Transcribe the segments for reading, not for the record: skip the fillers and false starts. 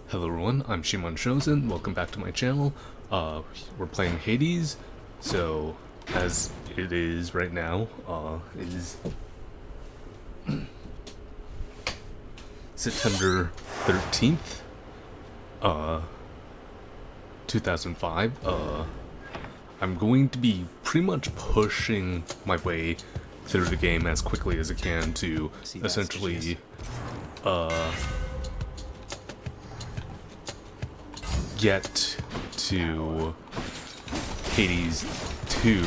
Hello everyone, I'm ShimonShozen, welcome back to my channel. We're playing Hades, so as it is right now, it is September 13th, 2005. I'm going to be pretty much pushing my way through the game as quickly as I can to essentially, get to Hades 2,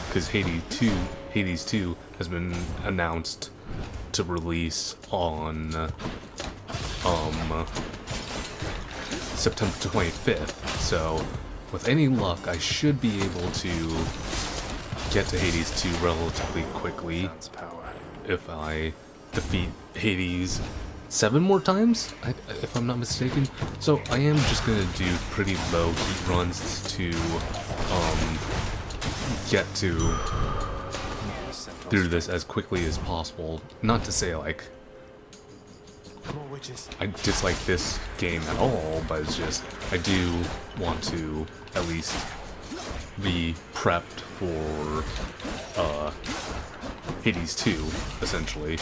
because Hades 2 has been announced to release on September 25th. So with any luck, I should be able to get to Hades 2 relatively quickly if I defeat Hades 7 more times, if I'm not mistaken. So I am just gonna do pretty low heat runs to get through this as quickly as possible. Not to say like I dislike this game at all, but it's just I do want to at least be prepped for Hades 2, essentially.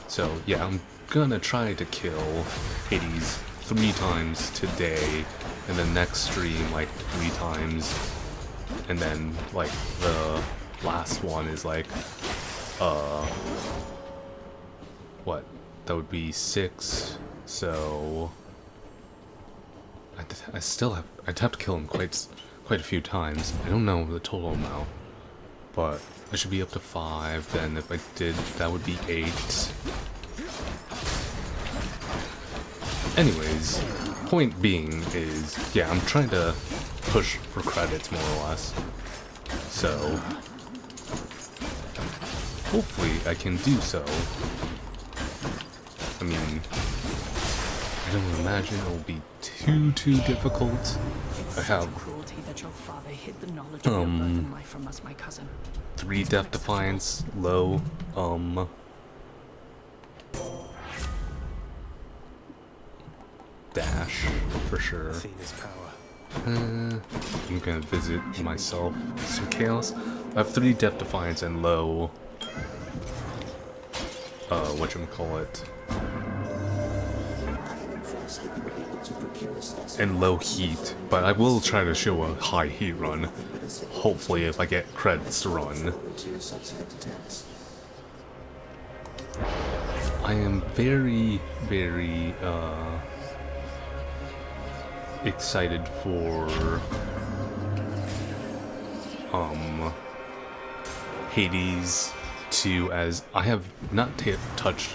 So yeah, I'm gonna try to kill Hades 3 times today, and then next stream like 3 times, and then like the last one is like what? That would be 6. So I'd have to kill him quite a few times. I don't know the total amount, but I should be up to 5. Then if I did, that would be 8. Anyways, point being is, yeah, I'm trying to push for credits more or less. So hopefully I can do so. I mean, I don't imagine it will be too difficult. I have 3 Death Defiance low, dash for sure. I'm gonna visit myself some chaos. I have 3 Death Defiance and low whatchamacallit, and low heat, but I will try to show a high heat run, hopefully, if I get credits to run. I am very excited for Hades 2, as I have not touched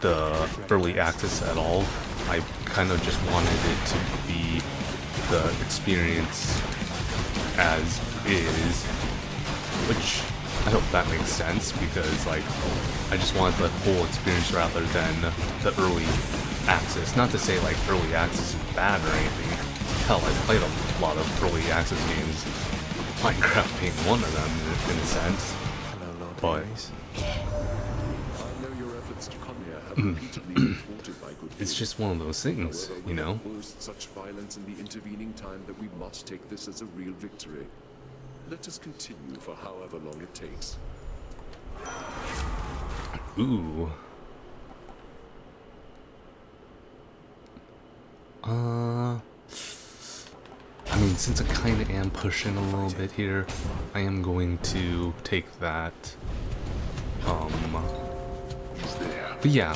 the early access at all. I kind of just wanted it to be the experience as is, which I hope that makes sense, because like I just want the full experience rather than the early access. Not to say like early access is bad or anything. Hell, I've played a lot of early access games, Minecraft being one of them in a sense. But it's just one of those things, you know? Such violence in the intervening time that we must take this as a real victory. Let us continue for however long it takes. Ooh. I mean, since I kind of am pushing a little bit here, I am going to take that. But yeah,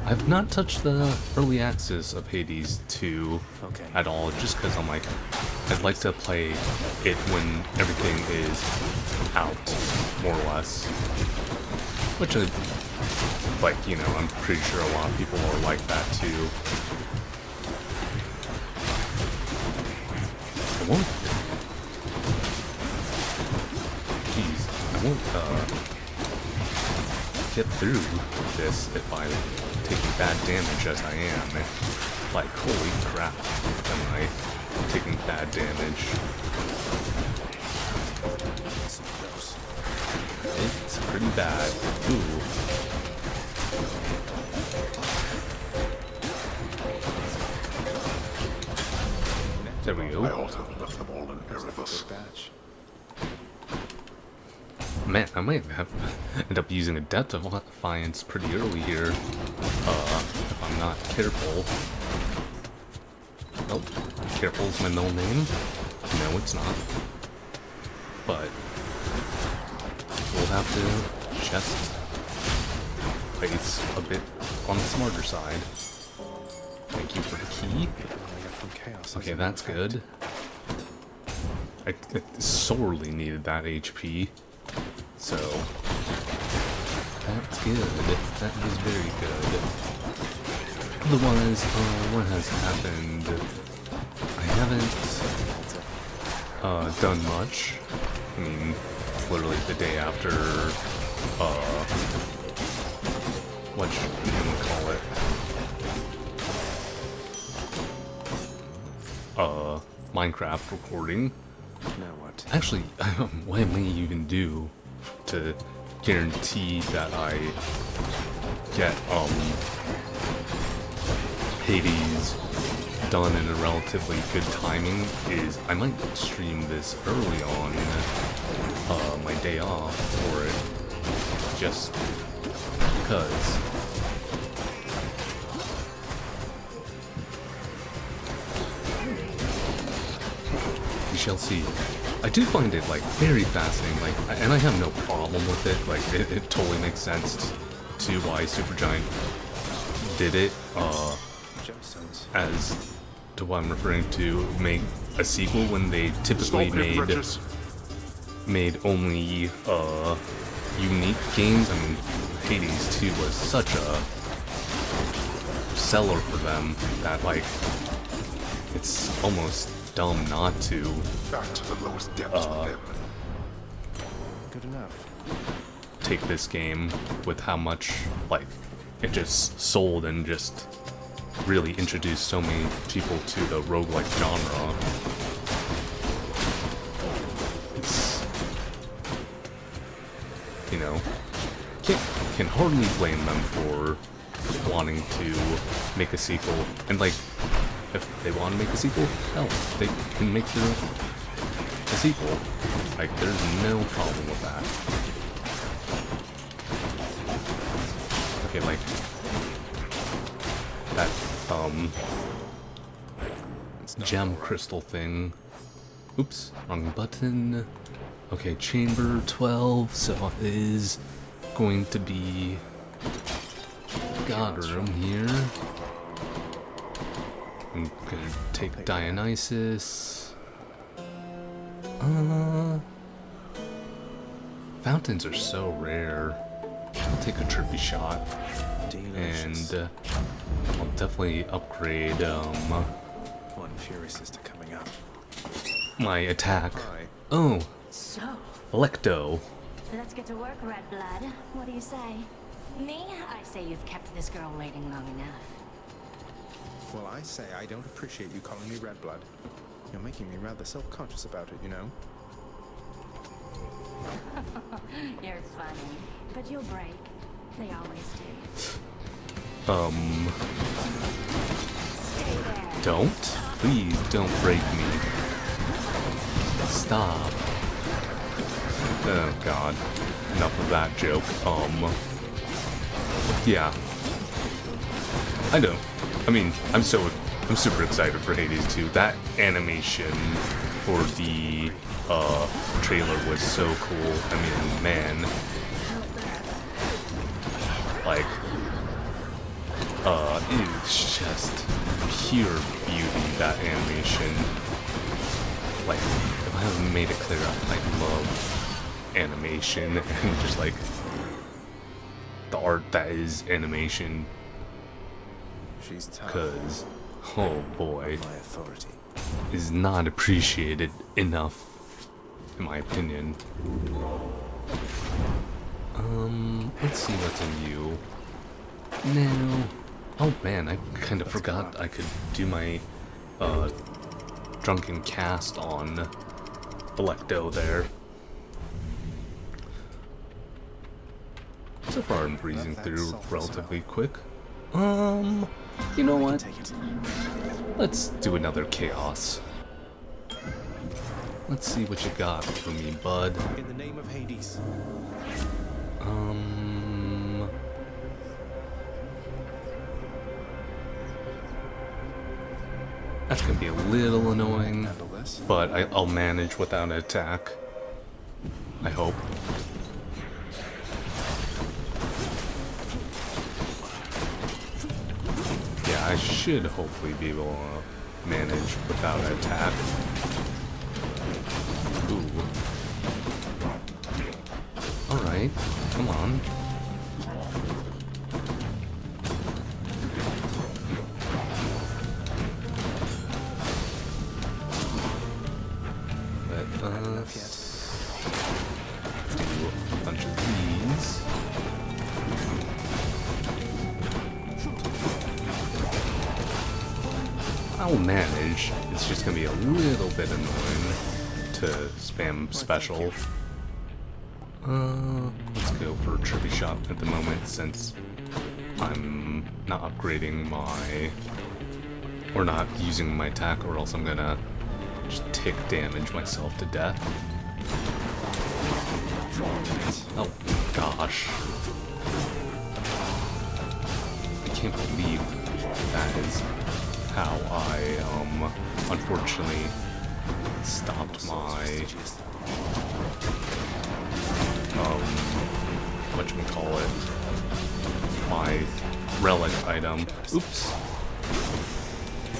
I've not touched the early access of Hades 2 at all, just because I'm like, I'd like to play it when everything is out, more or less. Which I, like, you know, I'm pretty sure a lot of people are like that too. I won't get through this if I'm taking bad damage as I am. Like, holy crap, am I taking bad damage? It's pretty bad. Ooh. There we I go. ought to have left them all in Erebus. Batch. Man, I might have end up using a Depth of Defiance pretty early here, if I'm not careful. Nope. Careful is my middle name. No, it's not. But we'll have to just place a bit on the smarter side. Thank you for the key. Okay, that's good. I sorely needed that HP. So, that's good. That is very good. Otherwise, what has happened? I haven't done much. I mean, it's literally the day after, what should we call it? Minecraft recording. Now what? Actually, what I may even do to guarantee that I get Hades done in a relatively good timing is I might stream this early on my day off for it, just because. We shall see. I do find it like very fascinating, like, and I have no problem with it. Like, it totally makes sense to why Supergiant did it. As to what I'm referring to, make a sequel when they typically made only unique games. I mean, Hades 2 was such a seller for them that like it's almost dumb not to. Back to the lowest depths within. Good enough. Take this game with how much like it just sold and just really introduced so many people to the roguelike genre. It's, you know, can hardly blame them for wanting to make a sequel. And like, if they want to make a sequel, hell, they can make a sequel. Like, there's no problem with that. Okay, like that gem crystal thing. Oops, wrong button. Okay, chamber 12, so it is going to be God room here. I'm gonna take Dionysus. Fountains are so rare. I'll take a trippy shot. And I'll definitely upgrade One furious sister coming up. my attack. Hi. Oh, So, Electo. let's get to work, Red Blood. What do you say? Me? I say you've kept this girl waiting long enough. Well, I say I don't appreciate you calling me Red Blood. You're making me rather self-conscious about it, you know? You're funny, but you'll break. They always do. Stay there. Don't. Please don't break me. Stop. Oh god. Enough of that joke. Yeah. I mean, I'm super excited for Hades 2. That animation for the trailer was so cool. I mean, man. Like, it's just pure beauty, that animation. Like, if I haven't made it clear, I love animation and just like the art that is animation. She's tough. Because, oh boy, My authority. is not appreciated enough, in my opinion. Let's see what's in you. Now, oh man, I kind of forgot I could do my, drunken cast on Electo there. So far I'm breezing through relatively quick. You know what? Take it. Let's do another chaos. Let's see what you got for me, bud. In the name of Hades. That's gonna be a little annoying, Handle this. but I'll manage without an attack. I hope. Yeah, I should hopefully be able to manage without an attack. Ooh. Alright, come on. Let us do a bunch of these. I'll manage. It's just gonna be a little bit annoying to spam special. Let's go for a trippy shot at the moment since I'm not upgrading my... or not using my attack, or else I'm gonna just tick damage myself to death. Oh gosh. I can't believe that is how I, unfortunately stopped my, whatchamacallit, my relic item. Oops.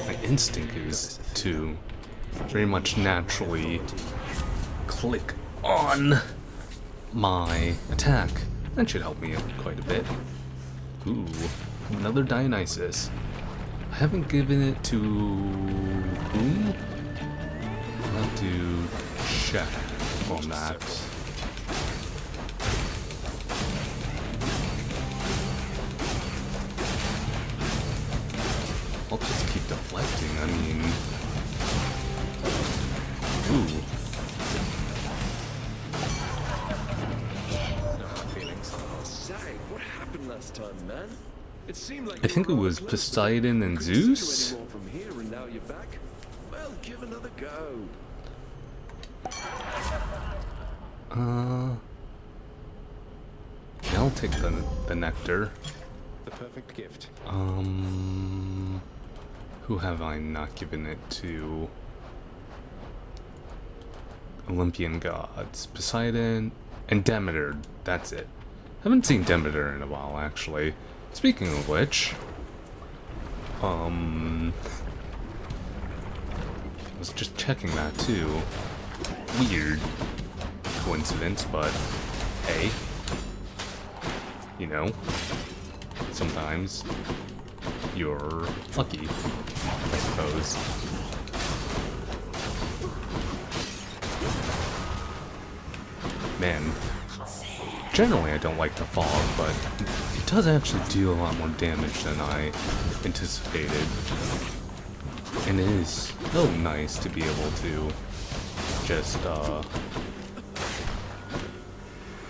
My instinct is to very much naturally click on my attack. That should help me quite a bit. Ooh, another Dionysus. I haven't given it to whom? I'll have to check on that. I'll just keep deflecting, I mean... Ooh. Say, what happened last time, man? It seemed like I think it was Poseidon and Zeus? From here and now you're back. Well, give another go. I'll take the nectar. The perfect gift. Who have I not given it to? Olympian gods. Poseidon and Demeter. That's it. Haven't seen Demeter in a while, actually. Speaking of which, I was just checking that too. Weird coincidence, but hey, you know, sometimes you're lucky, I suppose. Man, generally I don't like the fog, but it does actually do a lot more damage than I anticipated. And it is so nice to be able to just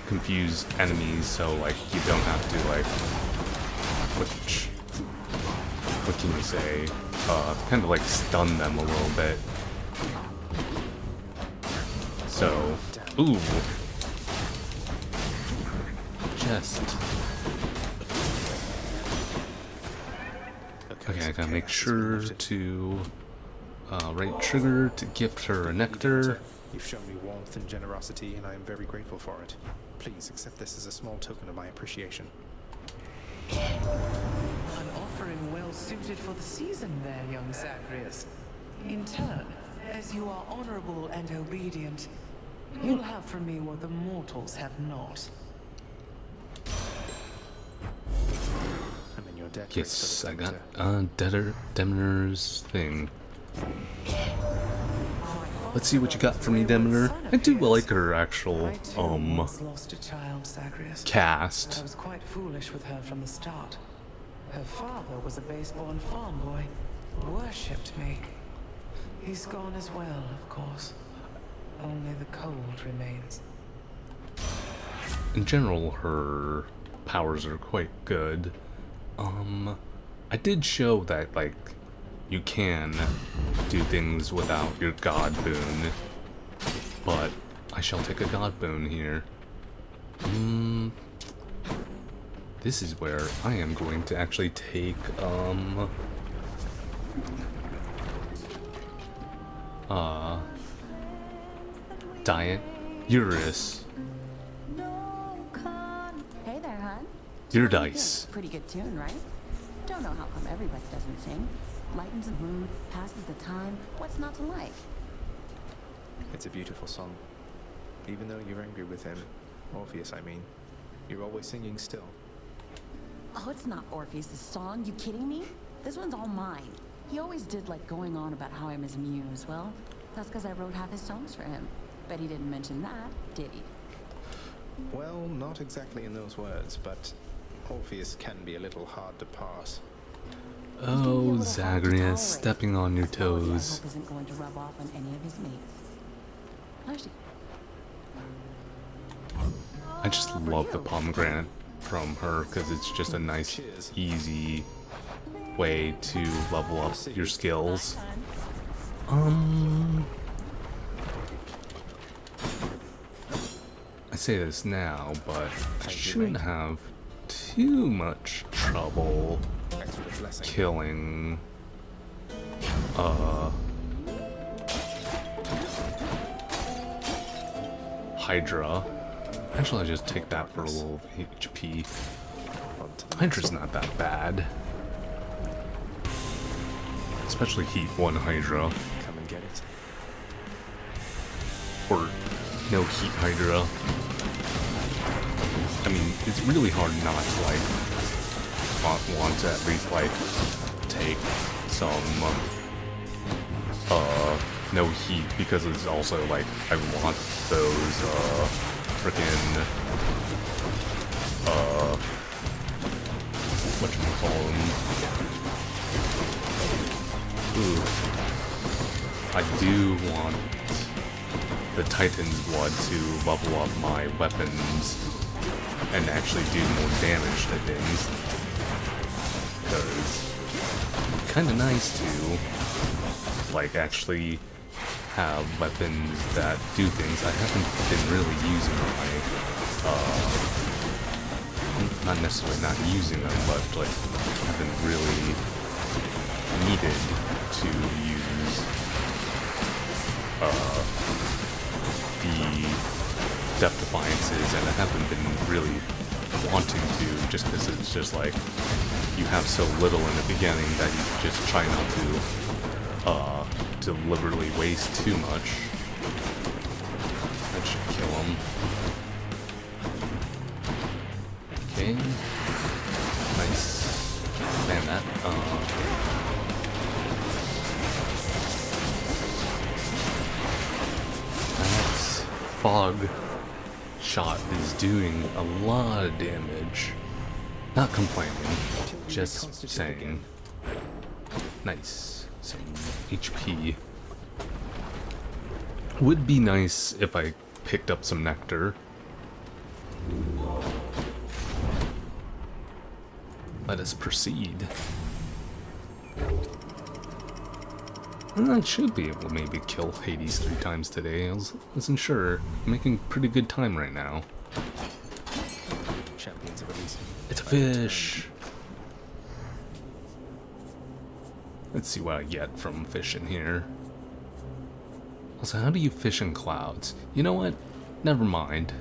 confuse enemies so like you don't have to like what can you say? Kind of like stun them a little bit. So, ooh. Just. Okay, I gotta make sure to right trigger to gift her a nectar. You've shown me warmth and generosity, and I am very grateful for it. Please accept this as a small token of my appreciation. An offering well suited for the season there, young Zagreus. In turn, as you are honorable and obedient, you'll have from me what the mortals have not. I'm in your debt. Yes, I got Demeter's thing. Let's see what you got for me, Demeter. I do like her actual Lost a child, Zagreus. cast. I was quite foolish with her from the start. Her father was a base-born farm boy. Worshipped me. He's gone as well, of course. Only the cold remains. In general, her powers are quite good. I did show that, like, you can do things without your god boon. but I shall take a god bone here. This is where I am going to actually take, Diet Eurus. Hey there, hon. Your dice. Pretty good tune, right? Don't know how come everybody doesn't sing. Lightens the mood, passes the time. What's not to like? It's a beautiful song. Even though you're angry with him, Orpheus, I mean, you're always singing still. Oh, it's not Orpheus' song. You kidding me? This one's all mine. He always did like going on about how I'm his muse. Well, that's because I wrote half his songs for him. Bet he didn't mention that, did he? Well, not exactly in those words, but Orpheus can be a little hard to pass. Oh, Zagreus, stepping on your I toes. hope isn't going to rub off on any of his mates. Actually, I just love the pomegranate from her because it's just a nice, easy way to level up your skills. I say this now, but I shouldn't have too much trouble Extra blessing. killing Hydra. Actually, I'll just take that for a little HP. Hydra's not that bad. Especially Heat 1 Hydra. Come and get it. Or no Heat Hydra. I mean, it's really hard not to, like, want to at least, like, take some, no heat, because it's also, like, I want those, frickin', whatchamacallem. Ooh. I do want the Titan's blood to level up my weapons and actually do more damage to things. Because it's kind of nice to, like, actually have weapons that do things. I haven't been really using my, not necessarily not using them, but, like, haven't really needed to use, the Depth Defiances, and I haven't been really wanting to, just because it's just like, you have so little in the beginning that you just try not to deliberately waste too much. That should kill him. Okay. Nice. Man, that, that's fog shot is doing a lot of damage. Not complaining, just saying. Nice. Some HP. Would be nice if I picked up some nectar. Let us proceed. I should be able to maybe kill Hades 3 times today. I wasn't sure. I'm making pretty good time right now. Champions of Elysium. It's a fish! Let's see what I get from fishing here. Also, how do you fish in clouds? You know what? Never mind.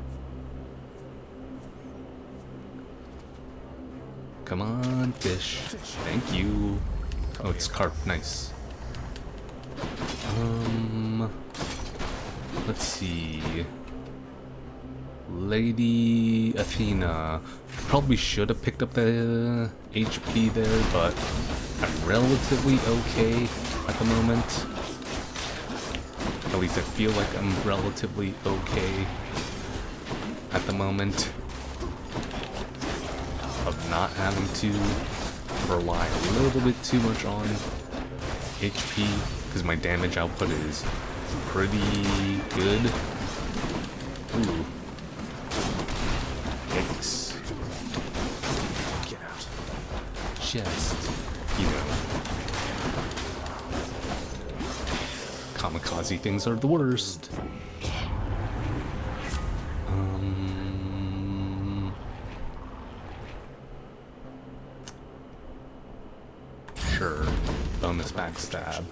Come on, fish. Thank you. Oh, it's carp. Nice. Let's see. Lady Athena. Probably should have picked up the HP there, but I'm relatively okay at the moment. At least I feel like I'm relatively okay at the moment of not having to rely a little bit too much on HP, because my damage output is pretty good. Ooh. Yikes. Get out. Just, you know. Kamikaze things are the worst. sure. Bonus backstab.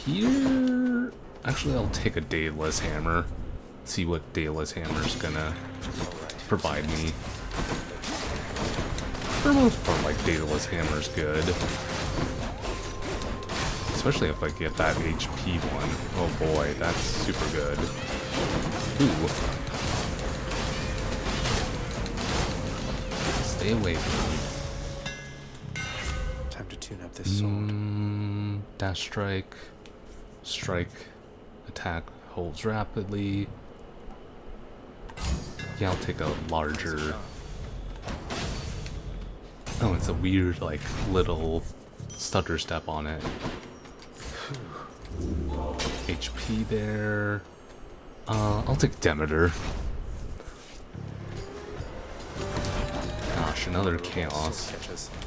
Here... Actually, I'll take a Daedalus Hammer. See what Daedalus Hammer's gonna provide me. For the most part, like, Daedalus Hammer's good. Especially if I get that HP one. Oh boy, that's super good. Ooh. Stay away from me. Time to tune up this sword. Dash strike. Strike. Attack holds rapidly. Yeah, I'll take a larger... Oh, it's a weird, like, little stutter step on it. HP there. I'll take Demeter. Gosh, another Chaos.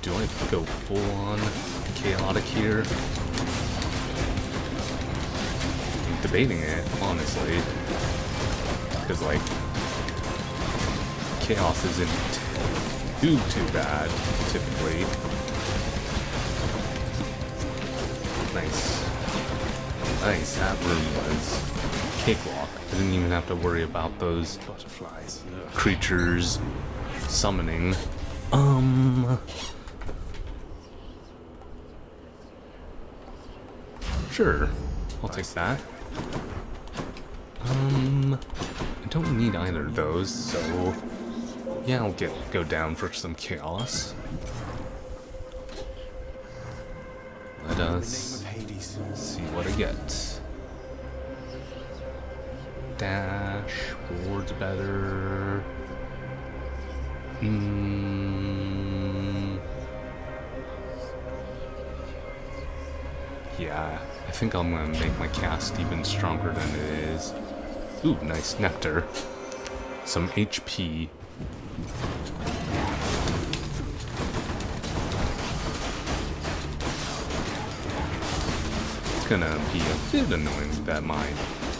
Do I go full on chaotic here? I'm debating it, honestly. Because, like, Chaos isn't too bad, typically. Nice. Nice, that room was cakewalk. I didn't even have to worry about those Butterflies. creatures summoning. Sure, I'll take that. I don't need either of those, so yeah, I'll go down for some chaos. Let us see what I get. Dash, ward's better. Yeah, I think I'm gonna make my cast even stronger than it is. Ooh, nice nectar. Some HP. It's gonna be a bit annoying that I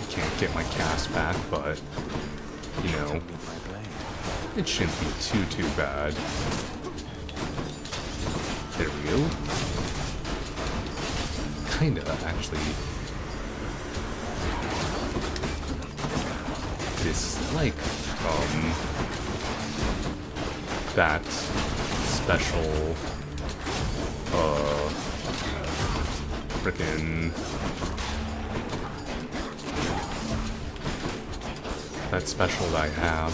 can't get my cast back, but you know, it shouldn't be too bad. There we go. Kinda, actually. Dislike, that special, frickin', that special that I have.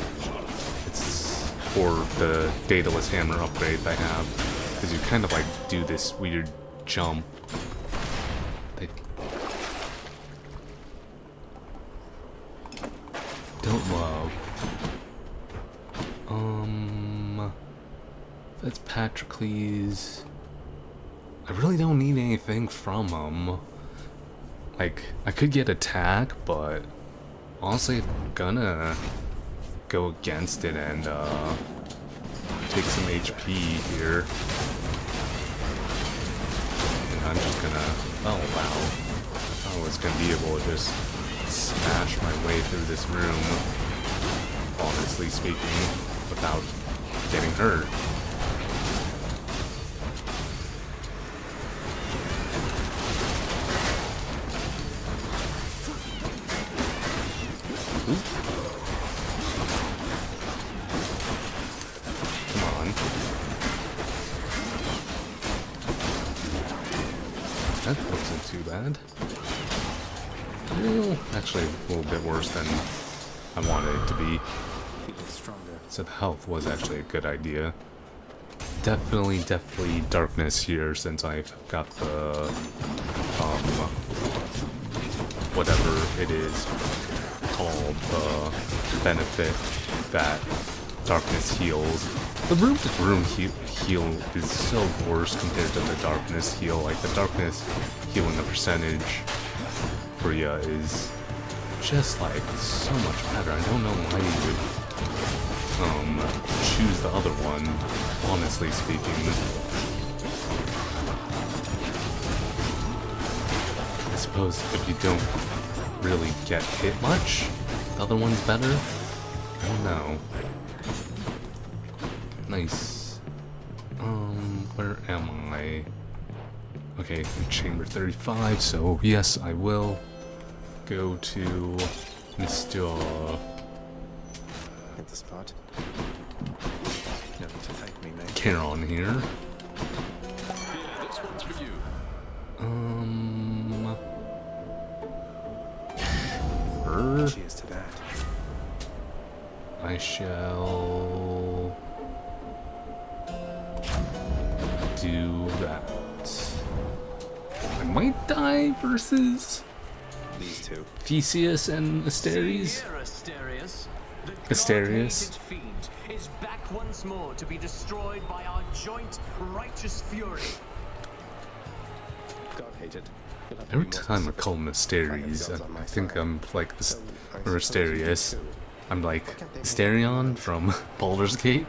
It's for the Daedalus Hammer upgrade I have, because you kind of like do this weird jump. They don't love. That's Patrocles. I really don't need anything from him. Like, I could get attack, but honestly, I'm gonna go against it and take some HP here. And I'm just gonna... Oh wow. I thought I was gonna be able to just smash my way through this room, honestly speaking, without getting hurt. That wasn't too bad. Well, actually, a little bit worse than I wanted it to be. So the health was actually a good idea. Definitely darkness here since I've got the whatever it is called, benefit that darkness heals. The room heal is so worse compared to the darkness heal. Like, the darkness healing the percentage for you is just like so much better. I don't know why you would choose the other one, honestly speaking. I suppose if you don't really get hit much, the other one's better. I don't know. Nice. Where am I? Okay, in chamber 35, so yes, I will go to Mr. Hit the spot. No need to thank me, mate. Charon here. This one's for you. Her. Cheers to that. I shall do that. I might die versus These two. Theseus and Asterius. Here, Asterius. The Asterius. God-hated fiend is back once more to be destroyed by our joint righteous fury. God-hated. You'll have to Every be more time I specific. call him Asterius, I think I'm like or Asterius. I'm like Asterion from Baldur's Gate.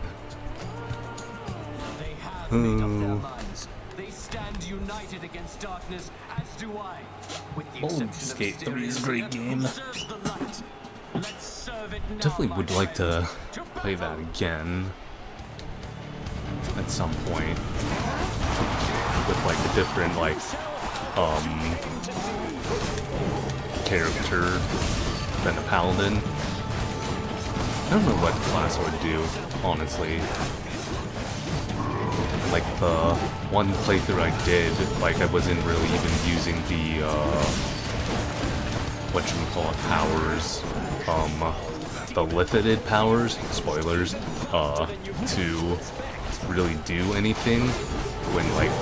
They have made up their minds. They stand united against darkness, as do I. With the Baldur's exception of Gate 3 is a Asterius, great who game. serves the light. Let's serve it now, Definitely my would like to friends. play that again at some point with like a different like character than a paladin. I don't know what class I would do, honestly. Like the one playthrough I did, like I wasn't really even using the whatchamacallit powers, the limited powers, spoilers, to really do anything when like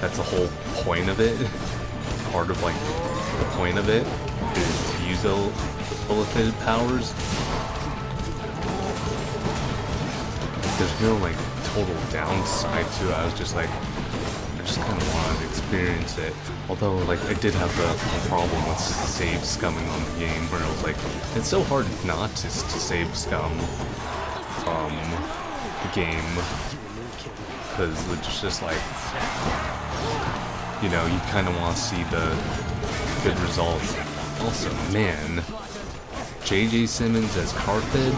that's the whole point of it. Part of like the point of it is to use the limited powers. There's no like total downside to it. I was just like, I just kind of wanted to experience it. Although like I did have the problem with save scumming on the game, where I was like, it's so hard not to save scum the game, because it's just like, you know, you kind of want to see the good results. Also, man, J.J. Simmons as Carthid,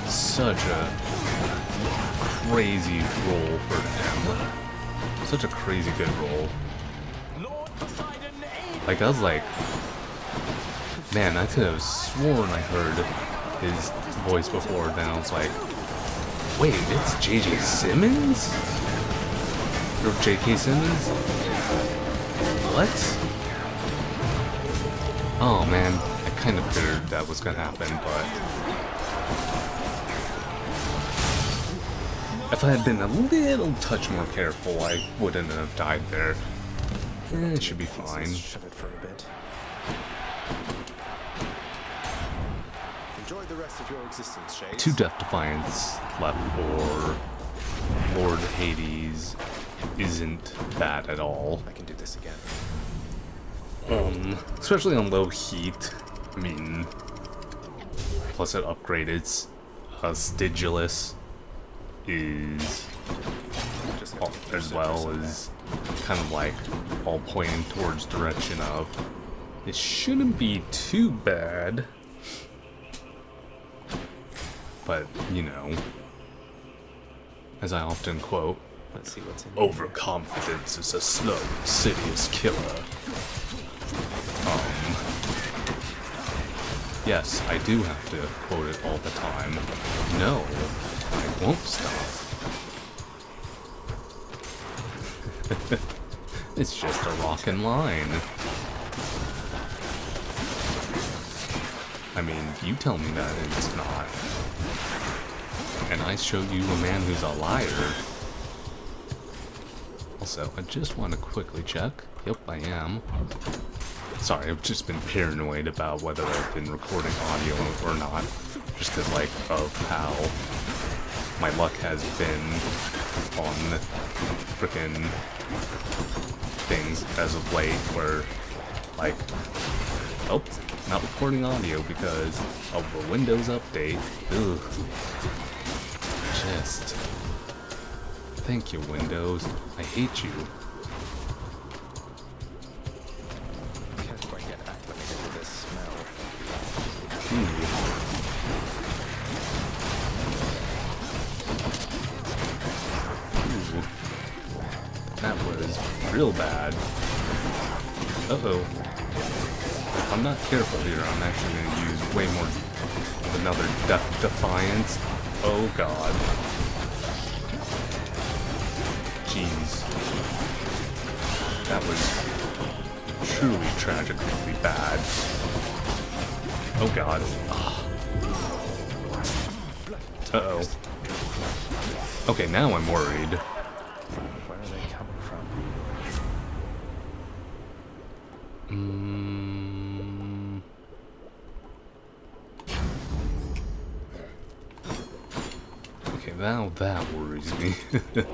such a crazy role for him. Such a crazy good role. Like, I was like, man, I could have sworn I heard his voice before, then I was like, wait, it's J.J. Simmons? Or J.K. Simmons? What? Oh man, I kind of figured that was gonna happen, but if I had been a little touch more careful, I wouldn't have died there. It should be fine. Shut it for a bit. Enjoy the rest of your existence, Shades. 2 Death Defiance left for Lord Hades isn't bad at all. I can do this again. Especially on low heat. I mean, plus it upgraded. Stidulous is Just have to as well as kind of like all pointing towards direction of it shouldn't be too bad, but you know, as I often quote, Let's see what's in overconfidence is a slow, insidious killer. Yes, I do have to quote it all the time. No, I won't stop. It's just a rockin' line. I mean, you tell me that it's not. And I show you a man who's a liar. Also, I just want to quickly check. Yep, I am. Sorry, I've just been paranoid about whether I've been recording audio or not. Just because, like, of how my luck has been on frickin' things as of late, where, like, oh, not recording audio because of the Windows update. Ugh. Just... Thank you, Windows. I hate you. Can't quite get acclimated to this smell. That was real bad. Uh-oh. If I'm not careful here, I'm actually going to use way more... Another Defiance. Oh god. Jeez. That was truly tragically bad. Oh god. Uh-oh. Okay, now I'm worried. Where are they coming from? Okay, now that worries me. I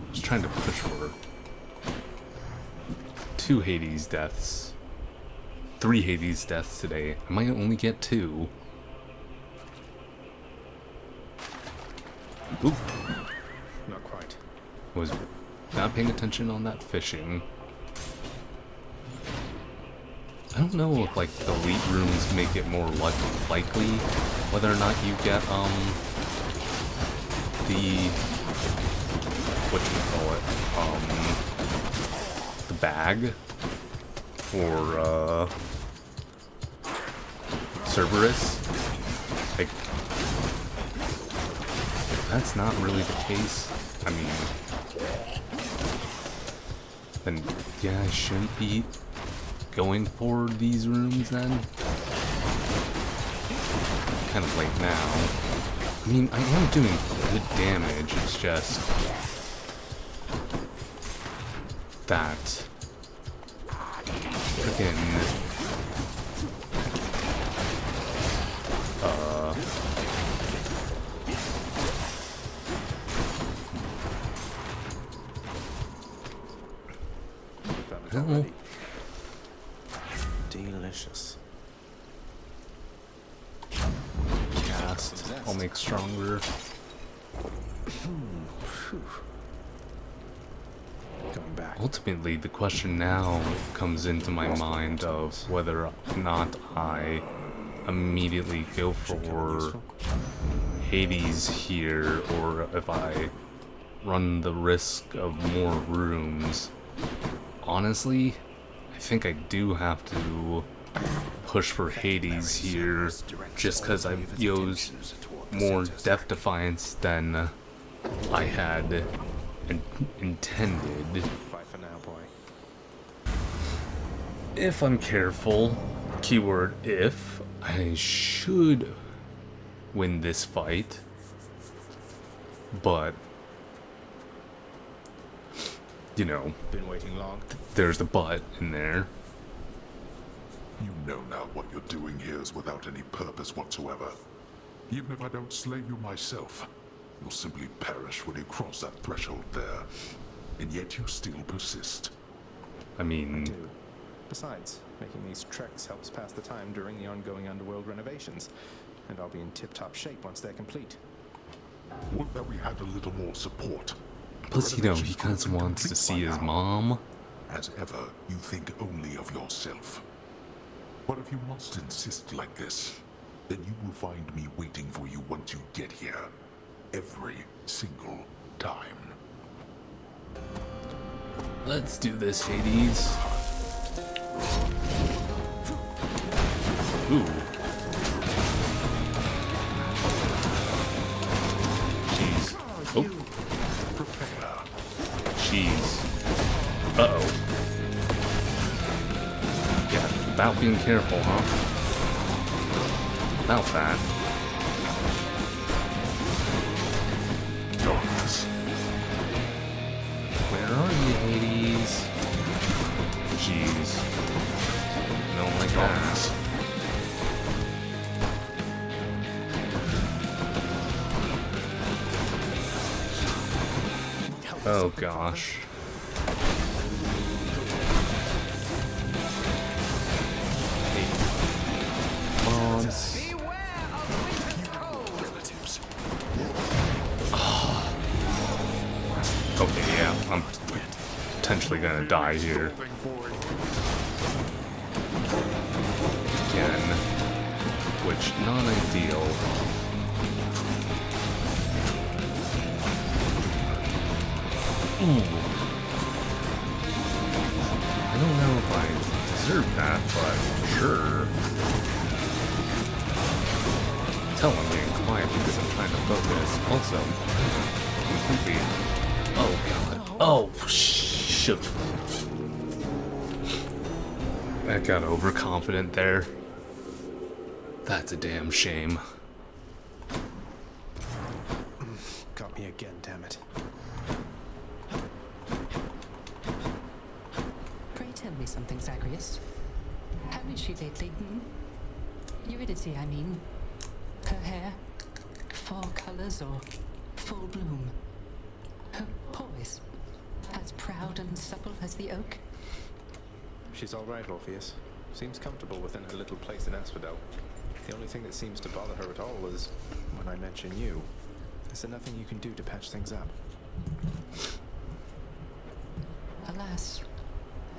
was trying to push for 2 Hades deaths. 3 Hades deaths today. I might only get 2. Oop. Not quite. Was not paying attention on that fishing. I don't know if like the elite rooms make it more likely whether or not you get the the bag for Cerberus. Like, if that's not really the case, I mean, then yeah, I shouldn't be going for these rooms then. Kind of late now. I mean, I am doing good damage, it's just that freaking Already. Delicious. cast. I'll make stronger. Going back. Ultimately, the question now comes into my mind of whether or not I immediately go for Hades here, or if I run the risk of more rooms. Honestly, I think I do have to push for Hades here, just because I've used more Death Defiance than I had intended. Bye for now, boy. If I'm careful, keyword if, I should win this fight, but you know, Been waiting long. there's the but in there. You know now what you're doing here is without any purpose whatsoever. Even if I don't slay you myself, you'll simply perish when you cross that threshold there. And yet you still persist. I mean, Do. Besides, making these treks helps pass the time during the ongoing underworld renovations, and I'll be in tip-top shape once they're complete. Would that we had a little more support. plus, you know, he kind of wants to see his mom. As ever, you think only of yourself. But if you must insist like this, then you will find me waiting for you once you get here. Every single time. Let's do this, Hades. Ooh. Jeez. Oh. Jeez. Uh-oh. Yeah, without being careful, huh? About that. Where are you, Hades? Jeez. Don't like that. Oh gosh. Bombs. Okay, yeah, I'm potentially gonna die here. Again. Which, not ideal. I don't know if I deserve that, but sure. Tell I'm being quiet because I'm trying to focus. Also, I'm creepy. Oh god. Oh shit. I got overconfident there. That's a damn shame. Got me again, damn it. Pray tell me something, Zagreus. How is she lately, Eurydice, I mean. Her hair, fall colors or full bloom. Her poise, as proud and supple as the oak. She's all right, Orpheus. Seems comfortable within her little place in Asphodel. The only thing that seems to bother her at all is when I mention you. Is there nothing you can do to patch things up? Alas,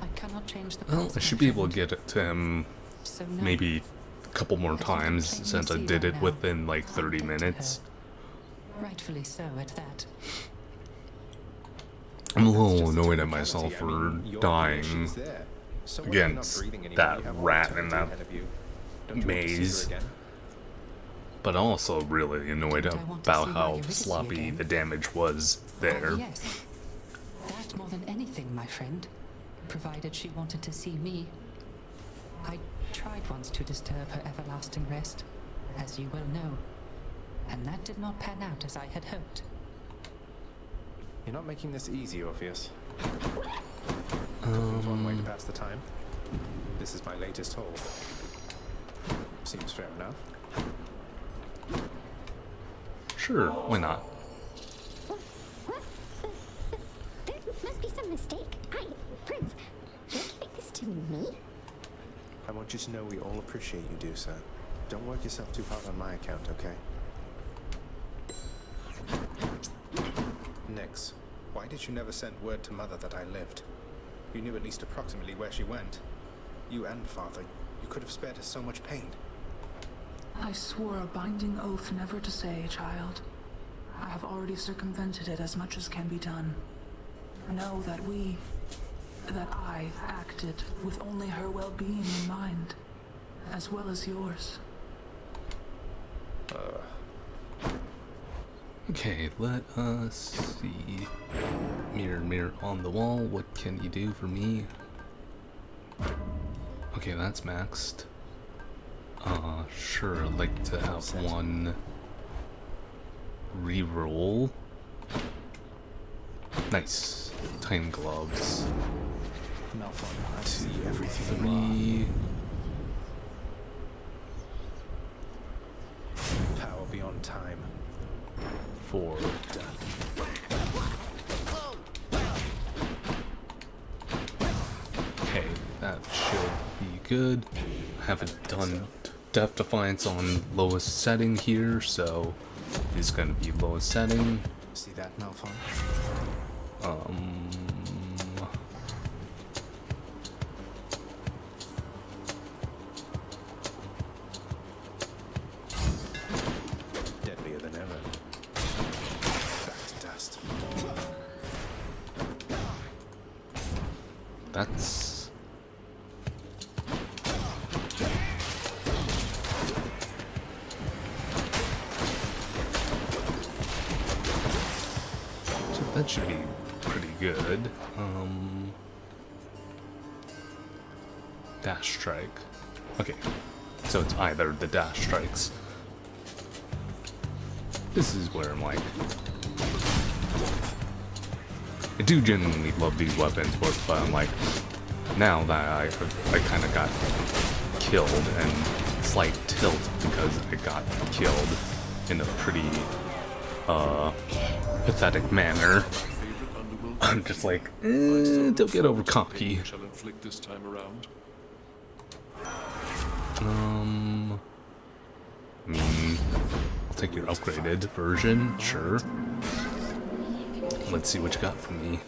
I cannot change the Well, past, I should my be able to friend. get it to him So no, maybe a couple more times since I did it within like 30 minutes. rightfully so at that. I'm a That's little just a annoyed at technicality. myself I for mean, you're here, dying she's there. So when you're not against breathing anymore, that you have all rat eternity in that ahead of you. Don't you want to see her maze. again? But also really annoyed Don't I want to about see my how Eurydice sloppy again? the damage was there. Oh, yes. That more than anything, my friend. Provided she wanted to see me. I tried once to disturb her everlasting rest, as you well know. And that did not pan out as I had hoped. You're not making this easy, Orpheus. There's one way to pass the time. This is my latest haul. Seems fair enough. Sure, why not? There must be some mistake. Prince, you're giving this to me? I want you to know we all appreciate you do, sir. Don't work yourself too hard on my account, okay? Nix, why did you never send word to Mother that I lived? You knew at least approximately where she went. You and Father, you could have spared her so much pain. I swore a binding oath never to say, child. I have already circumvented it as much as can be done. Know that I acted with only her well-being in mind, as well as yours. Okay, let us see. Mirror, mirror on the wall, what can you do for me? Okay, that's maxed. Sure, I'd like to have one reroll. Nice. Time gloves. Malphite, I see everything. 3, Power beyond time. 4. Okay, that should be good. I haven't done Death Defiance on lowest setting here, so it's gonna be lowest setting. See that, Malphite? Deadlier than ever. Back to dust. That's... So that should be pretty good. Dash strike. Okay, so it's either the dash strikes. This is where I'm like... I do genuinely love these weapons, but I'm like, now that I kind of got killed, and slight tilt because I got killed in a pretty pathetic manner. I'm just like, don't get over cocky. Shall inflict this time around. I mean, I'll take your upgraded version, sure. Let's see what you got for me.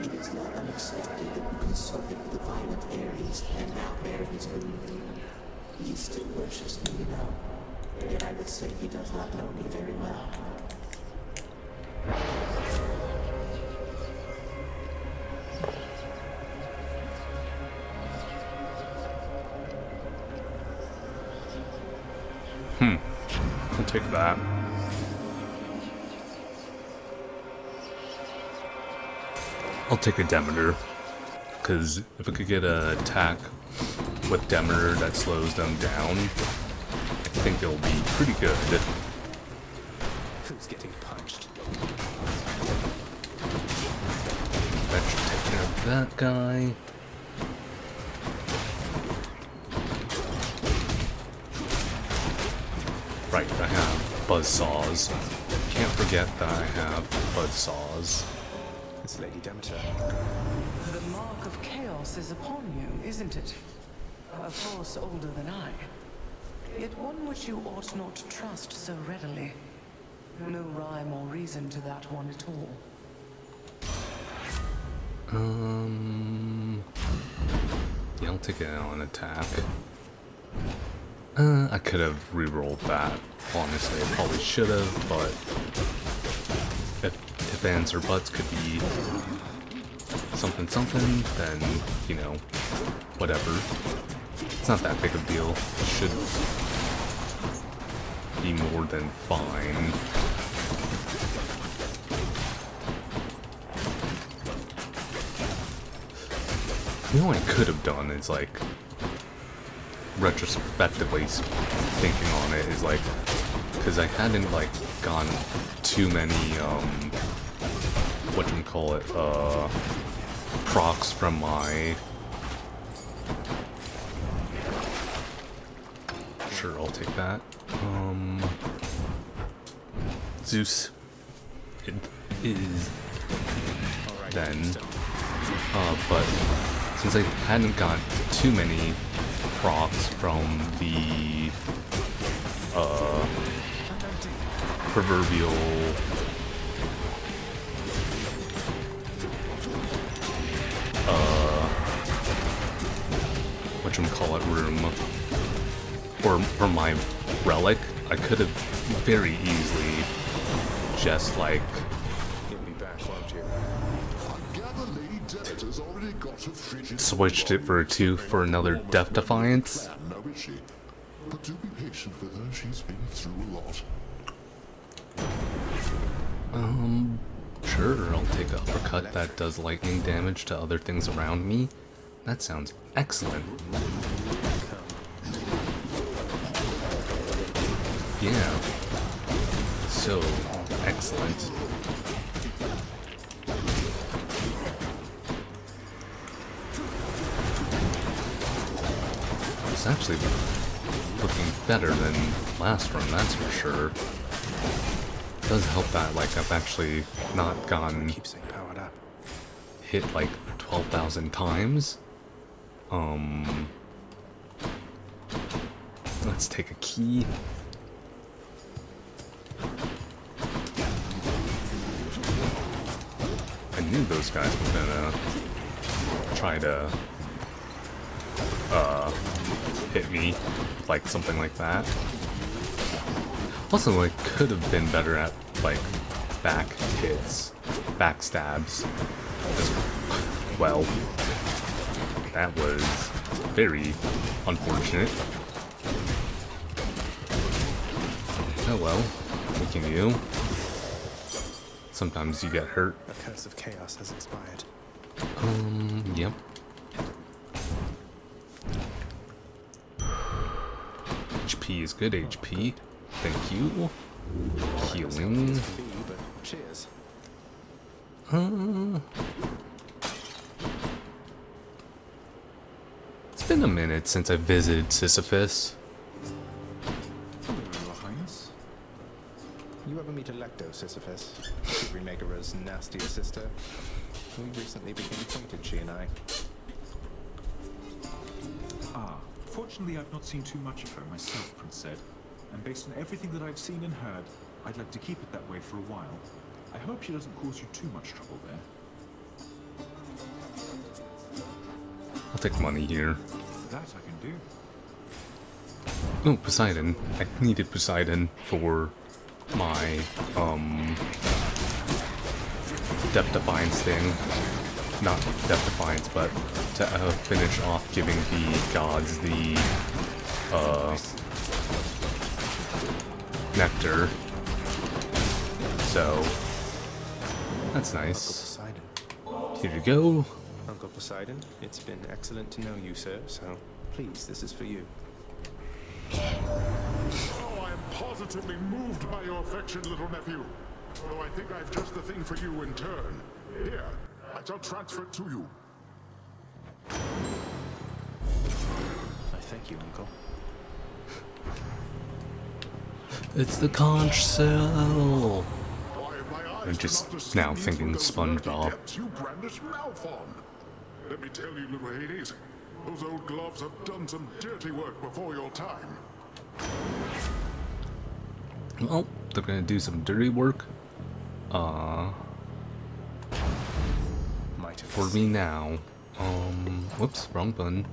It is not unexpected that you consulted the violent Ares and now bear his belief. He still worships me, you know. Yet I would say he does not know me very well. I'll take that. I'll take a Demeter, because if I could get an attack with Demeter that slows them down, I think it'll be pretty good. Who's getting punched? That should take care of that guy. Right, I have buzzsaws. Can't forget that I have buzzsaws. It's Lady Demeter. The mark of chaos is upon you, isn't it? A force older than I. Yet one which you ought not to trust so readily. No rhyme or reason to that one at all. Yeah, I'll take it on attack. I could have re-rolled that. Honestly, I probably should have, but if ands or buts could be something, then, you know, whatever. It's not that big of a deal. It should be more than fine. You know what I could have done is, like, retrospectively thinking on it, is like, because I hadn't, like, gone too many, whatchamacallit, procs from my... Sure, I'll take that. Zeus. It is then. But since I hadn't got too many procs from the proverbial whatchamacallit room, or from my relic, I could have very easily just like switched it for a 2 for another Death Defiance. But do be patient with her, she's been through a lot. Sure, I'll take an uppercut that does lightning damage to other things around me. That sounds excellent. Yeah. So excellent. It's actually looking better than last run, that's for sure. It does help that, like, I've actually not gotten hit like 12,000 times. Let's take a key. I knew those guys were gonna try to hit me, like something like that. Also, I could have been better at, like, back hits, backstabs as well. That was very unfortunate. Oh well, what can you do? Sometimes you get hurt. The curse of chaos has expired. Yep. HP is good HP. Thank you. Healing. Cheers. It's been a minute since I visited Sisyphus. Your Highness? You ever meet Electo, Sisyphus? Remaker's nastier sister? We recently became acquainted, she and I. Ah, fortunately I've not seen too much of her myself, Prince said. And based on everything that I've seen and heard, I'd like to keep it that way for a while. I hope she doesn't cause you too much trouble there. I'll take money here. That I can do. Oh, Poseidon. I needed Poseidon for my, Depth Defiance thing. Not Depth Defiance, but to finish off giving the gods the, nectar. So, that's nice. Here you go. Uncle Poseidon, it's been excellent to know you, sir, so please, this is for you. Oh, I am positively moved by your affection, little nephew. Though I think I've just the thing for you in turn. Here, I shall transfer it to you. I thank you, Uncle. It's the conch shell. I'm just now thinking SpongeBob. You brandish Malphon. Let me tell you, little Hades, those old gloves have done some dirty work before your time. Well, they're gonna do some dirty work. For me now. Whoops, wrong button.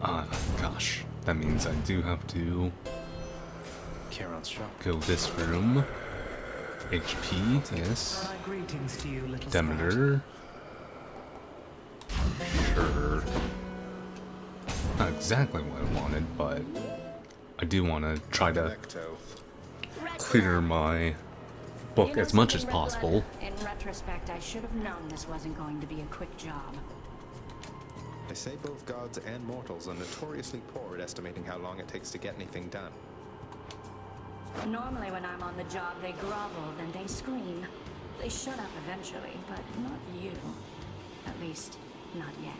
Gosh, that means I do have to go this room. HP, yes. My greetings to you, little Demeter. Sure. Not exactly what I wanted, but I do want to try to clear my book as much as possible. In retrospect, I should have known this wasn't going to be a quick job. They say both gods and mortals are notoriously poor at estimating how long it takes to get anything done. Normally when I'm on the job, they grovel, then they scream. They shut up eventually, but not you. At least, not yet.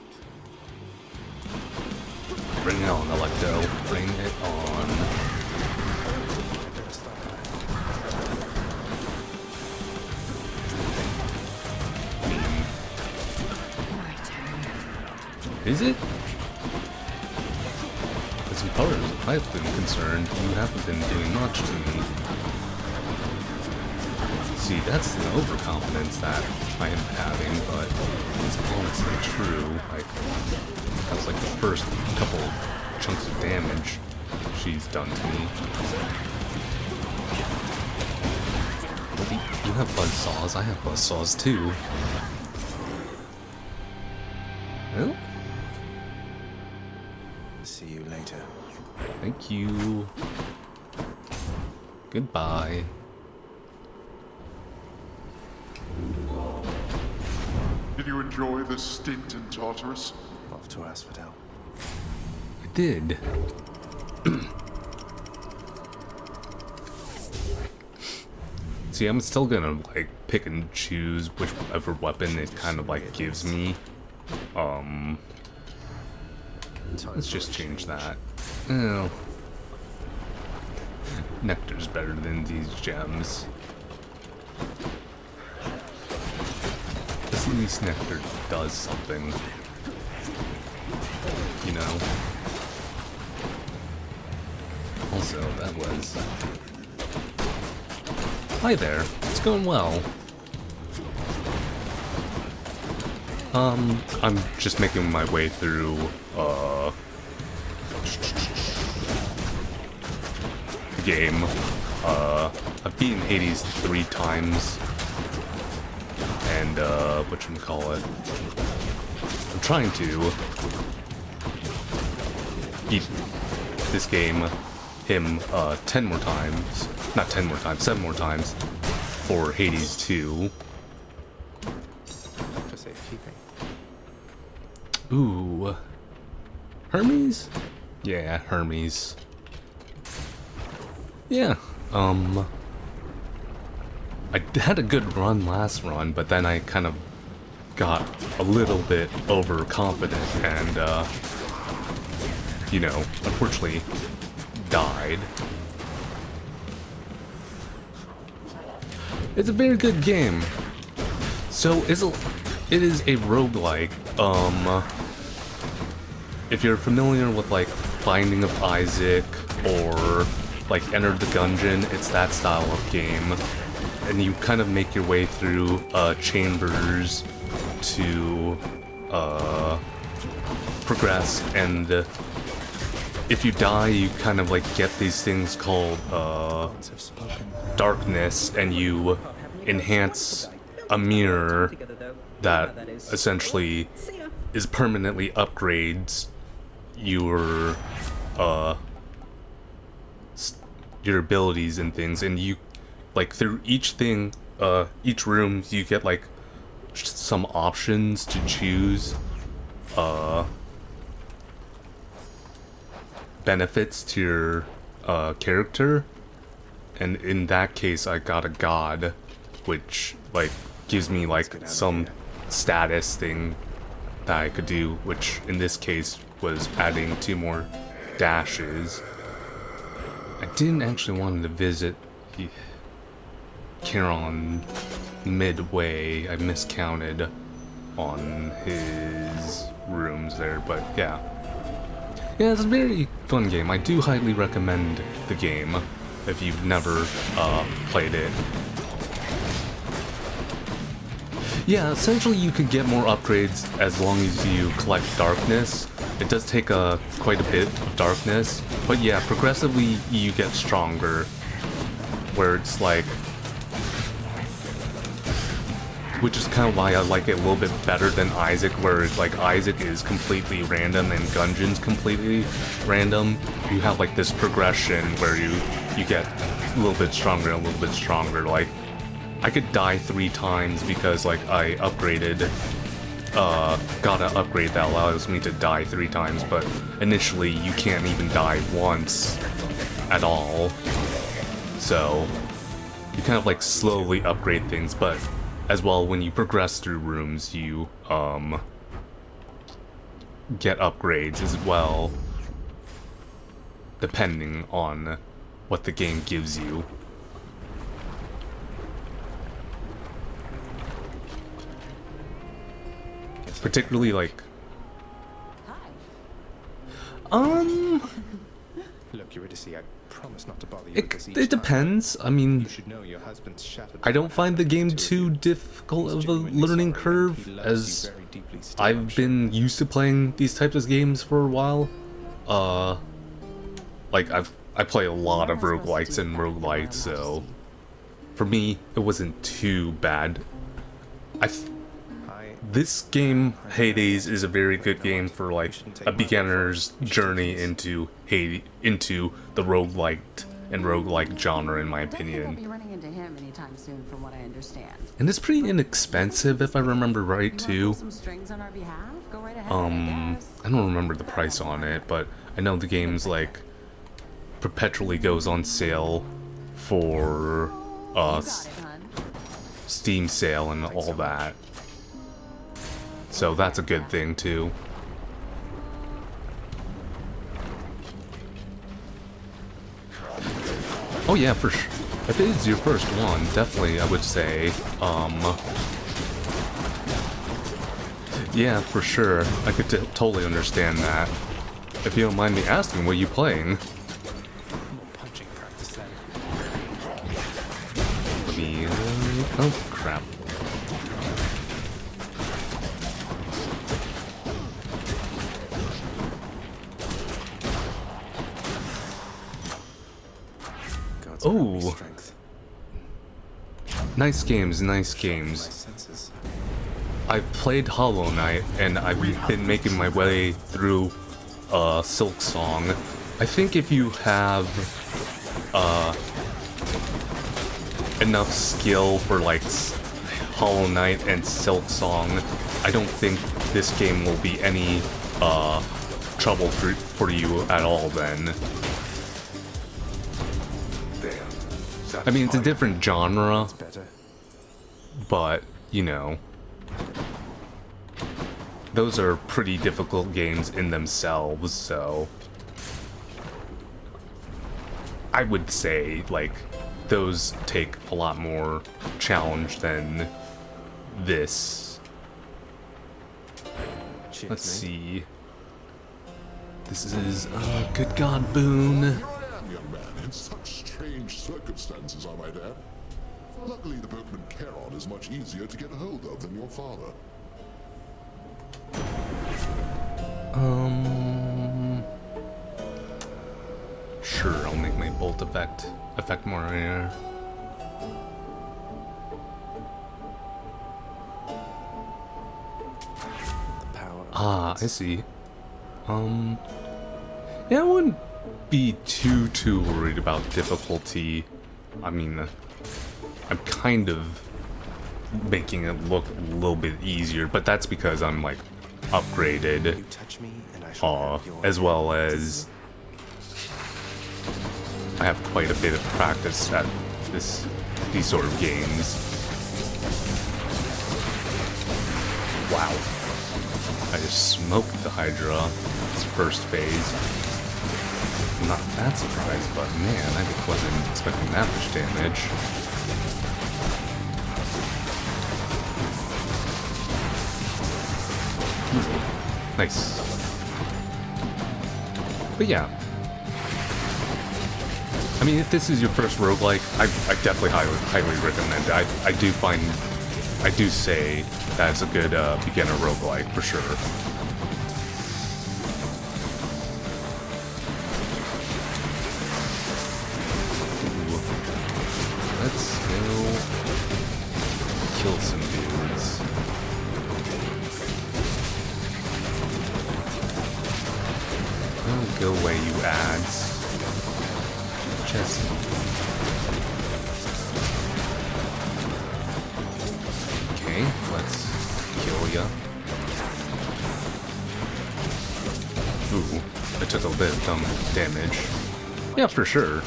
Bring it on, Electo. Bring it on. My turn. Is it? As far as I've been concerned, you haven't been doing much to me. See, that's the overconfidence that I am having, but it's honestly true. Like, that was like the first couple chunks of damage she's done to me. You have buzzsaws, I have buzzsaws too. Well? See you later. Thank you. Goodbye. Did you enjoy the stint in Tartarus? Off to Asphodel. I did. See, I'm still gonna like pick and choose whichever weapon it kind of like gives me. Let's just change that. Oh. Nectar's better than these gems. At least Nectar does something. You know? Also, that was... Hi there. It's going well. I'm just making my way through, the game. I've beaten Hades 3 times. And, whatchamacallit. I'm trying to beat this game, him, 10 more times. Not 10 more times, 7 more times. For Hades 2. For safekeeping. Ooh. Hermes? Yeah, Hermes. Yeah, I had a good run last run, but then I kind of got a little bit overconfident and, you know, unfortunately died. It's a very good game. So, it is a roguelike. If you're familiar with, like, Binding of Isaac or, like, Enter the Gungeon, it's that style of game. And you kind of make your way through, chambers to, progress and if you die, you kind of like get these things called darkness, and you enhance a mirror that essentially is permanently upgrades your abilities and things, and you like through each thing, each room you get like some options to choose benefits to your character, and in that case I got a god, which like gives me like some status thing that I could do, which in this case was adding 2 more dashes. I didn't actually want to visit Charon midway. I miscounted on his rooms there, but yeah. Yeah, it's a very fun game. I do highly recommend the game if you've never played it. Yeah, essentially you could get more upgrades as long as you collect darkness. It does take quite a bit of darkness, but yeah, progressively you get stronger, where it's like, which is kind of why I like it a little bit better than Isaac, where it's like Isaac is completely random and Gungeon's completely random. You have like this progression where you get a little bit stronger and a little bit stronger. Like, I could die 3 times because like I upgraded, got an upgrade that allows me to die 3 times, but initially you can't even die once at all. So you kind of like slowly upgrade things, but as well, when you progress through rooms, you get upgrades as well, depending on what the game gives you. Particularly like Look, Eurydice, I promise not to bother you with this each it depends. I mean, You should know your husband's shattered. I don't find the game too difficult of a learning curve, as I've been used to playing these types of games for a while. Like I play a lot of roguelites and roguelites, so for me it wasn't too bad. This game, Hades, is a very good game for like a beginner's journey into the roguelite and roguelike genre, in my opinion. Won't be running into him anytime soon, from what I understand. And it's pretty inexpensive, if I remember right, too. Some strings on our behalf? Go right ahead, I don't remember the price on it, but I know the game's like perpetually goes on sale for Steam sale and all that. So that's a good thing too. Oh yeah, for sure. If it is your first one, definitely I would say, yeah, for sure. I could totally understand that. If you don't mind me asking, what are you playing? Punching practice then. Let me, oh crap. Oh, nice games, nice games. I've played Hollow Knight, and I've been making my way through Silk Song. I think if you have enough skill for like Hollow Knight and Silk Song, I don't think this game will be any trouble for you at all then. I mean, it's a different genre, but, you know, those are pretty difficult games in themselves, so I would say, like, those take a lot more challenge than this. Let's see. This is, good God, Boone. Young man, in such strange circumstances, I might add. Luckily, the boatman Charon is much easier to get a hold of than your father. tilt effect more here. Ah, I see. Yeah, I wouldn't be too worried about difficulty. I mean, I'm kind of making it look a little bit easier, but that's because I'm like upgraded, as well as I have quite a bit of practice at these sort of games. Wow. I just smoked the Hydra. Its first phase. I'm not that surprised, but man, I wasn't expecting that much damage. Nice. But yeah. I mean, if this is your first roguelike, I definitely highly recommend it. I do say that's a good beginner roguelike for sure. Ooh. Let's go kill some dudes. Oh, go away, you ads. Just okay, let's kill ya. Ooh, I took a bit of damage. Yeah, for sure.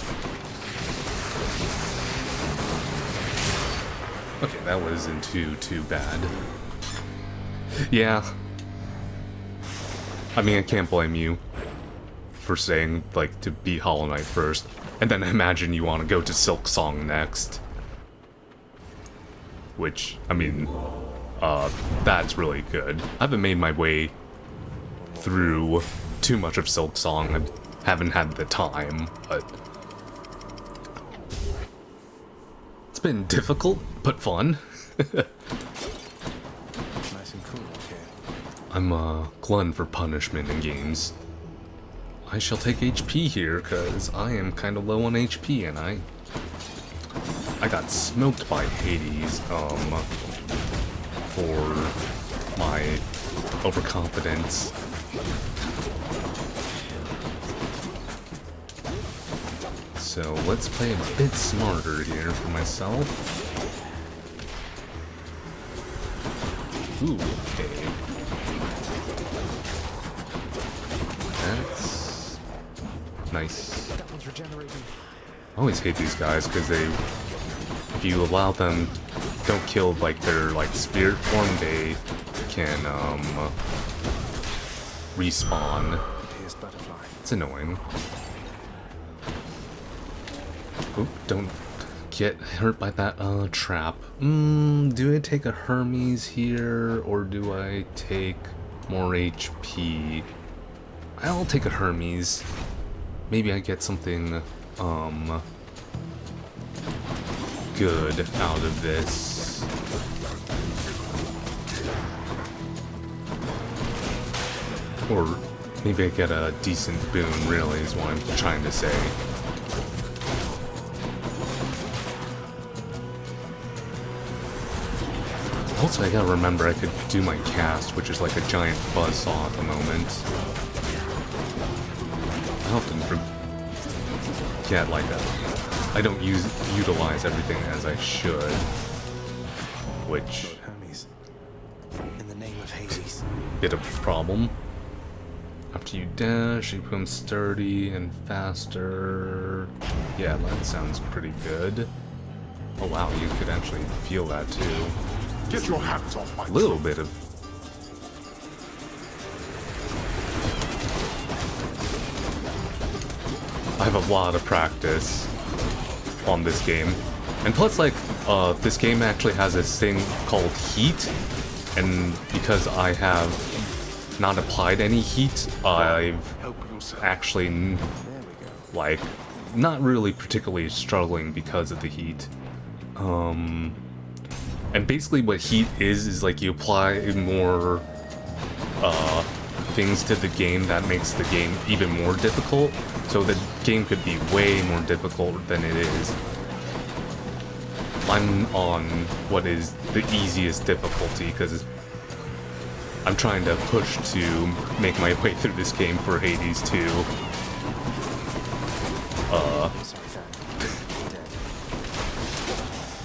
Okay, that wasn't too bad. Yeah. I mean, I can't blame you for saying, like, to beat Hollow Knight first. And then I imagine you want to go to Silk Song next. Which, I mean, that's really good. I haven't made my way through too much of Silk Song. I haven't had the time, but it's been difficult, but fun. Nice and cool, okay. I'm a glutton for punishment in games. I shall take HP here, because I am kind of low on HP, and I got smoked by Hades, for my overconfidence. So let's play a bit smarter here for myself. Ooh, okay. That's nice. I always hate these guys because if you allow them, don't kill like their spirit form, they can respawn. It's annoying. Oop, don't get hurt by that trap. Do I take a Hermes here or do I take more HP? I'll take a Hermes. Maybe I get something good out of this. Or maybe I get a decent boon, really, is what I'm trying to say. Also, I gotta remember I could do my cast, which is like a giant buzzsaw at the moment. I often forget, like, I don't utilize everything as I should. Which... Hermes, in the name of Hades. Bit of a problem. After you dash, you become sturdy and faster. Yeah, that sounds pretty good. Oh wow, you could actually feel that too. Get your hands off my little bit of... I have a lot of practice on this game. And plus, like, this game actually has this thing called heat. And because I have not applied any heat, I've actually, like, not really particularly struggling because of the heat. And basically what heat is like you apply more things to the game that makes the game even more difficult. So the game could be way more difficult than it is. I'm on what is the easiest difficulty because I'm trying to push to make my way through this game for Hades 2.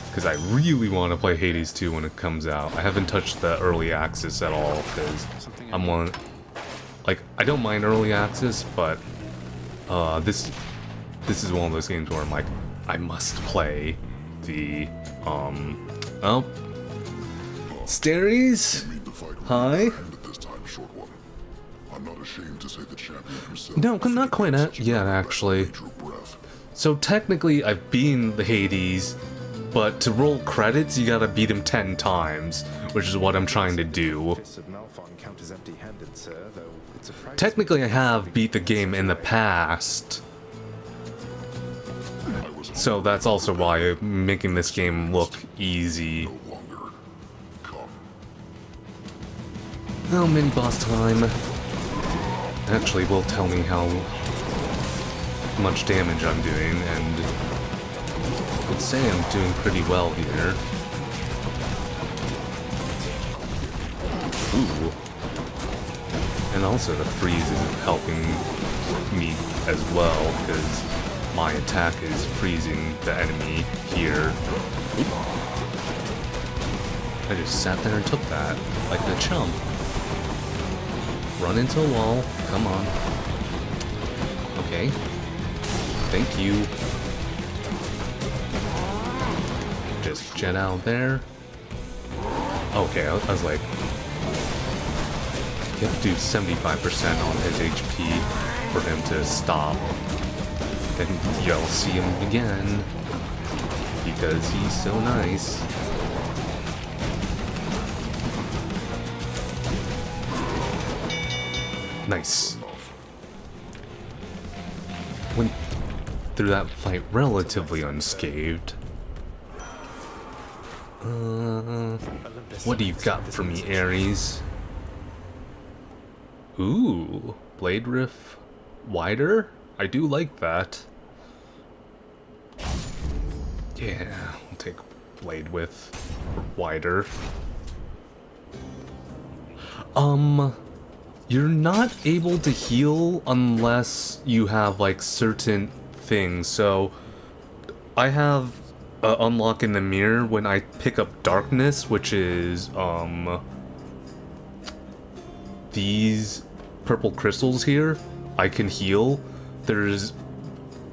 Because I really want to play Hades 2 when it comes out. I haven't touched the early access at all because I'm one. Like, I don't mind early access, but this is one of those games where I'm like, I must play the Staries? Hi? No, not quite yet, actually. So technically, I've beaten the Hades, but to roll credits, you gotta beat him 10 times, which is what I'm trying to do. Technically, I have beat the game in the past. So that's also why I'm making this game look easy. Oh, mini boss time. Actually, will tell me how much damage I'm doing, and I would say I'm doing pretty well here. Ooh. And also the freeze is helping me as well, because my attack is freezing the enemy here. Oop. I just sat there and took that, like a chump. Run into a wall, come on. Okay. Thank you. Just jet out there. Okay, I was like, you have to do 75% on his HP for him to stop. Then you'll see him again, because he's so nice. Nice. Went through that fight relatively unscathed. What do you got for me, Ares? Ooh, blade riff wider? I do like that. Yeah, I'll take blade width wider. You're not able to heal unless you have like certain things. So I have unlock in the mirror when I pick up darkness, which is these purple crystals here. I can heal. There's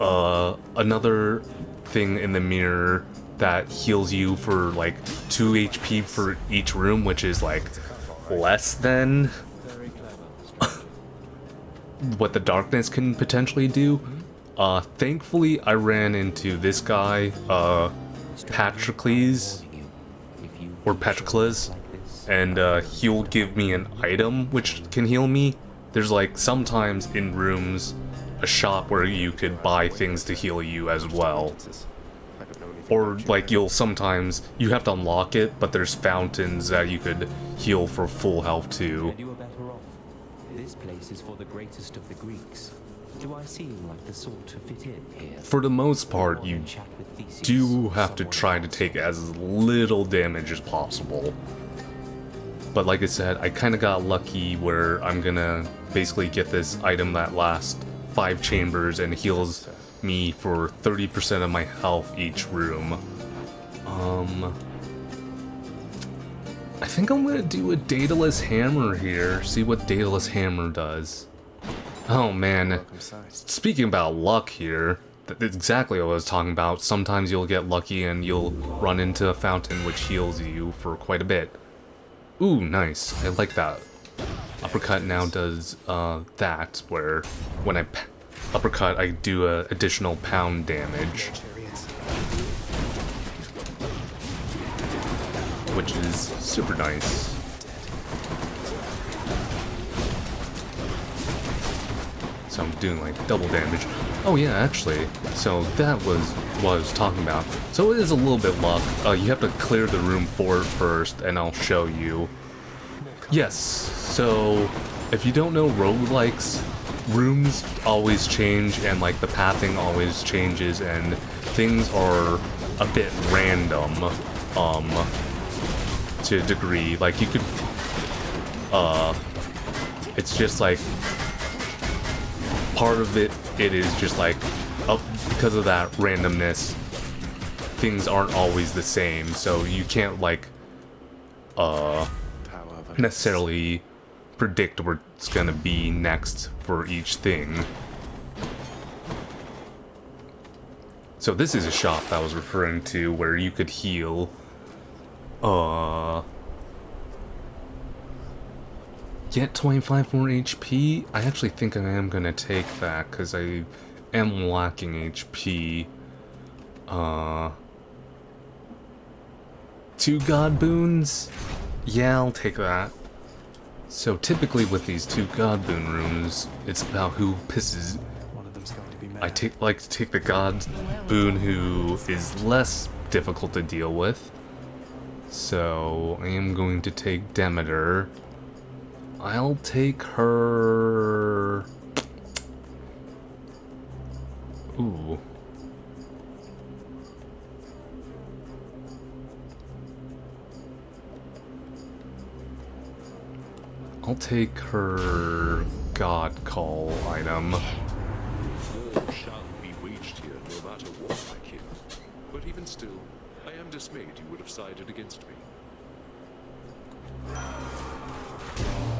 another thing in the mirror that heals you for like 2 HP for each room, which is like less than what the darkness can potentially do. Thankfully, I ran into this guy, Patrocles, and he'll give me an item which can heal me. There's like sometimes in rooms a shop where you could buy things to heal you as well. Or like you have to unlock it, but there's fountains that you could heal for full health too. You are better off. This place is for the greatest of the Greeks. Do I seem like the sort to fit in here? For the most part, you do have to try to take as little damage as possible. But like I said, I kind of got lucky where I'm gonna basically get this item that lasts 5 chambers and heals me for 30% of my health each room. I think I'm gonna do a Daedalus Hammer here, see what Daedalus Hammer does. Oh man, speaking about luck here, that's exactly what I was talking about. Sometimes you'll get lucky and you'll run into a fountain which heals you for quite a bit. Ooh, nice. I like that. Uppercut now does that, where when I uppercut, I do a additional pound damage. Which is super nice. So I'm doing like double damage. Oh yeah, actually, so that was what I was talking about. So it is a little bit luck. You have to clear the room for it first, and I'll show you. Yes, so if you don't know roguelikes, rooms always change, and like the pathing always changes, and things are a bit random, to a degree. Like you could, it's just like part of it is just like, because of that randomness, things aren't always the same, so you can't like necessarily predict where it's gonna be next for each thing. So this is a shop that I was referring to where you could heal. Get 25 more HP? I actually think I am gonna take that because I am lacking HP. 2 god boons? Yeah, I'll take that. So typically with these 2 god boon rooms, it's about who pisses. I like to take the god boon who is less difficult to deal with. So I am going to take Demeter. I'll take her. Ooh. I'll take her God Call item. War shall be waged here, no matter what, my kin. But even still, I am dismayed you would have sided against me.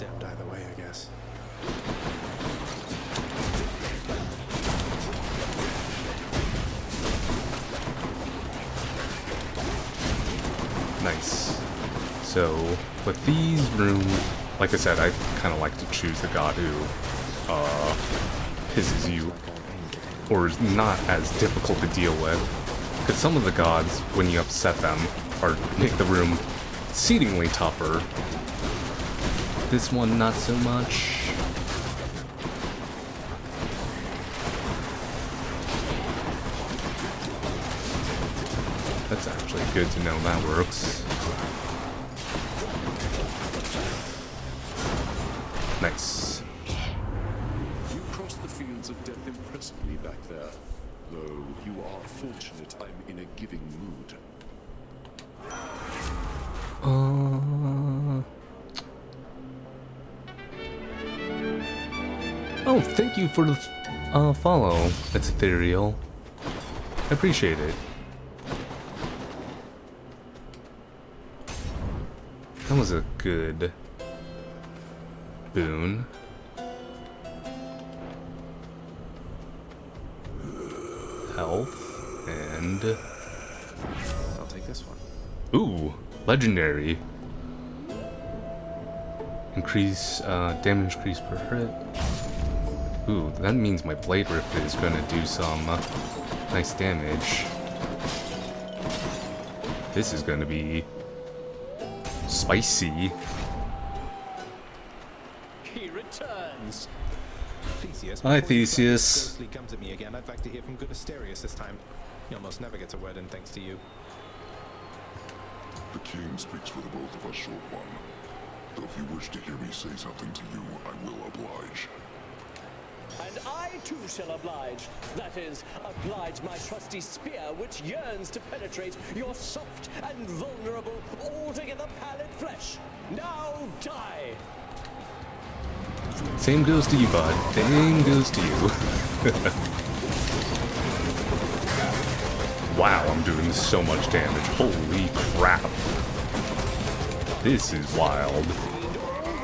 Damned either way, I guess. Nice. So, with these rooms, like I said, I kind of like to choose the god who pisses you, or is not as difficult to deal with. Because some of the gods, when you upset them, make the room exceedingly tougher. This one, not so much. That's actually good to know that works. Nice. You crossed the fields of death impressively back there. Though you are fortunate I'm in a giving mood. Oh, thank you for the follow. It's ethereal. I appreciate it. That was a good boon. Health and I'll take this one. ooh, legendary. Increase damage increase per hit. Ooh, that means my blade rip is gonna do some nice damage. This is gonna be spicy. He returns. Theseus, Hi, before you Theseus. ghostly comes at me again, I'd like to hear from good Asterius this time. He almost never gets a word in thanks to you. The king speaks for the both of us, short one. Though if you wish to hear me say something to you, I will oblige. And I too shall oblige. That is, oblige my trusty spear, which yearns to penetrate your soft and vulnerable, altogether pallid flesh. Now die! Same goes to you, bud. Same goes to you. Wow, I'm doing so much damage. Holy crap. This is wild. All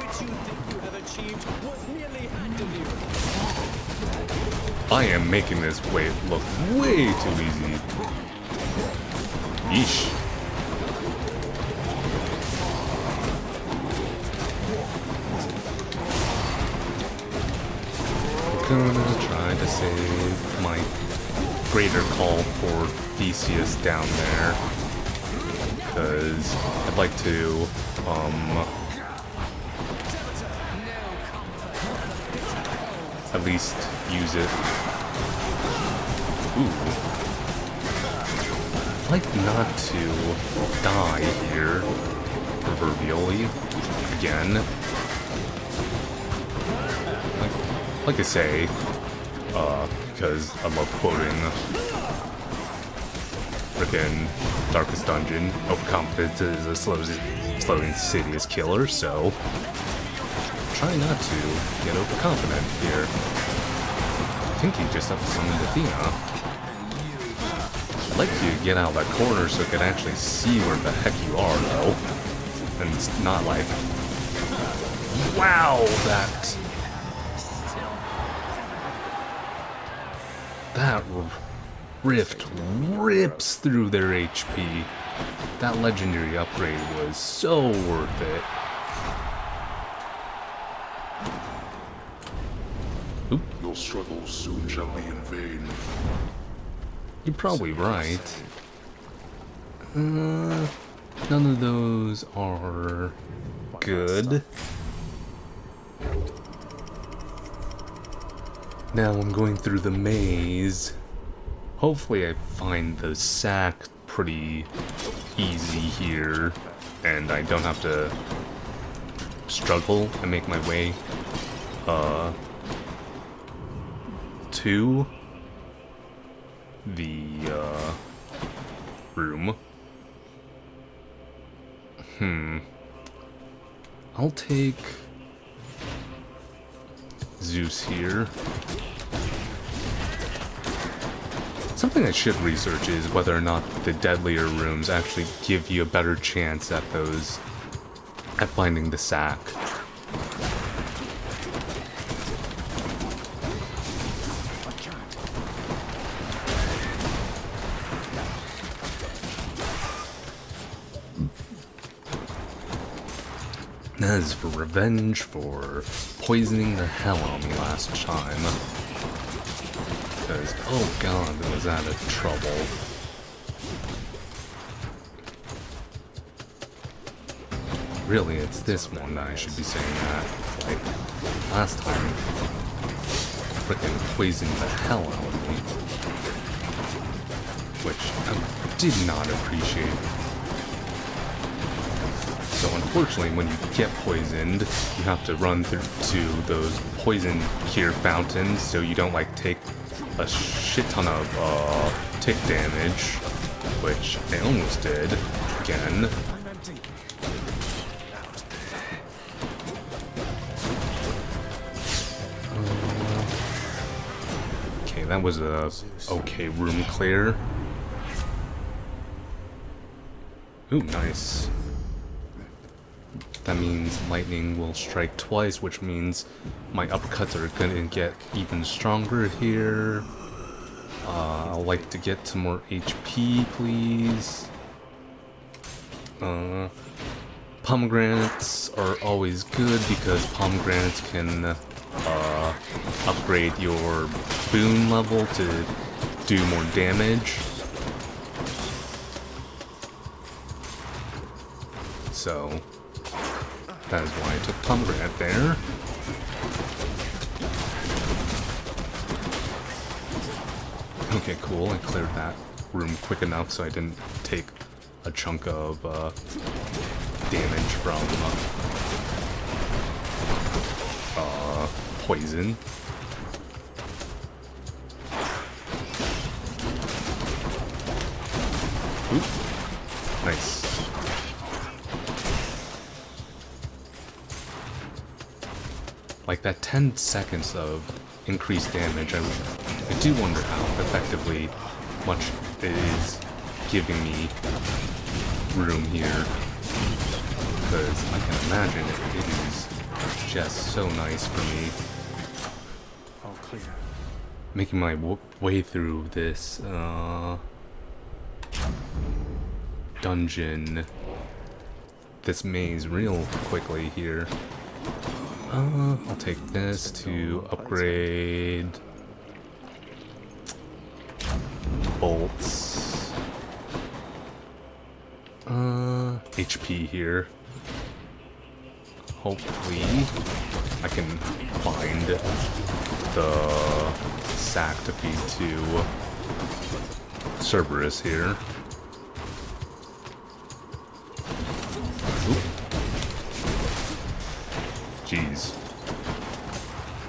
which you think you have achieved was merely handed you. I am making this way look way too easy. Yeesh. I'm gonna try to save my greater call for Theseus down there. Because I'd like to, at least use it. Ooh. I'd like not to die here, proverbially, again. like I say, because I love quoting frickin' Darkest Dungeon, overconfidence is a slow and insidious killer, so try not to get overconfident here. I think he just summoned Athena. I'd like you to get out of that corner so I can actually see where the heck you are, though. And it's not like... Wow, that rift rips through their HP. That legendary upgrade was so worth it. Oop. Your struggles soon shall be in vain. You're probably right. None of those are good. Now I'm going through the maze. Hopefully I find the sack pretty easy here, and I don't have to struggle and make my way to the room. I'll take Zeus here. Something I should research is whether or not the deadlier rooms actually give you a better chance at finding the sack. That is for revenge for poisoning the hell out of me last time. Because, oh god, was that a trouble. Really, it's this one that I should be saying that. Like, last time, frickin' poisoned the hell out of me. Which I did not appreciate. So unfortunately, when you get poisoned, you have to run through to those poison cure fountains so you don't, like, take a shit ton of tick damage, which I almost did again. Okay, that was a okay room clear. Ooh, nice. That means lightning will strike twice, which means my uppercuts are gonna get even stronger here. I'd like to get some more HP, please. Pomegranates are always good because pomegranates can upgrade your boon level to do more damage. So that is why I took pomegranate there. Okay, cool. I cleared that room quick enough so I didn't take a chunk of damage from poison. Oop. Nice. Like that 10 seconds of increased damage, I do wonder how effectively much it is giving me room here. Because I can imagine it is just so nice for me. All clear. Making my way through this dungeon, this maze real quickly here. I'll take this to upgrade bolts. HP here. Hopefully I can find the sack to feed to Cerberus here. Oop. Jeez.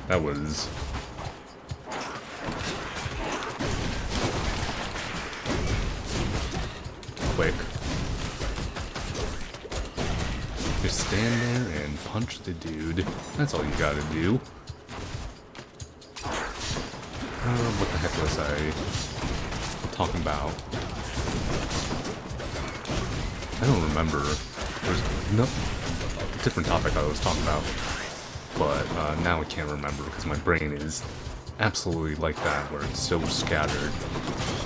That was quick. Just stand there and punch the dude. That's all you gotta do. What the heck was I talking about? I don't remember. There's no different topic I was talking about, but now I can't remember because my brain is absolutely like that, where it's so scattered.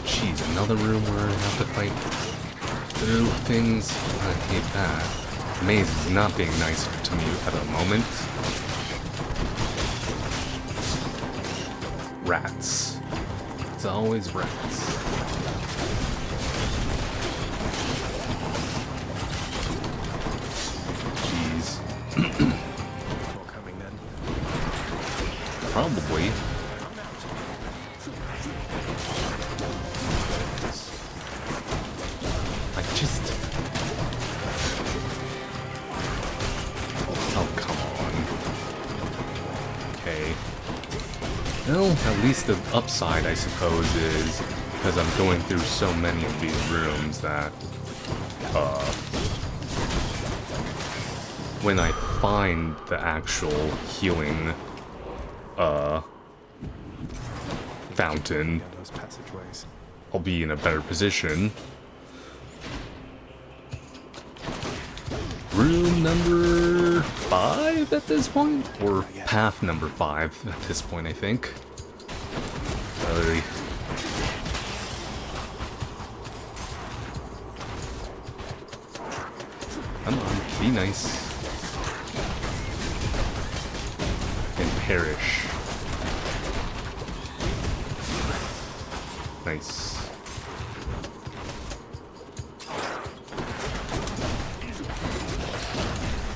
Jeez, another room where I have to fight through things. I hate that. The maze is not being nice to me at the moment. Rats. It's always rats. Probably. I just... Oh, come on. Okay. Well, at least the upside, I suppose, is because I'm going through so many of these rooms that, when I find the actual healing fountain, I'll be in a better position. Room number 5 at this point? Or path number 5 at this point, I think. Come on, be nice. And perish. Nice.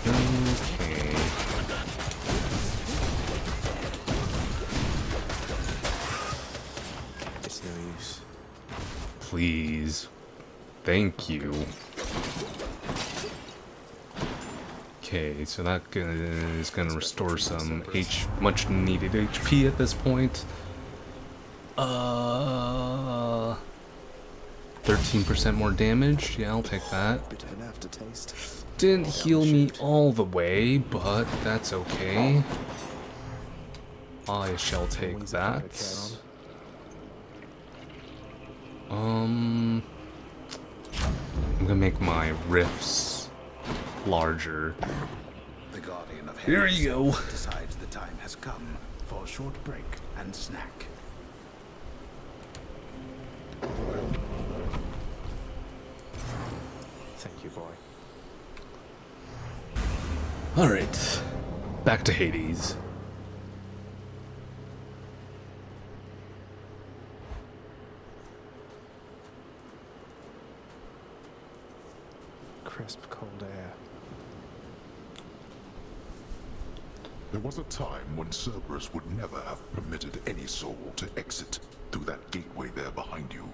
Okay. It's no use. Please. Thank you. Okay, so that is gonna restore some much needed HP at this point. 13% more damage. Yeah, I'll take that. Didn't heal me all the way, but that's okay. I shall take that. I'm gonna make my riffs larger. The Guardian of Here you go. Decides the time has come for a short break and snack. Thank you, boy. Alright. Back to Hades. Crisp, cold air. There was a time when Cerberus would never have permitted any soul to exit through that gateway there behind you.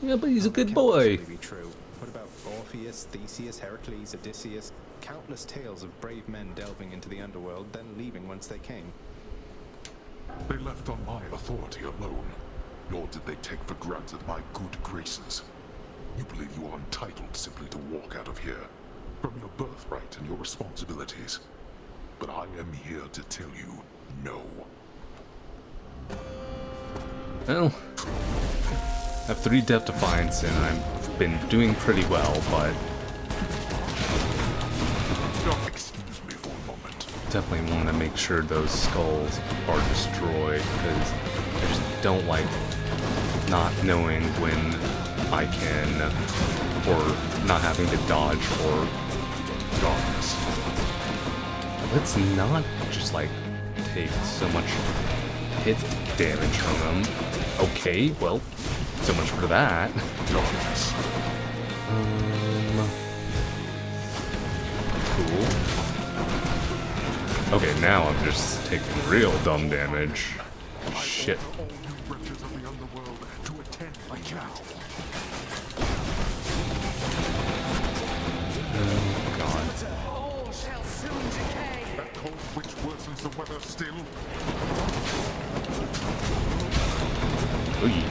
Yeah, but he's a good Can't boy. possibly be true. What about Orpheus, Theseus, Heracles, Odysseus? Countless tales of brave men delving into the underworld, then leaving whence they came. They left on my authority alone, nor did they take for granted my good graces. You believe you are entitled simply to walk out of here, from your birthright and your responsibilities. But I am here to tell you, no. Well, I have 3 Depth Defiance and I've been doing pretty well, but... Excuse me for a moment. Definitely want to make sure those skulls are destroyed, because I just don't like not knowing when I can, or not having to dodge or darkness. Let's not just like take so much hit damage from them. Okay, well, so much for that. Cool. Okay, now I'm just taking real dumb damage. Shit. Oh god. All shall soon decay. That cold which worsens the weather still. Ooh.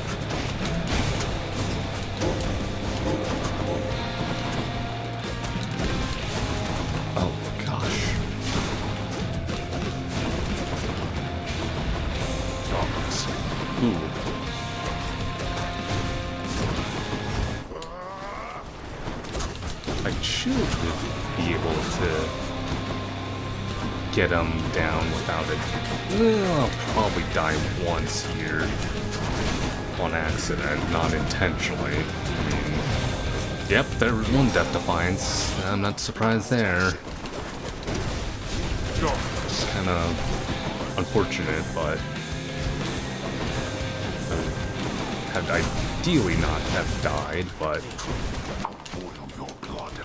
I should be able to get him down without it. Well, I'll probably die once here on accident, not intentionally. I mean, yep, there was one Death Defiance. I'm not surprised there. It's kind of unfortunate, but I would have ideally not have died, but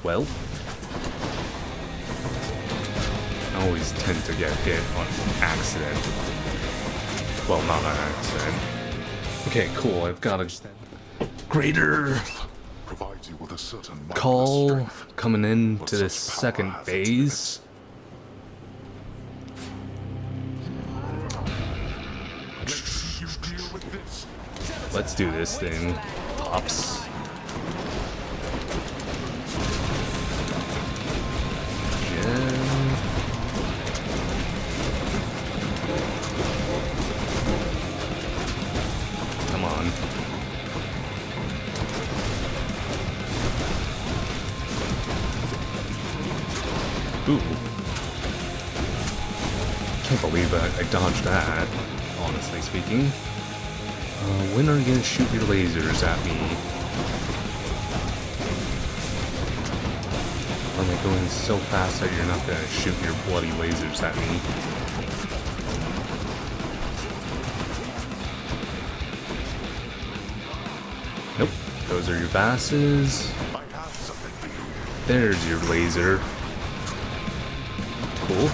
well, I always tend to get hit on accident. Well, not on accident. Okay, cool. I've got a greater call coming into this second phase. Let's do this thing. Pops. Come on. Ooh. Can't believe I dodged that, honestly speaking. When are you gonna shoot your lasers at me? Or am I going so fast that you're not gonna shoot your bloody lasers at me? Nope. Those are your Vasses. There's your laser. Cool.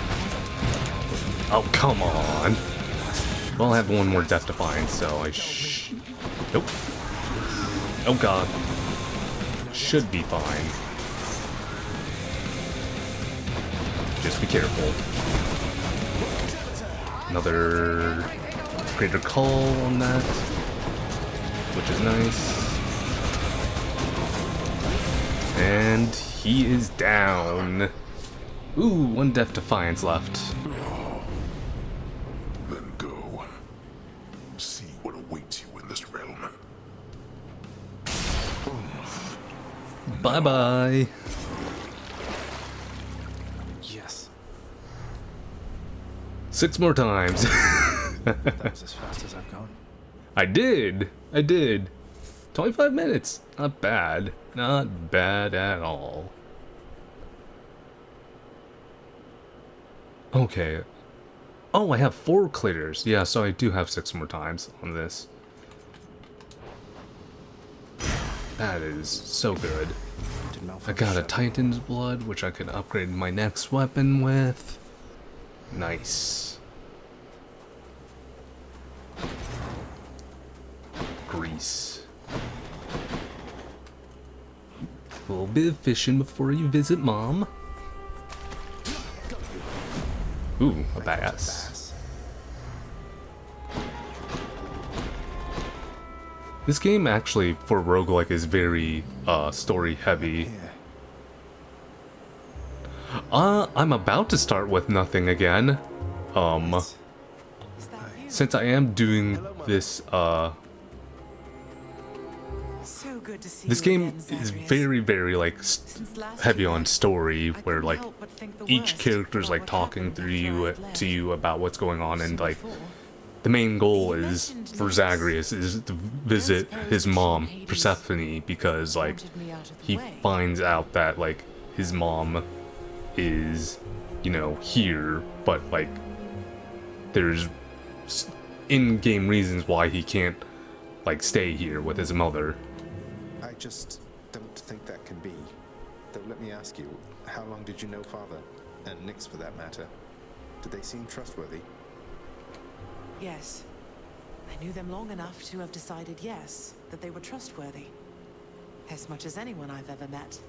Oh, come on. Well, I have one more Death Defiance, so I nope. Oh god. Should be fine. Just be careful. Another greater call on that, which is nice. And he is down. Ooh, one Death Defiance left. Bye-bye. Yes. 6 more times. That was as fast as I've gone. I did. 25 minutes. Not bad. Not bad at all. Okay. Oh, I have 4 clears. Yeah, so I do have 6 more times on this. That is so good. I got a Titan's Blood, which I can upgrade my next weapon with. Nice. Grease. A little bit of fishing before you visit Mom. Ooh, a bass. This game actually, for roguelike, is very story heavy. I'm about to start with nothing again. Since I am doing this, this game is very, very, like, heavy on story, where, like, each character's, like, talking through to you about what's going on, and, like, the main goal is, for Zagreus, is to visit his mom, Persephone, because, like, he finds out that, like, his mom is, you know, here, but, like, there's in-game reasons why he can't, like, stay here with his mother. I just don't think that can be. Though let me ask you, how long did you know Father? And Nix, for that matter? Did they seem trustworthy? Yes. I knew them long enough to have decided yes, that they were trustworthy. As much as anyone I've ever met.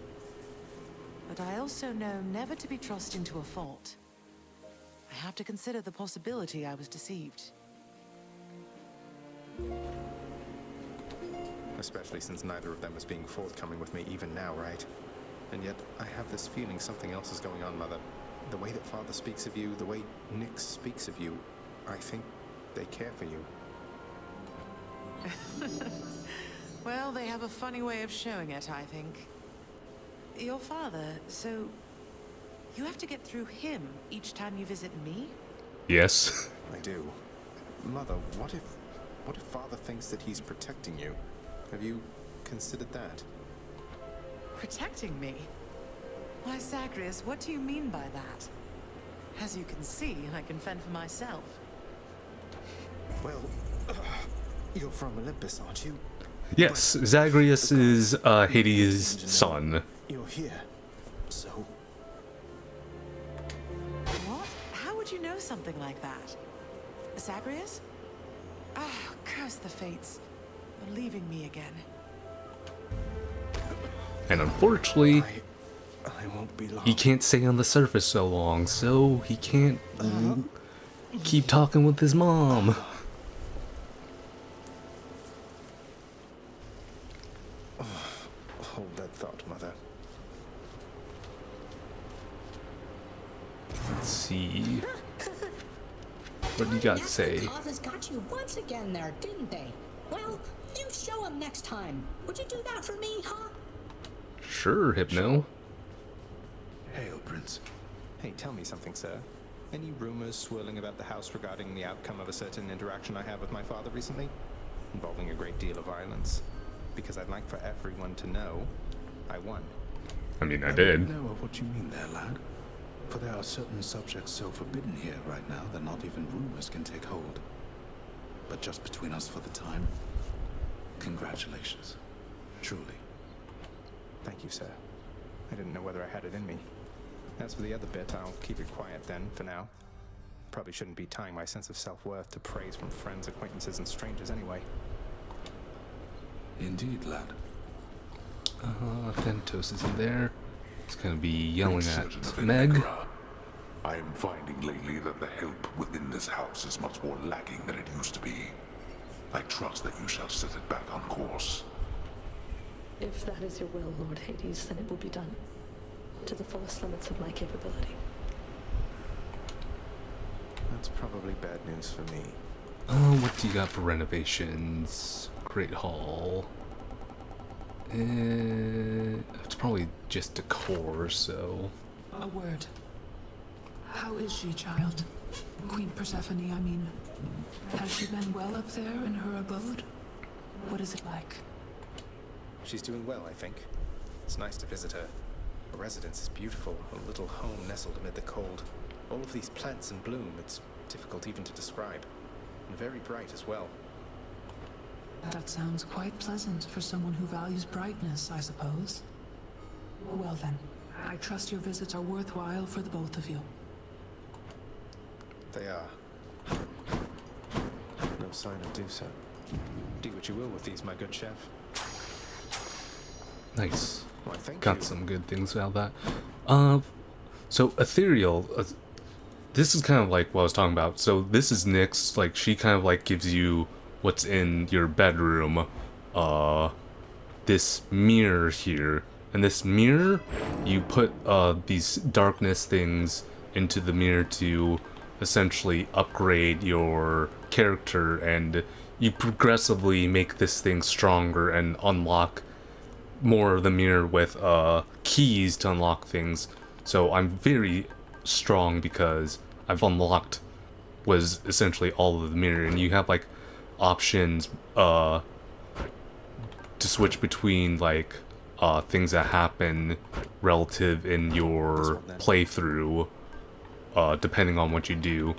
But I also know never to be trusted into a fault. I have to consider the possibility I was deceived. Especially since neither of them is being forthcoming with me even now, right? And yet, I have this feeling something else is going on, Mother. The way that Father speaks of you, the way Nix speaks of you, I think they care for you. Well, they have a funny way of showing it, I think. Your father, so you have to get through him each time you visit me? Yes. I do. Mother, what if Father thinks that he's protecting you? Have you considered that? Protecting me? Why, Zagreus, what do you mean by that? As you can see, I can fend for myself. Well, you're from Olympus, aren't you? Yes, Zagreus is Hades' son. You're here, so... What? How would you know something like that? Zagreus? Ah, curse the fates. You're leaving me again. And unfortunately, I won't be long. he can't stay on the surface so long, so he can't keep talking with his mom. Hold that thought, Mother. Let's see. What do you got to say? Causes got you once again there, didn't they? Well, you show him next time. Would you do that for me, huh? Sure, Hypno. Hail, Prince. Hey, tell me something, sir. Any rumors swirling about the house regarding the outcome of a certain interaction I had with my father recently? Involving a great deal of violence. Because I'd like for everyone to know I won. I mean, I did. I know what you mean there, lad. For there are certain subjects so forbidden here right now that not even rumors can take hold. But just between us for the time, congratulations. Truly. Thank you, sir. I didn't know whether I had it in me. As for the other bit, I'll keep it quiet then, for now. Probably shouldn't be tying my sense of self-worth to praise from friends, acquaintances, and strangers anyway. Indeed, lad. Thanatos is in there. He's gonna be yelling at Surgeon of Meg. Ingra, I am finding lately that the help within this house is much more lacking than it used to be. I trust that you shall set it back on course. If that is your will, Lord Hades, then it will be done. To the fullest limits of my capability. That's probably bad news for me. What do you got for renovations? Great Hall. It's probably just decor, so... A word. How is she, child? Queen Persephone, I mean. Has she been well up there in her abode? What is it like? She's doing well, I think. It's nice to visit her. Her residence is beautiful, a little home nestled amid the cold. All of these plants in bloom, it's difficult even to describe. And very bright as well. That sounds quite pleasant for someone who values brightness, I suppose. Well then, I trust your visits are worthwhile for the both of you. They are. No sign of do so. Do what you will with these, my good chef. Nice. Why, thank Got you. some good things out of that. So Ethereal, this is kind of like what I was talking about. So this is Nyx, like she kind of like gives you what's in your bedroom. This mirror here. And this mirror, you put these darkness things into the mirror to essentially upgrade your character, and you progressively make this thing stronger and unlock more of the mirror with keys to unlock things. So I'm very strong because I've unlocked was essentially all of the mirror, and you have like options to switch between like things that happen relative in your playthrough, depending on what you do.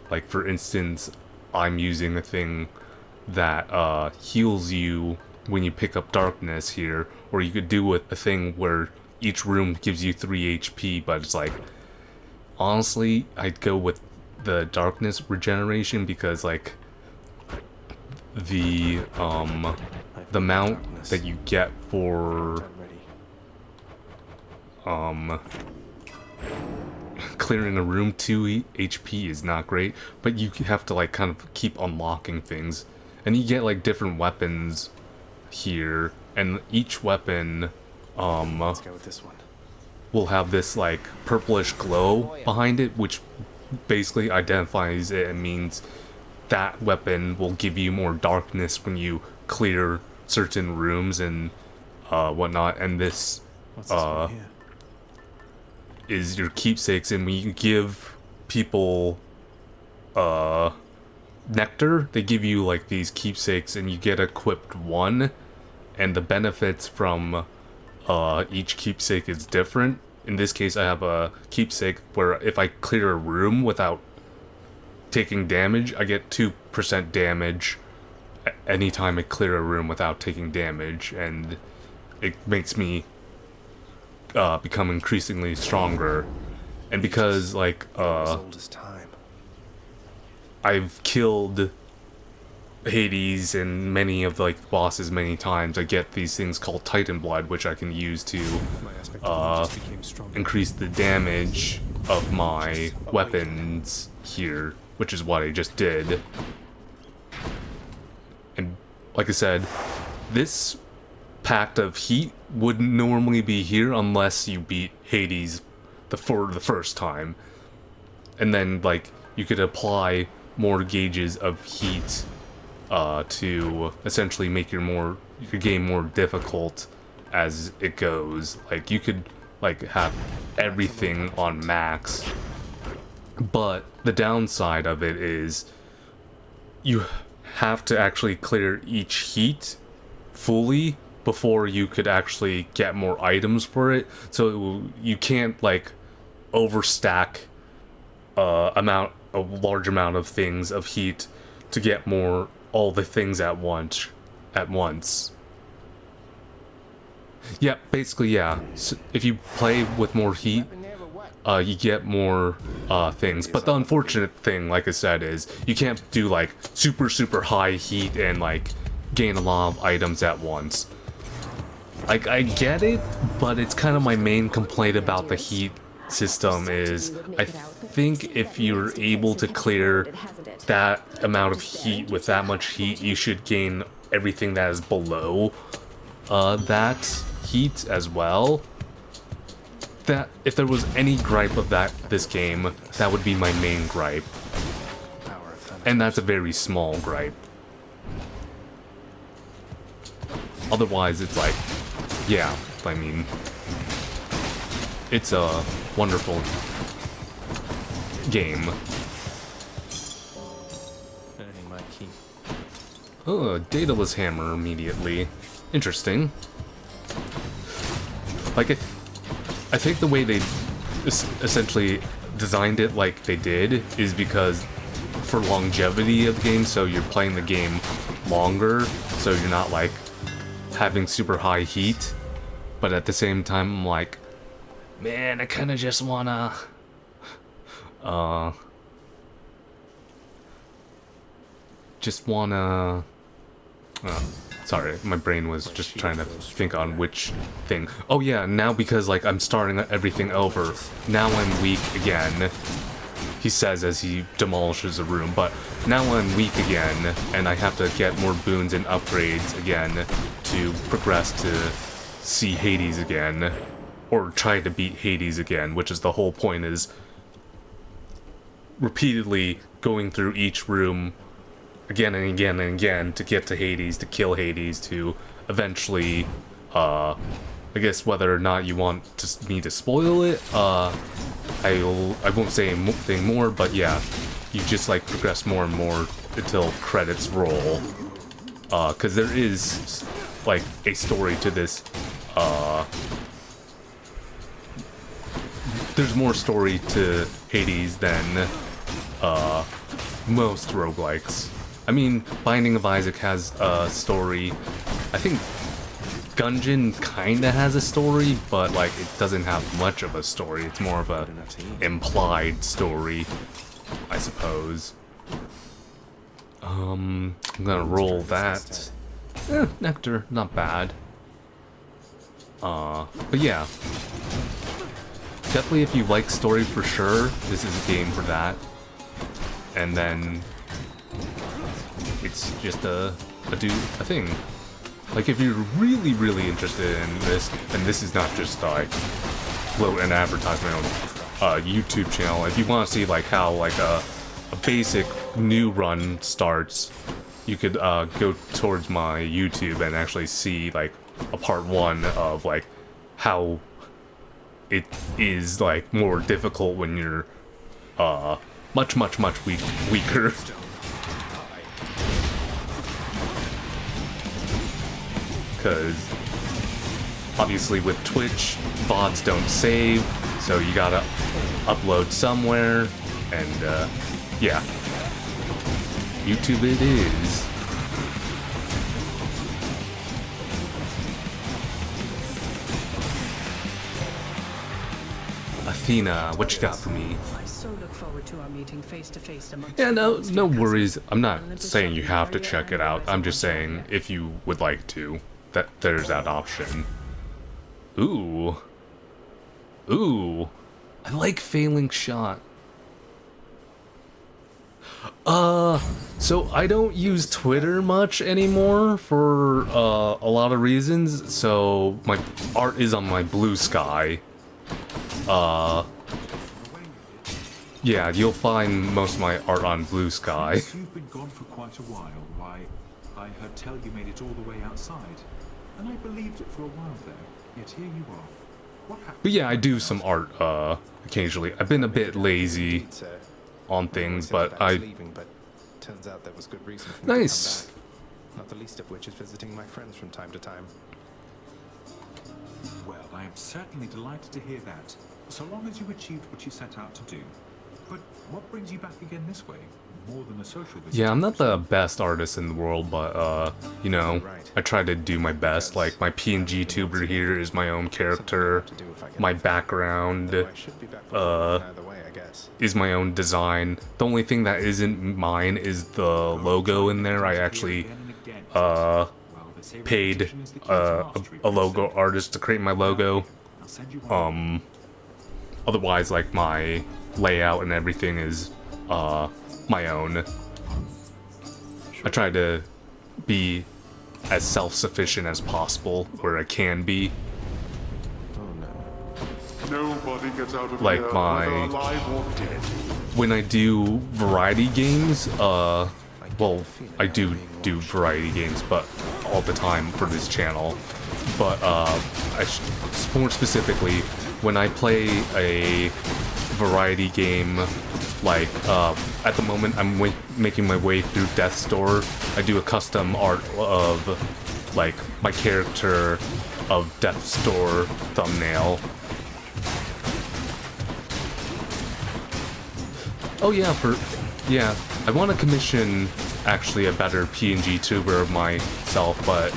Like for instance, I'm using a thing that heals you when you pick up darkness here, or you could do with a thing where each room gives you 3 HP, but it's like, honestly, I'd go with the darkness regeneration because like the amount that you get for clearing a room 2 HP is not great, but you have to like kind of keep unlocking things, and you get like different weapons here, and each weapon Let's go with this one. will have this like purplish glow behind it, which basically identifies it and means that weapon will give you more darkness when you clear certain rooms and whatnot. And this is your keepsakes, and when you give people nectar, they give you like these keepsakes and you get equipped one, and the benefits from each keepsake is different. In this case, I have a keepsake where if I clear a room without taking damage, I get 2% damage anytime I clear a room without taking damage, and it makes me become increasingly stronger. And because like I've killed Hades and many of like bosses many times, I get these things called Titan Blood, which I can use to increase the damage of my weapons here, which is what I just did. And like I said, this pact of heat wouldn't normally be here unless you beat Hades for the first time. And then like you could apply more gauges of heat to essentially make your game more difficult as it goes. Like you could like have everything on max, but the downside of it is you have to actually clear each heat fully before you could actually get more items for it. So you can't like overstack a large amount of things of heat to get all the things at once. Yeah, basically, yeah. So if you play with more heat, you get more things. But the unfortunate thing, like I said, is you can't do like super high heat and like gain a lot of items at once. Like, I get it, but it's kind of my main complaint about the heat system is I think if you're able to clear that amount of heat with that much heat, you should gain everything that is below that heat as well. That if there was any gripe of this game, that would be my main gripe. And that's a very small gripe. Otherwise, it's like, yeah, I mean, it's a wonderful game. Oh, Daedalus hammer immediately. Interesting. Like, I think the way they essentially designed it like they did is because for longevity of the game, so you're playing the game longer, so you're not like having super high heat, but at the same time I'm like, man, I kind of just wanna sorry, my brain was just trying to think on which thing. Oh yeah, now because like I'm starting everything over, now I'm weak again, he says as he demolishes a room, but now I'm weak again, and I have to get more boons and upgrades again to progress to see Hades again, or try to beat Hades again, which is the whole point, is repeatedly going through each room again and again and again to get to Hades, to kill Hades, to eventually, I guess whether or not you want me to spoil it, I won't say anything more, but yeah, you just like progress more and more until credits roll, because there is like a story to this, there's more story to Hades than most roguelikes. I mean, Binding of Isaac has a story. I think Gungeon kinda has a story, but like it doesn't have much of a story. It's more of a implied story, I suppose. I'm gonna roll that. Nectar, not bad. But yeah. Definitely if you like story for sure, this is a game for that. And then it's just a thing. Like if you're really interested in this, and this is not just like float an advertisement on YouTube channel. If you want to see like how like a basic new run starts, you could go towards my YouTube and actually see like a part 1 of like how it is like more difficult when you're much weaker. Because obviously with Twitch, VODs don't save, so you gotta upload somewhere, and yeah, YouTube it is. Athena, what you got for me? I so look forward to our meeting face to face amongst Yeah, no worries. I'm not saying you have to check it out. I'm just saying if you would like to, that there's that option. Ooh. Ooh. I like failing shot. So I don't use Twitter much anymore for a lot of reasons. So my art is on my Blue Sky. Yeah, you'll find most of my art on Blue Sky. You've been gone for quite a while. Why, I heard tell you made it all the way outside, and I believed it for a while there. Yet here you are. What happened? But yeah, I do some art occasionally. I've been a bit lazy on things, but turns out there was good reason for me to come back. Not the least of which is visiting my friends from time to time. Well, I am certainly delighted to hear that, so long as you achieved what you set out to do. But what brings you back again this way? More than a social visit? yeah, I'm not the best artist in the world, but you know, I try to do my best. Like my PNG tuber here is my own character. My background is my own design. The only thing that isn't mine is the logo in there. I actually paid a logo artist to create my logo. Otherwise, like, my layout and everything is my own. I try to be as self-sufficient as possible where I can be. Nobody gets out of like here, my whether alive or dead. When I do variety games, well, I do variety games, but all the time for this channel. But more specifically, when I play a variety game, like at the moment I'm making my way through Death's Door, I do a custom art of like my character of Death's Door thumbnail. Oh yeah, I want to commission actually a better PNG tuber of myself, but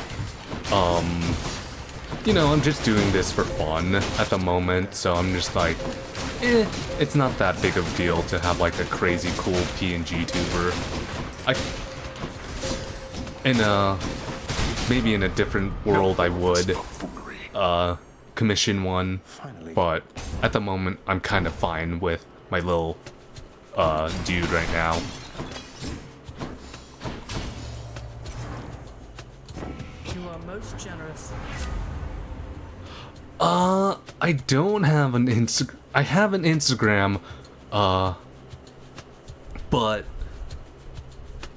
you know, I'm just doing this for fun at the moment, so I'm just like, it's not that big of a deal to have like a crazy cool PNG tuber. Maybe in a different world I would commission one, but at the moment I'm kind of fine with my little dude right now. You are most generous. I don't have an Instagram. I have an Instagram, but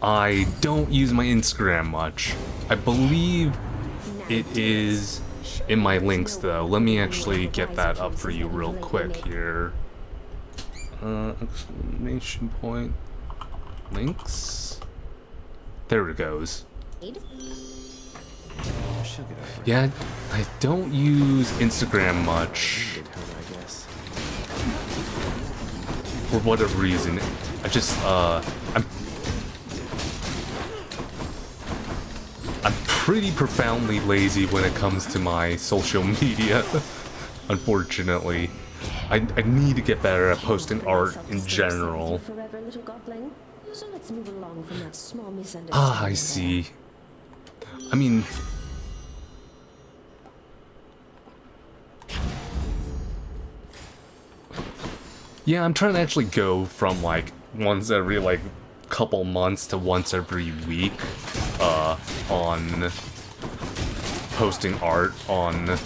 I don't use my Instagram much. I believe it is in my links though. Let me actually get that up for you real quick here. Exclamation point. Links. There it goes. Yeah, I don't use Instagram much. For whatever reason. I just, I'm pretty profoundly lazy when it comes to my social media, unfortunately. I need to get better at posting art in general. Ah, I see. I mean... yeah, I'm trying to actually go from like once every like couple months to once every week on posting art on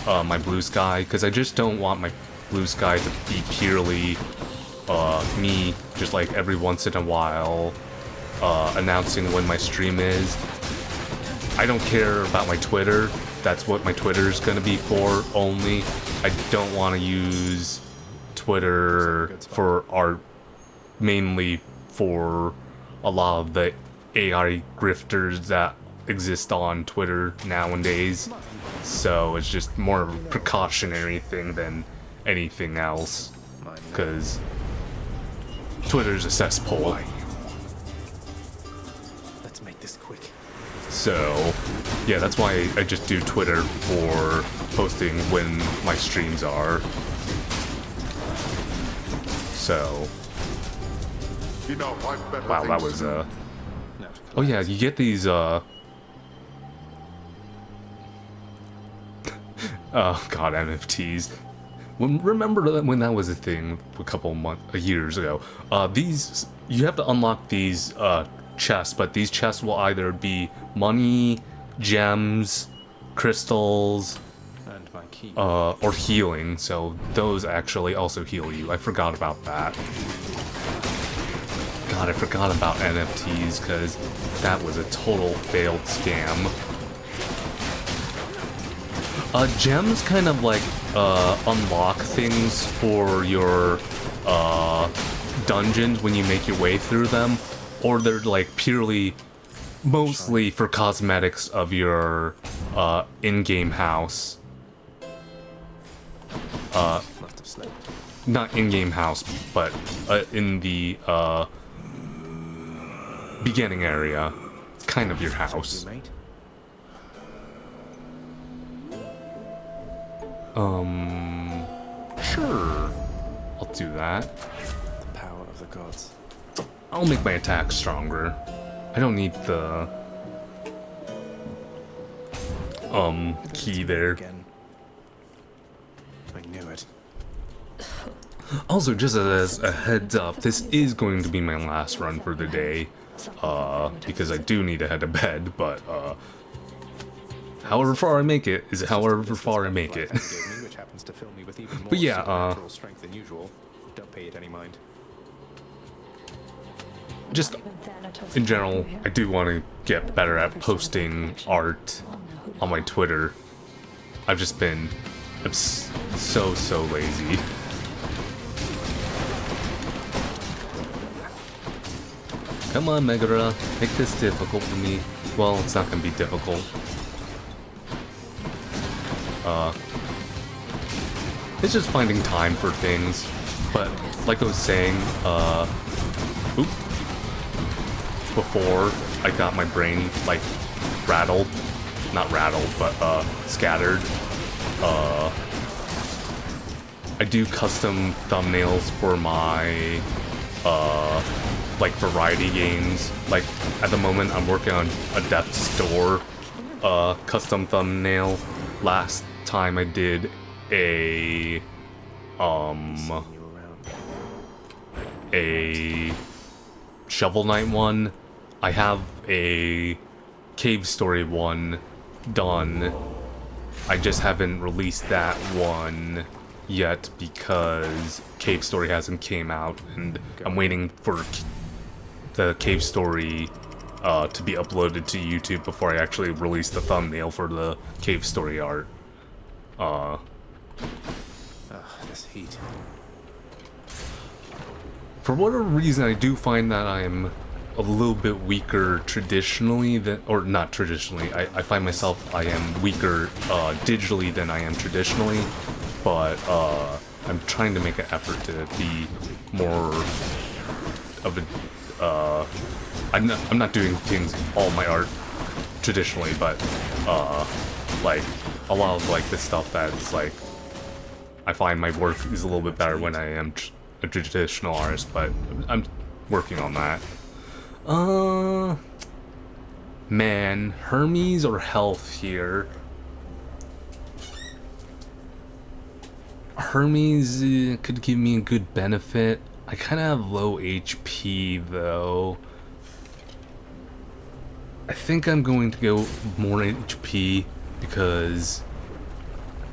my Blue Sky, because I just don't want my Blue Sky to be purely me just like every once in a while announcing when my stream is. I don't care about my Twitter. that's what my Twitter's gonna be for only. I don't want to use Twitter for art, mainly for a lot of the AI grifters that exist on Twitter nowadays. So it's just more of a precautionary thing than anything else, because Twitter's a cesspool. Let's make this quick. So, yeah, that's why I just do Twitter for posting when my streams are. So, You know, I've better wow, that things was, to oh yeah, you get these, oh god, NFTs. Remember when that was a thing a couple years ago? These, you have to unlock these, chests, but these chests will either be money, gems, crystals, And my key. or healing, so those actually also heal you. I forgot about that. God, I forgot about NFTs, because that was a total failed scam. Gems kind of like, unlock things for your, dungeons when you make your way through them, or they're like purely, mostly for cosmetics of your, in-game house. Not in-game house, but, in the, beginning area. It's kind of your house. Sure. I'll do that. The power of the gods. I'll make my attack stronger. I don't need the key there. I knew it. Also, just as a heads up, this is going to be my last run for the day, because I do need to head to bed, but, however far I make it is however far I make it. But yeah, strength than usual. Don't pay it any mind. just in general, I do want to get better at posting art on my Twitter. I've just been so lazy. Come on, Megara, make this difficult for me. Well, it's not gonna be difficult. It's just finding time for things. But like I was saying, before I got my brain like rattled, not rattled, but scattered. I do custom thumbnails for my like variety games. Like at the moment I'm working on a Death's Door custom thumbnail. Last time I did a Shovel Knight one. I have a Cave Story one done. I just haven't released that one yet because Cave Story hasn't came out, and I'm waiting for the Cave Story to be uploaded to YouTube before I actually release the thumbnail for the Cave Story art. This heat. For whatever reason, I do find that I'm a little bit weaker traditionally than, or not traditionally, I find myself I am weaker digitally than I am traditionally, but I'm trying to make an effort to be more of a, I'm not doing things, all my art traditionally, but like a lot of like the stuff that's like, I find my work is a little bit better when I am a traditional artist, but I'm working on that. Man, Hermes or health here? Hermes could give me a good benefit. I kind of have low HP though. I think I'm going to go more HP because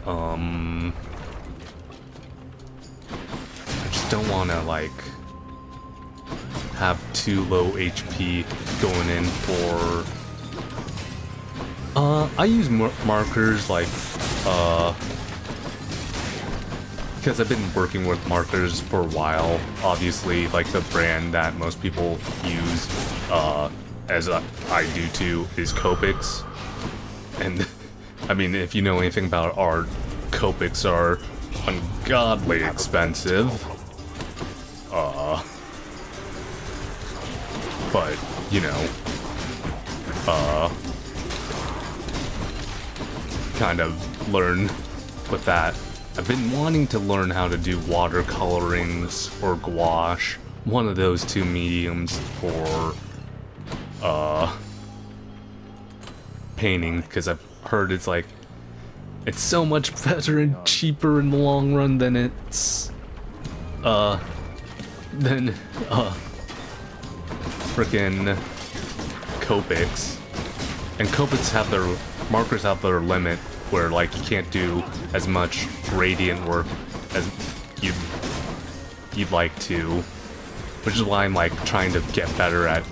I just don't want to like have too low HP going in for I use markers like, because I've been working with markers for a while. Obviously, like the brand that most people use, as I do too, is Copics. And, I mean, if you know anything about art, Copics are ungodly expensive. But, you know, kind of learn with that. I've been wanting to learn how to do watercoloring or gouache, one of those two mediums for painting, because I've heard it's like it's so much better and cheaper in the long run than it's frickin' Copics. And Copics have their markers have their limit where like you can't do as much gradient work as you'd like to, which is why I'm like trying to get better at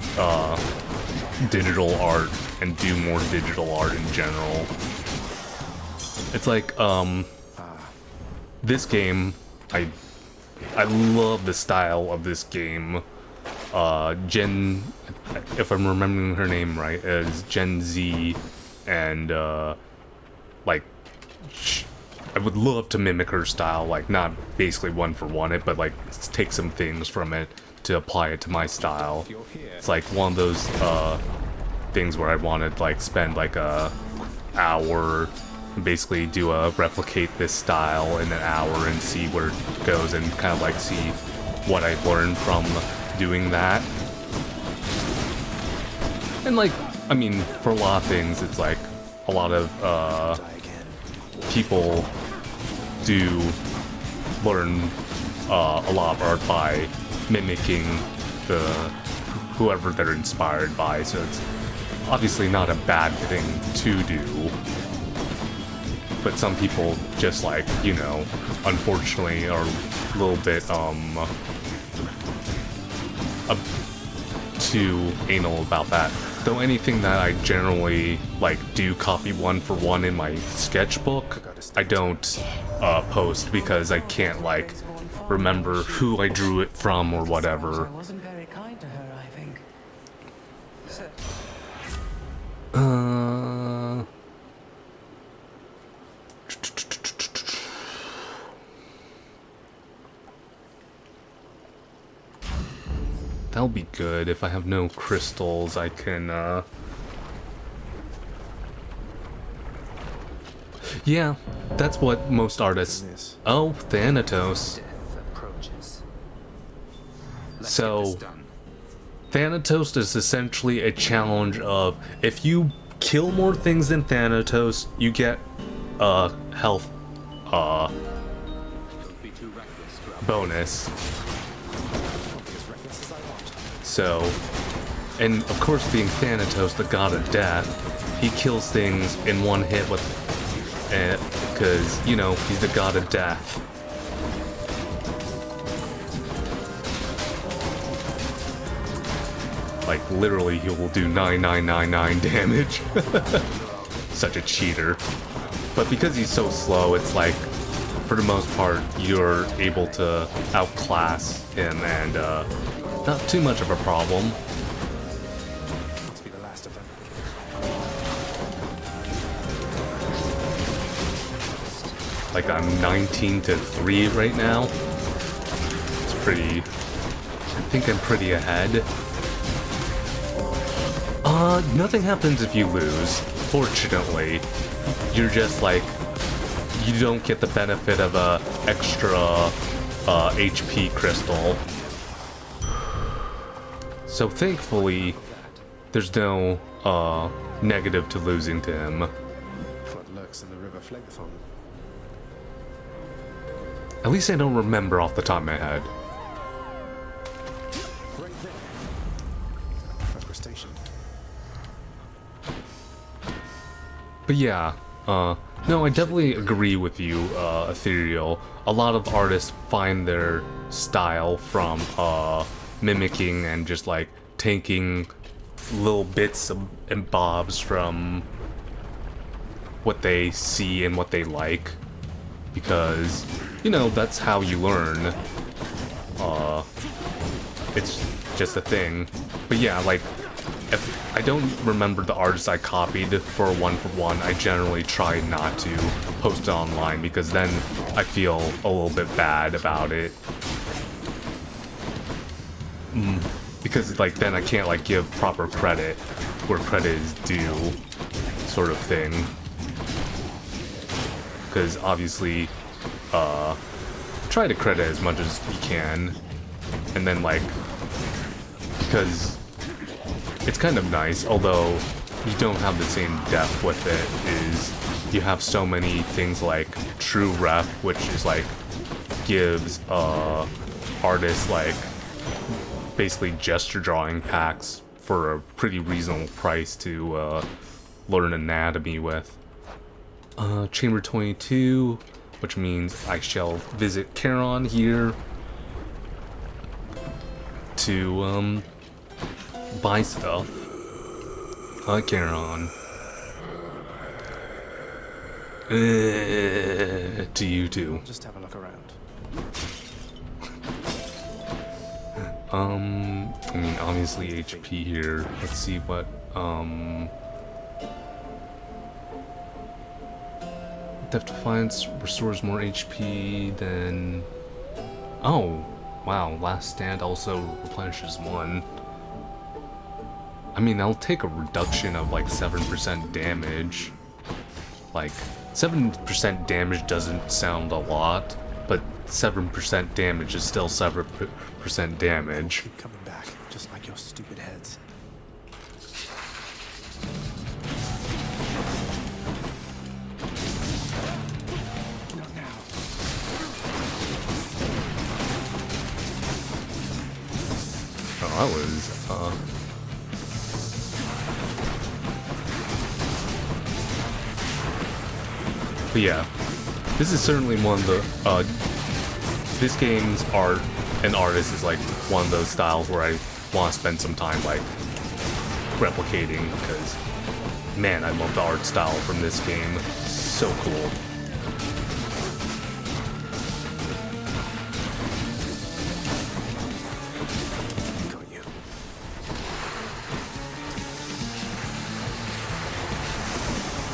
digital art and do more digital art in general. It's like this game, I love the style of this game. Gen, if I'm remembering her name right, is Gen Z, and like I would love to mimic her style, like not basically one for one it, but like take some things from it to apply it to my style. It's like one of those things where I want to like spend like a hour and basically do a replicate this style in an hour and see where it goes, and kind of like see what I've learned from doing that. And like, I mean, for a lot of things, it's like a lot of people do learn a lot of art by mimicking whoever they're inspired by, so it's obviously not a bad thing to do. But some people just like, you know, unfortunately are a little bit too anal about that. Though anything that I generally like do copy one for one in my sketchbook, I don't post because I can't like remember who I drew it from or whatever. I wasn't very kind to her, I think. That'll be good. If I have no crystals, I can, yeah, that's what most artists... Oh, Thanatos. So, Thanatos is essentially a challenge of, if you kill more things than Thanatos, you get a health, bonus. So, and of course being Thanatos, the god of death, he kills things in one hit with, because, you know, he's the god of death. Like, literally, he will do 9999 damage. Such a cheater. But because he's so slow, it's like, for the most part, you're able to outclass him, and, not too much of a problem. Must be the last of them. Like I'm 19-3 right now. It's pretty... I think I'm pretty ahead. Nothing happens if you lose. Fortunately. You're just like... You don't get the benefit of a extra HP crystal. So thankfully, there's no negative to losing to him. What lurks in the river Phlegethon? At least I don't remember off the top of my head. Right there. First station. But yeah, no, I definitely agree with you, Ethereal. A lot of artists find their style from mimicking and just like taking little bits and bobs from what they see and what they like, because, you know, that's how you learn. It's just a thing. But yeah, like, if I don't remember the artists I copied for one-for-one, I generally try not to post it online, because then I feel a little bit bad about it. Because, like, then I can't, like, give proper credit where credit is due, sort of thing. Because, obviously, try to credit as much as you can. And then, like, because it's kind of nice, although you don't have the same depth with it, is you have so many things like True Ref, which is, like, gives, artists, like, basically gesture drawing packs for a pretty reasonable price to learn anatomy with. Chamber 22, which means I shall visit Charon here to buy stuff. Charon. To you too. Just have a look around. I mean, obviously HP here. Let's see what, Depth Defiance restores more HP than... Oh, wow, Last Stand also replenishes 1. I mean, I'll take a reduction of, like, 7% damage. Like, 7% damage doesn't sound a lot, but 7% damage is still 7% damage. Keep coming back, just like your stupid heads. Not now. Oh, that was, But yeah, this is certainly one of the, this game's art and artist is like one of those styles where I want to spend some time like replicating, because man, I love the art style from this game. So cool.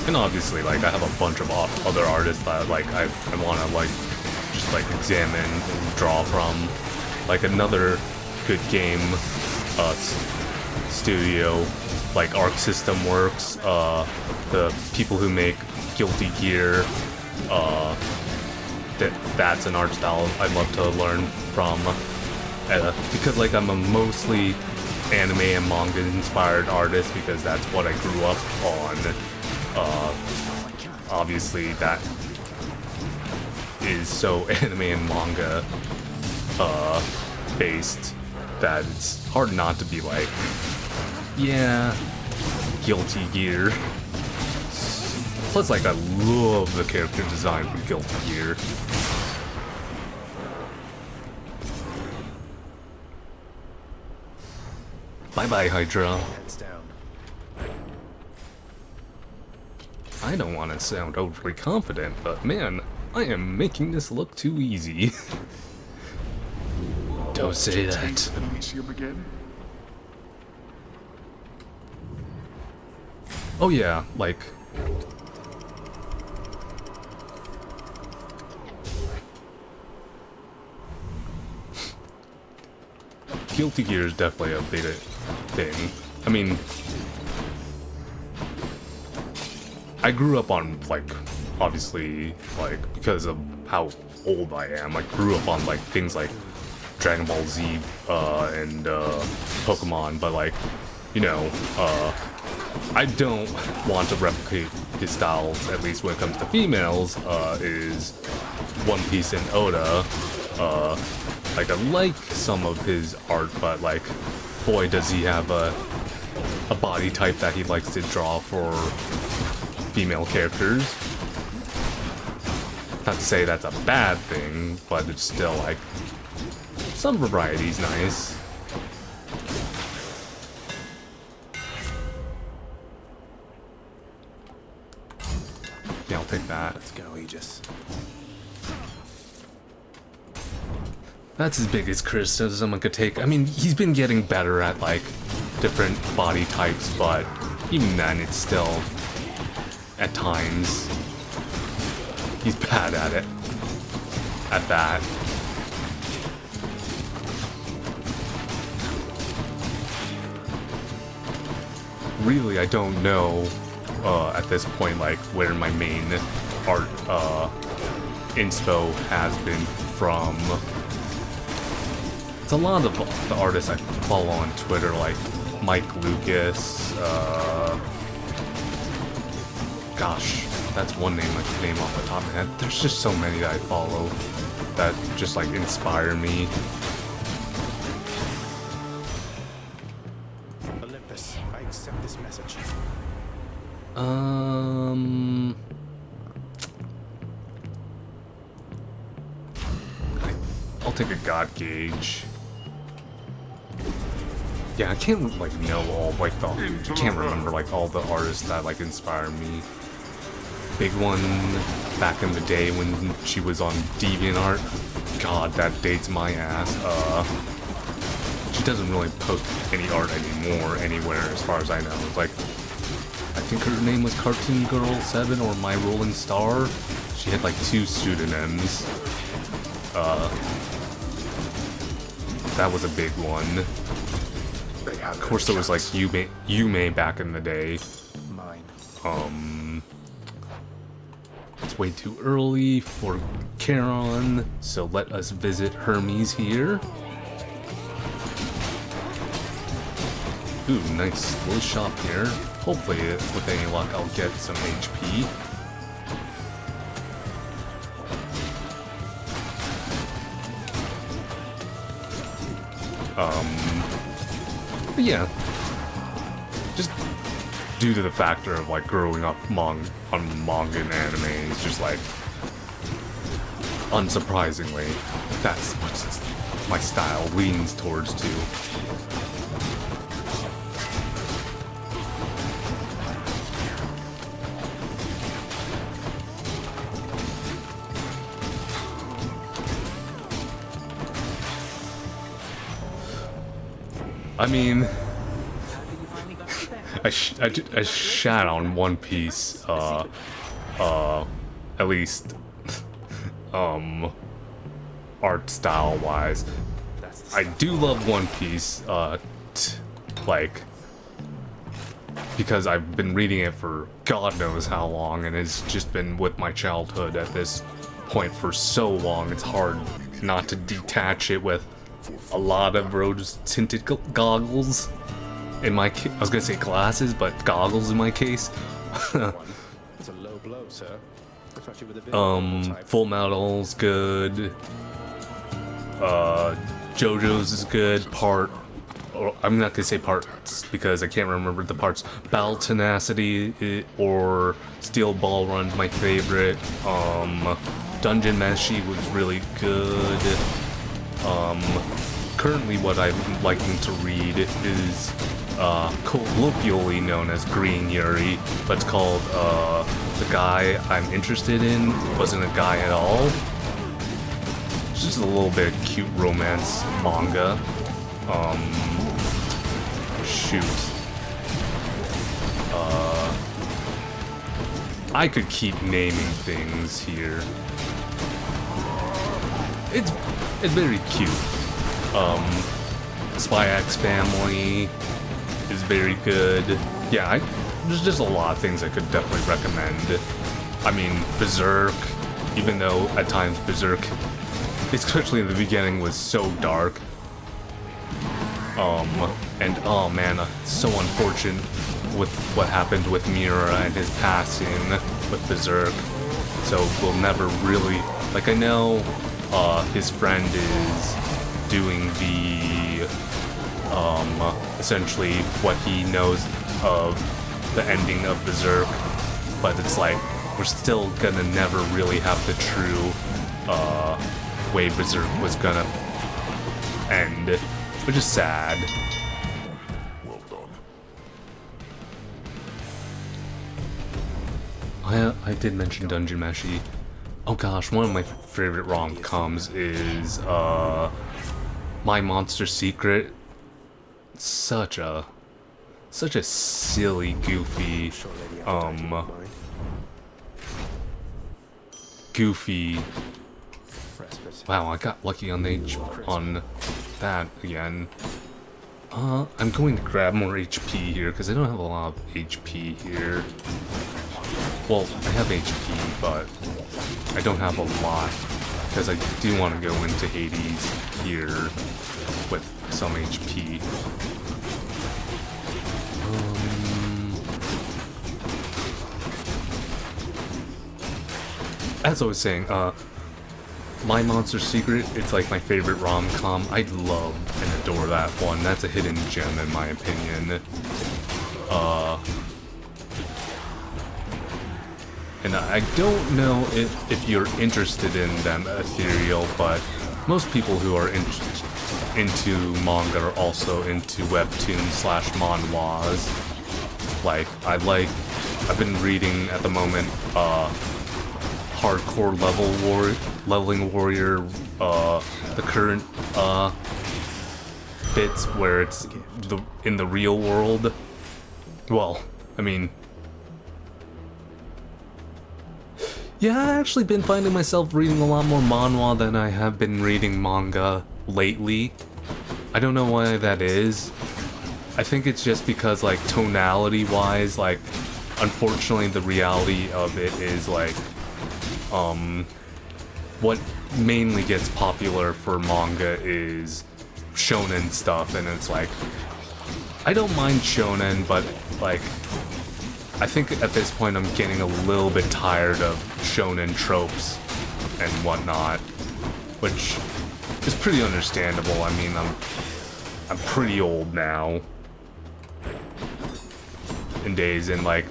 And obviously, like, I have a bunch of other artists that, like, I want to, like, just, like, examine and draw from. Like, another good game studio, like, Arc System Works, the people who make Guilty Gear, that's an art style I'd love to learn from. Because, like, I'm a mostly anime and manga inspired artist, because that's what I grew up on. Obviously that is so anime and manga based that it's hard not to be like, yeah, Guilty Gear. Plus, like, I love the character design for Guilty Gear. Bye bye, Hydra. Heads down. I don't want to sound overly confident, but man, I am making this look too easy. Don't say that. Elysium again? Oh yeah, like... Guilty Gear is definitely a big thing. I mean... I grew up on, like, obviously, like, because of how old I am, I grew up on, like, things like Dragon Ball Z, and, Pokemon, but, like, you know, I don't want to replicate his styles, at least when it comes to females, is One Piece and Oda. Like, I like some of his art, but, like, boy, does he have a body type that he likes to draw for female characters. Not to say that's a bad thing, but it's still, like, some variety's nice. go, Aegis. That's his biggest criticism I could take. I mean, he's been getting better at, like, different body types, but even then, it's still, at times, he's bad at it. At that. Really, I don't know, at this point, like, where my main art, inspo has been from. It's a lot of the artists I follow on Twitter, like Mike Lucas, gosh, that's one name I can name off the top of my head. There's just so many that I follow that just, like, inspire me. Olympus, I accept this message. I'll take a God Gauge. Yeah, I can't, like, know all, like, I can't remember, like, all the artists that, like, inspire me. Big one back in the day when she was on DeviantArt. God, that dates my ass. She doesn't really post any art anymore anywhere, as far as I know. It's like, I think her name was Cartoon Girl 7 or My Rolling Star. She had, like, 2 pseudonyms. That was a big one. Of course, there was, like, Yume back in the day. Mine. It's way too early for Charon, so let us visit Hermes here. Ooh, nice little shop here. Hopefully, with any luck, I'll get some HP. But yeah, just due to the factor of, like, growing up on manga and anime, it's just, like, unsurprisingly, that's what my style leans towards too. I mean, I shat on One Piece, at least, art style wise. I do love One Piece, like, because I've been reading it for God knows how long, and it's just been with my childhood at this point for so long, it's hard not to detach it with a lot of rose-tinted goggles. In my I was gonna say glasses, but goggles in my case. It's a low blow, sir. Especially with a Full Metal's good. JoJo's is good. I'm not gonna say parts because I can't remember the parts. Battle Tenacity or Steel Ball Run's my favorite. Dungeon Meshi was really good. Currently what I'm liking to read is colloquially known as Green Yuri, but it's called The Guy I'm Interested In Wasn't a Guy at All. It's just a little bit of cute romance manga. Shoot. I could keep naming things here. It's very cute. Spy X Family is very good. Yeah, there's just a lot of things I could definitely recommend. I mean, Berserk, even though at times Berserk, especially in the beginning, was so dark. And oh man, so unfortunate with what happened with Miura and his passing with Berserk. So we'll never really, like, I know his friend is doing the essentially what he knows of the ending of Berserk, but it's like we're still gonna never really have the true way Berserk was gonna end, which is sad. Well done. I did mention Dungeon Meshi. Oh gosh, one of my favorite rom-coms is My Monster Secret. Such a silly, goofy, wow, I got lucky on that again. I'm going to grab more HP here because I don't have a lot of HP here. Well, I have HP, but I don't have a lot because I do want to go into Hades here with some HP. As I was saying, My Monster Secret, it's like my favorite rom-com. I love and adore that one. That's a hidden gem in my opinion. And I don't know if you're interested in them, Ethereal, but most people who are into manga are also into webtoons / manhwas. Like, I've been reading at the moment, Hardcore Leveling Warrior, the current, bits where it's in the real world. Well, I mean, yeah, I've actually been finding myself reading a lot more manhwa than I have been reading manga lately. I don't know why that is. I think it's just because, like, tonality-wise, like, unfortunately the reality of it is, like, what mainly gets popular for manga is shonen stuff, and it's like, I don't mind shonen, but, like, I think at this point I'm getting a little bit tired of shonen tropes and whatnot, which is pretty understandable. I mean, I'm pretty old now in days, and like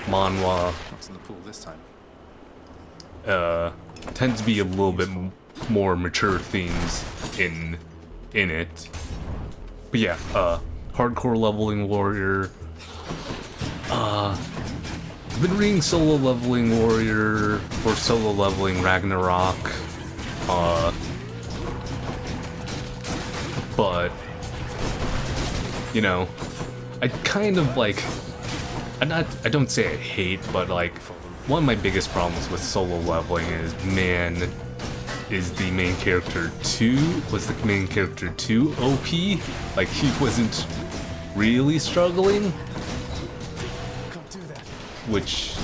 manhwa What's in the pool this time? tends to be a little bit more mature themes in it. But yeah, Hardcore Leveling Warrior. I've been reading Solo Leveling Warrior or Solo Leveling Ragnarok. But you know, I kind of like, I don't say I hate, but like, one of my biggest problems with Solo Leveling is, man, was the main character too OP? Like, he wasn't really struggling? Which,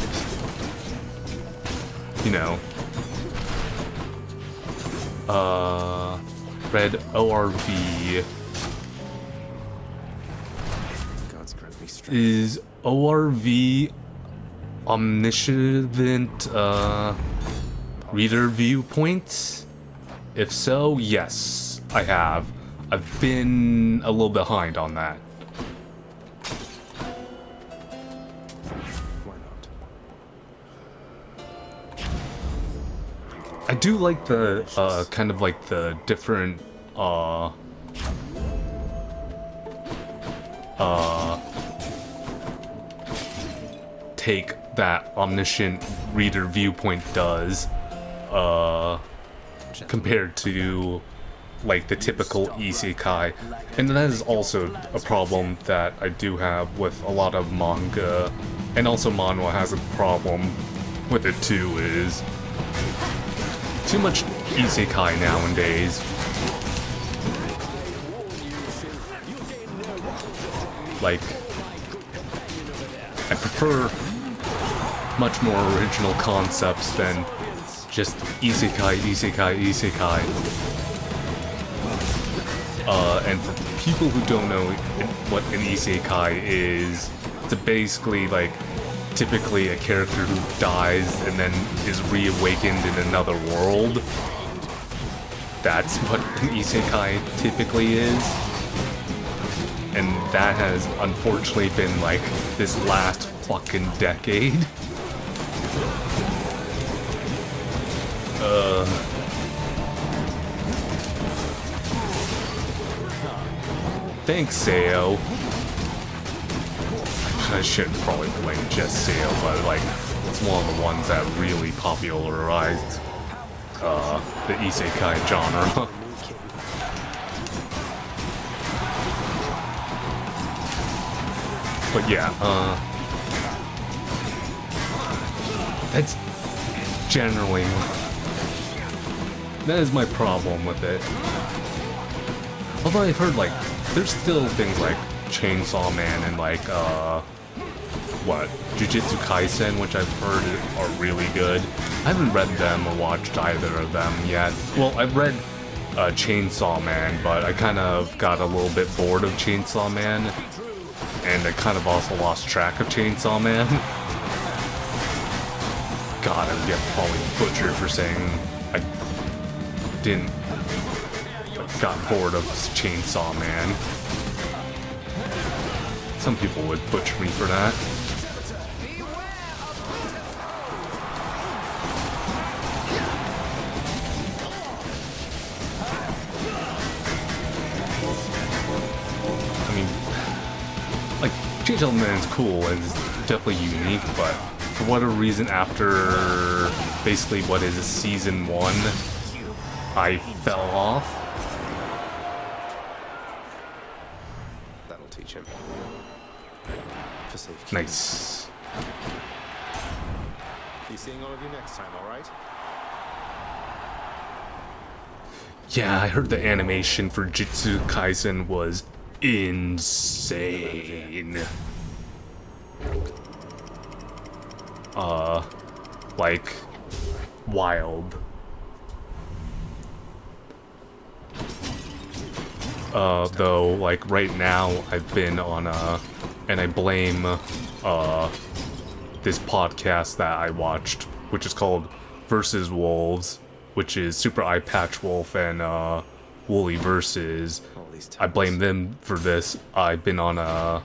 you know, read ORV. Is ORV omniscient reader viewpoints? If so, yes, I have. I've been a little behind on that. I do like the kind of like the different take that omniscient reader viewpoint does compared to like the typical isekai, and that is also a problem that I do have with a lot of manga, and also manhwa has a problem with it too, is too much isekai nowadays. Like, I prefer much more original concepts than just isekai. And for people who don't know what an isekai is, it's basically like typically a character who dies and then is reawakened in another world. That's what an isekai typically is. And that has unfortunately been like this last fucking decade. Thanks, Sayo. I shouldn't probably blame just Sayo, but like, it's one of the ones that really popularized the isekai genre. But yeah, that's generally, that is my problem with it. Although I've heard, like, there's still things like Chainsaw Man and, like, Jujutsu Kaisen, which I've heard are really good. I haven't read them or watched either of them yet. Well, I've read Chainsaw Man, but I kind of got a little bit bored of Chainsaw Man, and I kind of also lost track of Chainsaw Man. God, I would get probably butchered for saying I didn't, got bored of Chainsaw Man. Some people would butcher me for that. I mean, like, Chainsaw Man is cool and is definitely unique, but for whatever reason, after basically what is season 1, I fell off. That'll teach him. For safekeeping. Nice. Be seeing all of you next time, all right? Yeah, I heard the animation for Jujutsu Kaisen was insane. Like, wild. Though, like, right now, I've been on and I blame, this podcast that I watched, which is called Versus Wolves, which is Super Eye Patch Wolf and, Wooly Versus. I blame them for this. I've been on a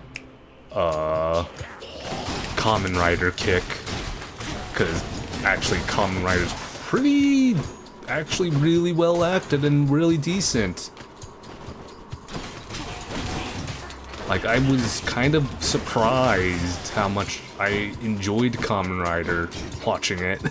Kamen Rider kick, because actually Kamen Rider's actually really well acted and really decent. Like, I was kind of surprised how much I enjoyed Kamen Rider watching it.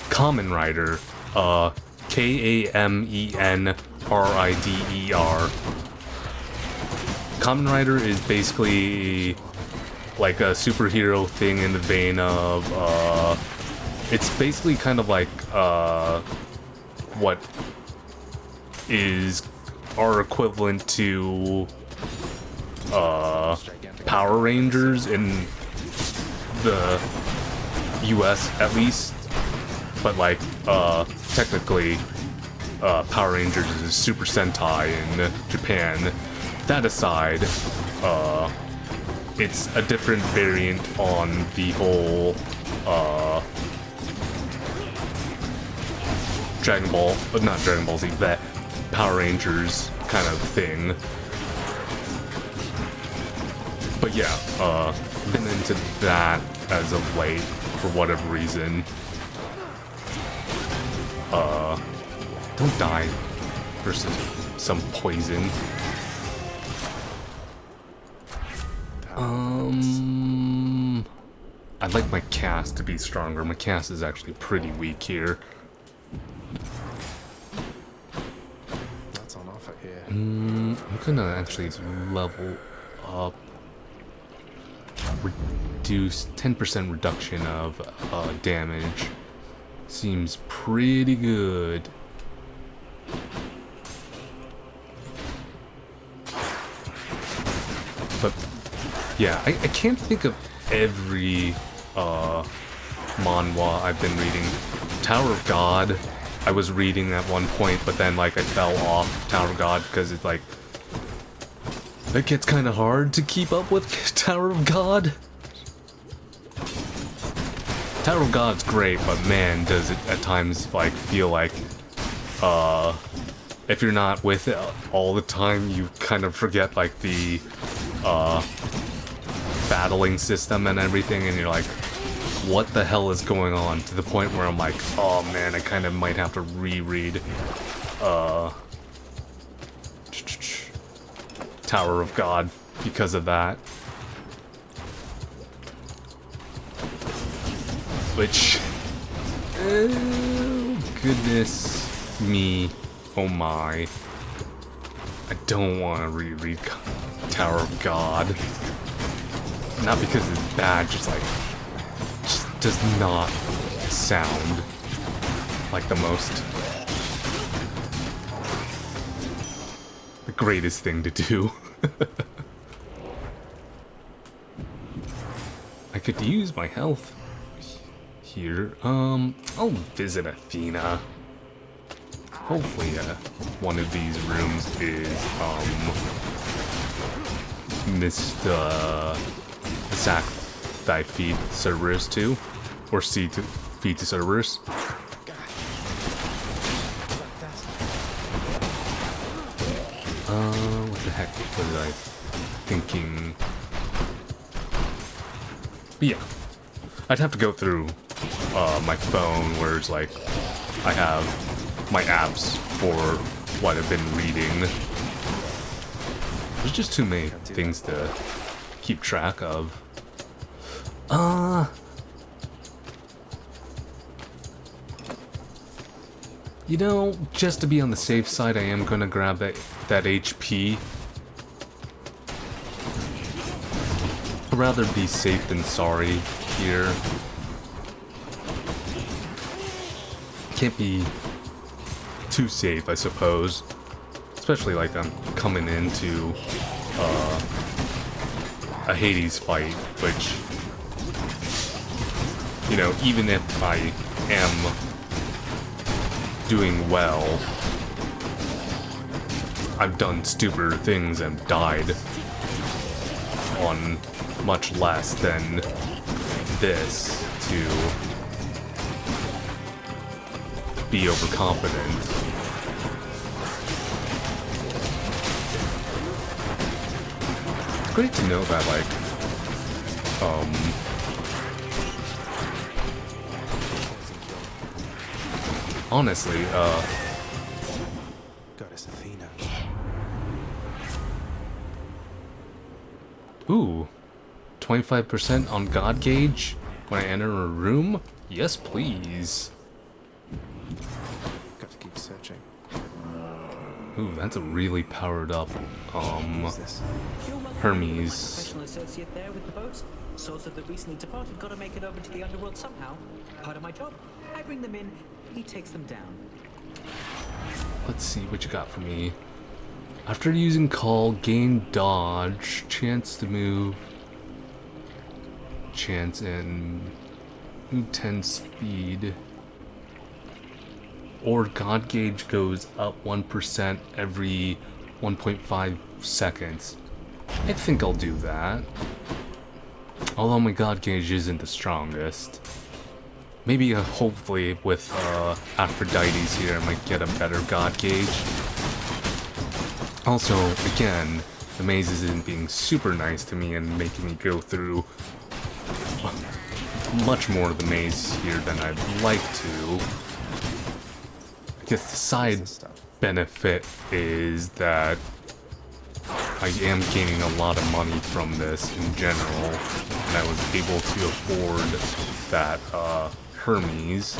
Kamen Rider, Kamenrider. Kamen Rider is basically like a superhero thing in the vein of, it's basically kind of like, what is our equivalent to, Power Rangers in the US at least, but like, technically, Power Rangers is Super Sentai in Japan. That aside, it's a different variant on the whole, not Dragon Ball Z, that Power Rangers kind of thing. But yeah, been into that as of late, for whatever reason. Don't die versus some poison. I'd like my cast to be stronger. My cast is actually pretty weak here. That's on offer here. I'm gonna actually level up. Reduce 10% reduction of damage. Seems pretty good. But yeah, I can't think of every manhwa I've been reading. Tower of God, I was reading at one point, but then like I fell off Tower of God because it's like, it gets kind of hard to keep up with Tower of God. Tower of God's great, but man, does it at times like feel like if you're not with it all the time, you kind of forget like the battling system and everything, and you're like, what the hell is going on, to the point where I'm like, oh man, I kind of might have to reread Tower of God because of that. Which, oh goodness me, oh my, I don't want to reread Tower of God. Not because it's bad, just like, just does not sound like the greatest thing to do. I could use my health here. I'll visit Athena. Hopefully, one of these rooms is, sack that I feed Cerberus to, or seed to feed to Cerberus. What the heck was I thinking? But yeah, I'd have to go through my phone where it's like I have my apps for what I've been reading. There's just too many things to keep track of. You know, just to be on the safe side, I am gonna grab that HP. I'd rather be safe than sorry here. Can't be too safe, I suppose. Especially like I'm coming into a Hades fight, which, you know, even if I am doing well, I've done stupider things and died on much less than this to be overconfident. It's great to know that, like, honestly, Goddess Athena. Ooh, 25% on God gauge when I enter a room? Yes, please. Got to keep searching. Ooh, that's a really powered up, Hermes. Professional associate there with the boats. Source of the recently departed got to make it over to the underworld somehow. Part of my job. I bring them in, he takes them down. Let's see what you got for me. After using call, gain dodge, chance to move, chance and move 10 speed. Or God gauge goes up 1% every 1.5 seconds. I think I'll do that. Although my God gauge isn't the strongest. Maybe hopefully with Aphrodite's here I might get a better God gauge. Also, again, the maze isn't being super nice to me and making me go through much more of the maze here than I'd like to. I guess the side benefit is that I am gaining a lot of money from this in general, and I was able to afford that Hermes.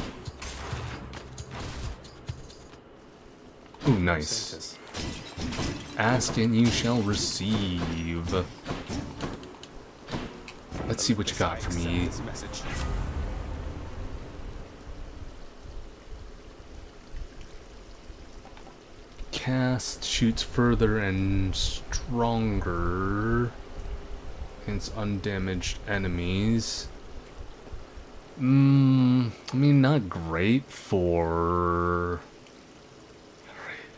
Ooh, nice. Ask and you shall receive. Let's see what you got for me. Cast shoots further and stronger against undamaged enemies. I mean, not great for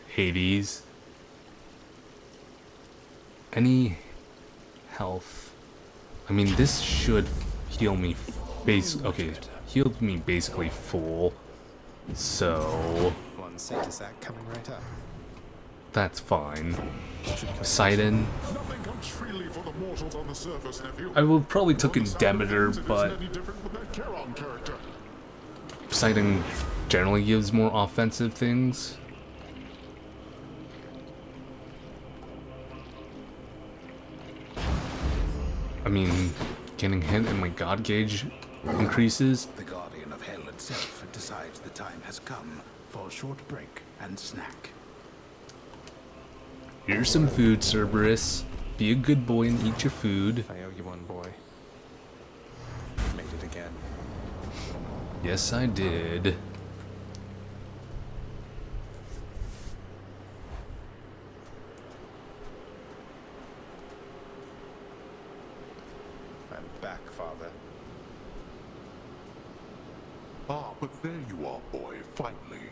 Hades. Any health? I mean, this should heal me okay, healed me basically full. So One Saint coming right up. that's fine. Poseidon. punch freely for the mortals on the surface, nephew. I would probably took in Demeter, It but isn't any different with that Charon character. Poseidon generally gives more offensive things. I mean, getting hit and my god gauge increases. The Guardian of Hell itself decides the time has come for a short break and snack. Here's some food, Cerberus. Be a good boy and eat your food. I owe you one, boy. You made it again. Yes, I did. I'm back, Father. Ah, but there you are, boy, finally.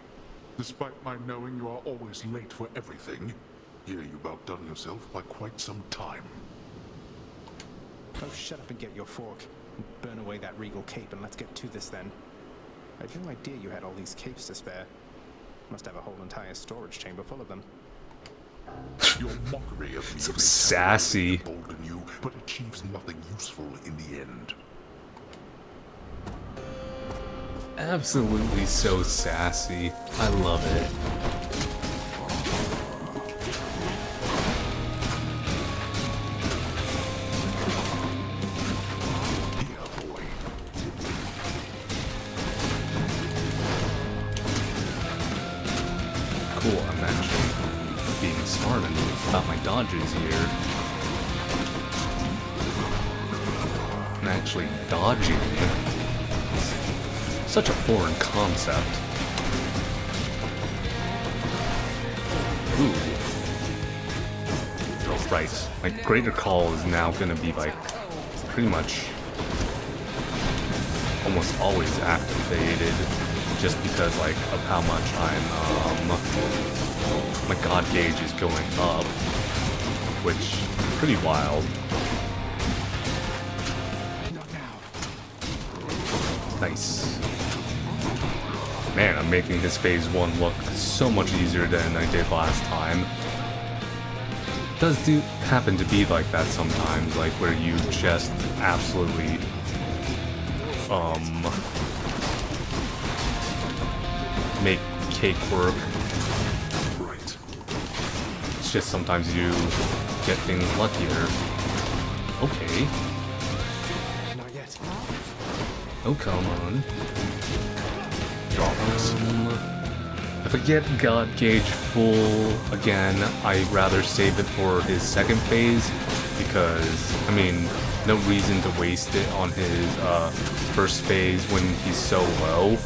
Despite my knowing you are always late for everything, here you've outdone yourself by quite some time. Oh, shut up and get your fork. Burn away that regal cape and let's get to this then. I had no idea you had all these capes to spare. Must have a whole entire storage chamber full of them. Your mockery of me So may sassy. embolden you, but achieves nothing useful in the end. Absolutely so sassy. I love it. Cool, I'm actually being smart about my dodges here. I'm actually dodging. Such a foreign concept. Ooh. Oh, right. My greater call is now gonna be like pretty much almost always activated just because like of how much I'm my god gauge is going up, which pretty wild. Nice. Man, I'm making his phase 1 look so much easier than I did last time. It does happen to be like that sometimes, like where you just absolutely make cake work. Right. It's just sometimes you get things luckier. Okay. Not yet. Oh, come on. If I get God Gauge full again, I'd rather save it for his second phase, because, I mean, no reason to waste it on his first phase when he's so low.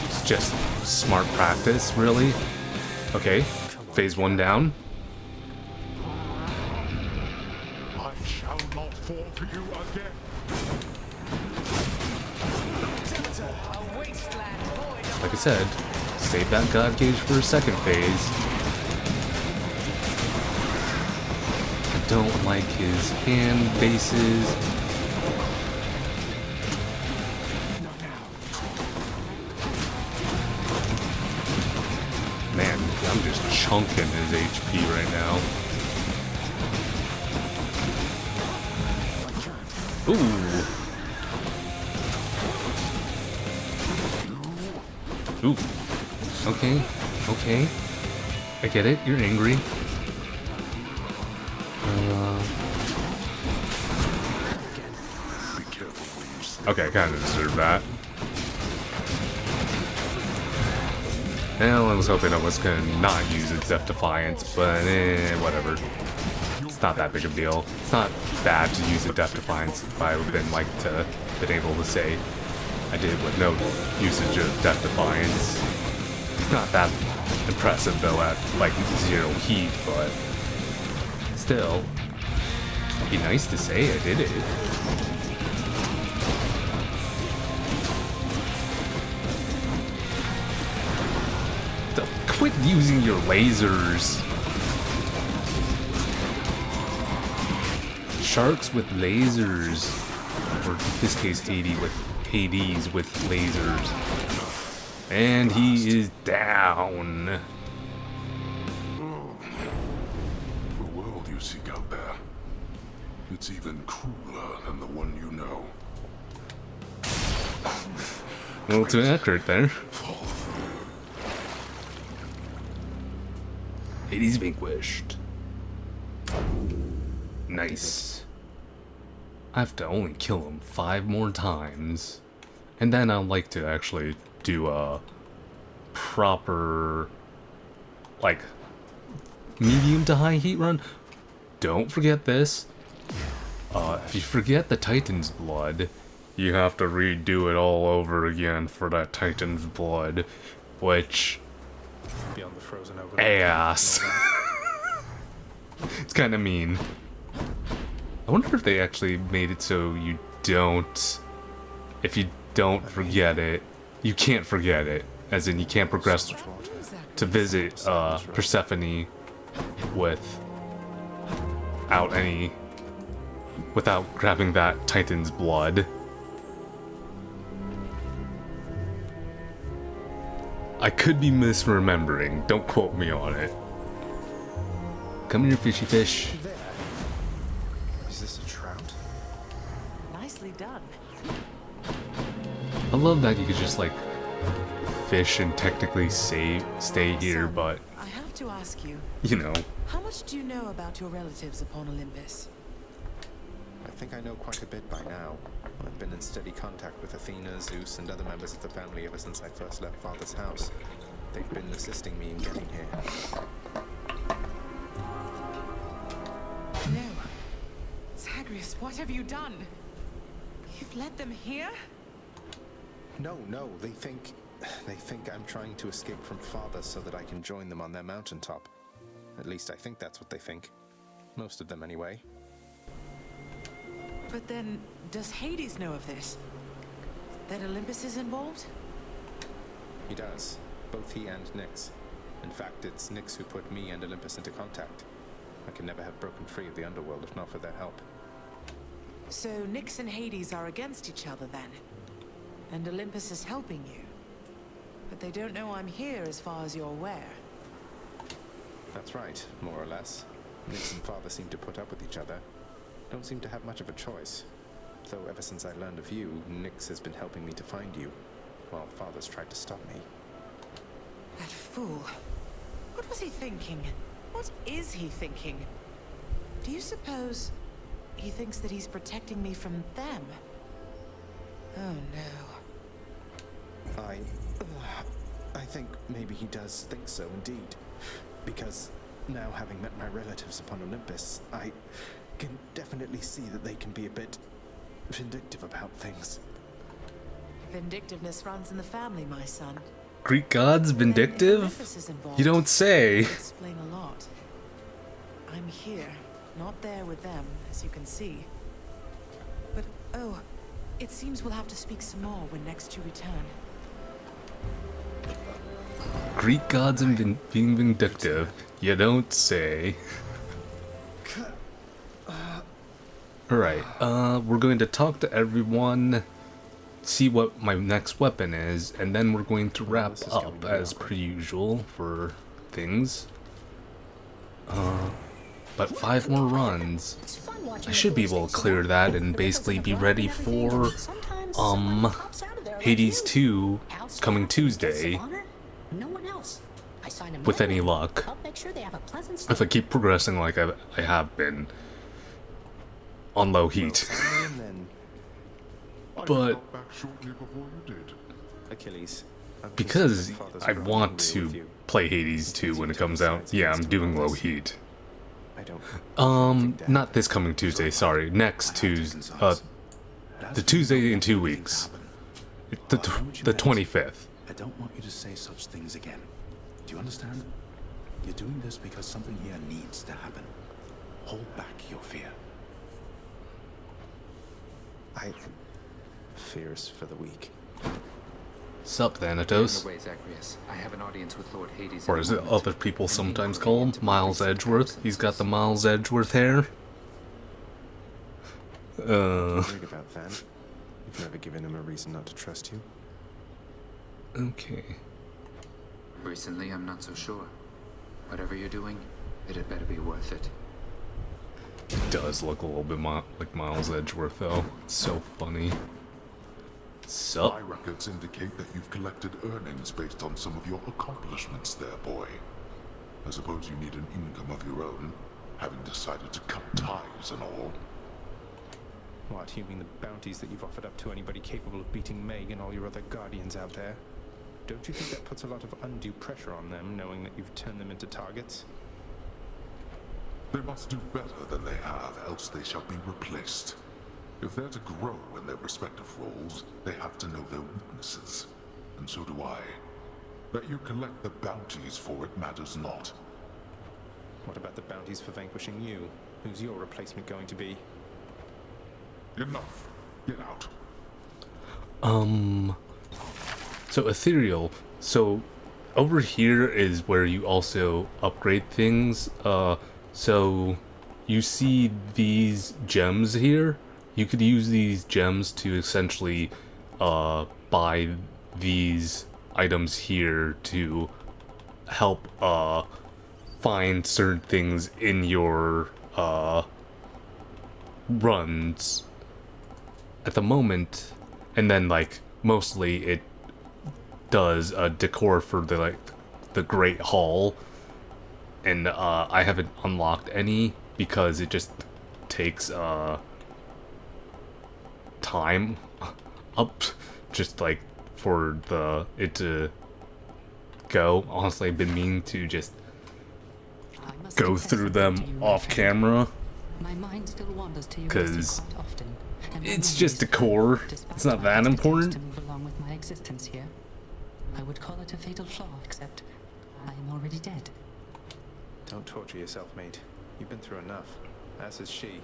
It's just smart practice, really. Okay, phase 1 down. I shall not fall to you again. Like I said, save that God Gauge for a second phase. I don't like his hand bases. Man, I'm just chunking his HP right now. Ooh. Ooh. Okay. Okay. I get it. You're angry. Okay, I kind of deserve that. Well, I was hoping I was gonna not use its Death Defiance, but whatever. It's not that big of a deal. It's not bad to use a Death Defiance if I would have been like to been able to say I did with no usage of Death Defiance. It's not that impressive though at like 0 heat, but still, it'd be nice to say I did it. Quit using your lasers. Sharks with lasers, or in this case, Hades with lasers, and he is down. The world, you seek out there. It's even crueler than the one you know. A little too accurate there. Hades vanquished. Nice. I have to only kill him 5 more times. And then I'd like to actually do a proper, like, medium to high heat run. Don't forget this. If you forget the Titan's blood, you have to redo it all over again for that Titan's blood, which... Beyond the frozen over. Ass. It's kind of mean. I wonder if they actually made it so you don't... If you don't forget it, you can't forget it. As in, you can't progress to visit Persephone without grabbing that Titan's blood. I could be misremembering. Don't quote me on it. Come here, fishy fish. There. Is this a trout? Nicely done. I love that you could just like fish and technically stay here, but I have to ask you. You know. How much do you know about your relatives upon Olympus? I think I know quite a bit by now. I've been in steady contact with Athena, Zeus, and other members of the family ever since I first left Father's house. They've been assisting me in getting here. No. Zagreus, what have you done? You've led them here? No, they think I'm trying to escape from Father so that I can join them on their mountaintop. At least I think that's what they think. Most of them, anyway. But then, does Hades know of this? That Olympus is involved? He does. Both he and Nyx. In fact, it's Nyx who put me and Olympus into contact. I could never have broken free of the underworld if not for their help. So Nyx and Hades are against each other then? And Olympus is helping you? But they don't know I'm here as far as you're aware. That's right, more or less. Nyx and Father seem to put up with each other. Don't seem to have much of a choice. Though ever since I learned of you, Nyx has been helping me to find you, while Father's tried to stop me. That fool. What was he thinking? What is he thinking? Do you suppose he thinks that he's protecting me from them? Oh no. I think maybe he does think so indeed. Because now having met my relatives upon Olympus, I can definitely see that they can be a bit vindictive about things. Vindictiveness runs in the family, my son. Greek gods vindictive? You don't say. Explain a lot. I'm here, not there with them, as you can see. But oh, it seems we'll have to speak some more when next you return. Greek gods and being vindictive? You don't say. Alright, we're going to talk to everyone, see what my next weapon is, and then we're going to wrap up as per usual for things. But 5 more runs. I should be able to clear that and basically be ready for, Hades 2 coming Tuesday. With any luck. If I keep progressing like I have been. On low heat. But Achilles, because I want to play Hades 2 when it comes out, yeah, I'm doing low heat. Not this coming Tuesday, sorry. Next Tuesday, the Tuesday in 2 weeks. The 25th. I don't want you to say such things again. Do you understand? You're doing this because something here needs to happen. Hold back your fear. Fears for the weak. Sup, Thanatos? I have an audience with Lord Hades. Or as other people sometimes call him, Miles Edgeworth. He's got the Miles Edgeworth hair. Worried about that? You've never given him a reason not to trust you. Okay. Recently, I'm not so sure. Whatever you're doing, it had better be worth it. does look a little bit like Miles Edgeworth, though. It's so funny. So, My records indicate that you've collected earnings based on some of your accomplishments there, boy. I suppose you need an income of your own, having decided to cut ties and all. What, you mean the bounties that you've offered up to anybody capable of beating Meg and all your other guardians out there? Don't you think that puts a lot of undue pressure on them, knowing that you've turned them into targets? They must do better than they have, else they shall be replaced. If they're to grow in their respective roles, they have to know their weaknesses. And so do I. That you collect the bounties for it matters not. What about the bounties for vanquishing you? Who's your replacement going to be? Enough. Get out. So ethereal. So over here is where you also upgrade things. So you see these gems here. You could use these gems to essentially buy these items here to help find certain things in your runs at the moment, and then like mostly it does decor for the Great Hall, and I haven't unlocked any because it just takes time up just like for it to go. Honestly, I've been meaning to just go through them off camera My mind still wanders to because quite often, and it's just decor. It's not that important. to move along with my existence here. I would call it a fatal flaw, except I am already dead. Don't torture yourself, mate. You've been through enough. As is she.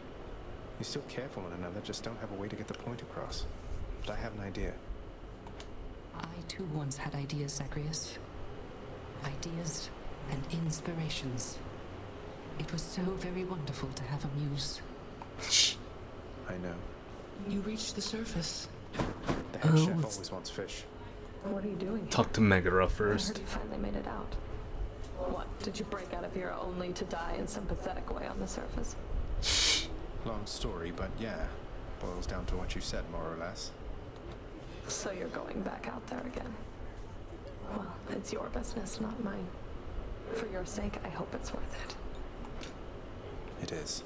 You still care for one another, just don't have a way to get the point across. But I have an idea. I too once had ideas, Zacharias. Ideas and inspirations. It was so very wonderful to have a muse. I know. You reached the surface. The head chef always wants fish. What are you doing here? Talk to Megara I first. heard you finally made it out. What, did you break out of here only to die in some pathetic way on the surface? Long story, but yeah. Boils down to what you said, more or less. So you're going back out there again. Well, it's your business, not mine. For your sake, I hope it's worth it. It is.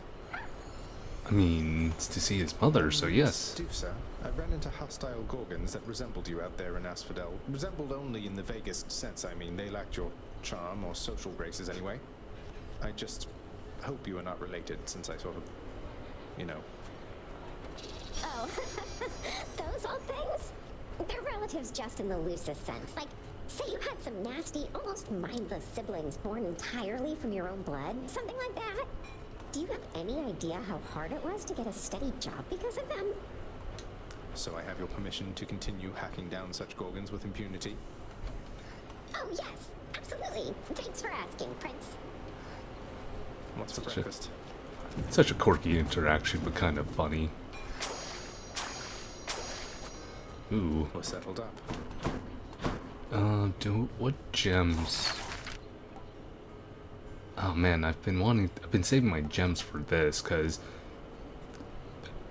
I mean, it's to see his mother, so yes. Do so. I ran into hostile Gorgons that resembled you out there in Asphodel. Resembled only in the vaguest sense, I mean. They lacked your charm or social graces anyway. I just hope you are not related, since I sort of, you know. Oh, those old things? They're relatives just in the loosest sense. Like, say you had some nasty, almost mindless siblings born entirely from your own blood, something like that. Do you have any idea how hard it was to get a steady job because of them? So I have your permission to continue hacking down such Gorgons with impunity? Oh, yes, absolutely. Thanks for asking, Prince. What's for breakfast? Such a quirky interaction, but kind of funny. Ooh. We're settled up. What gems? Oh man, I've been saving my gems for this, because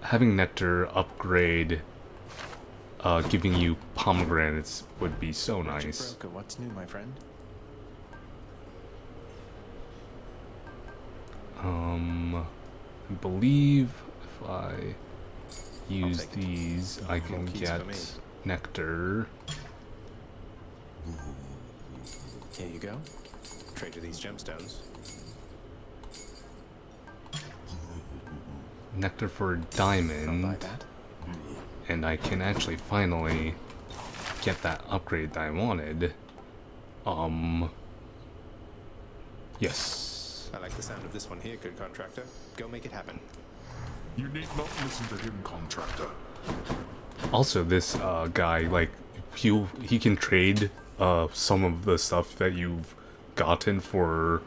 having Nectar upgrade, giving you pomegranates would be so nice. Broker, what's new, my friend? I believe if I use these, I can get Nectar. Here you go. Trade you these gemstones. Nectar for a diamond. And I can actually finally get that upgrade that I wanted. Yes. I like the sound of this one here, good contractor. Go make it happen. You need not listen to him, contractor. Also, this guy, like, he can trade some of the stuff that you've gotten for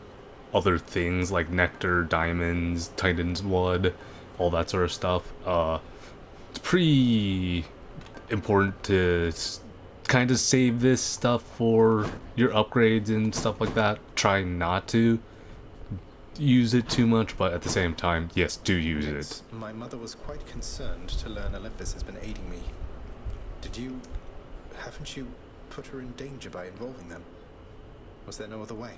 other things like nectar, diamonds, Titan's blood, all that sort of stuff. It's pretty important to kind of save this stuff for your upgrades and stuff like that. Try not to, use it too much, but at the same time, yes, do use it. My mother was quite concerned to learn Olympus has been aiding me. Haven't you put her in danger by involving them? Was there no other way?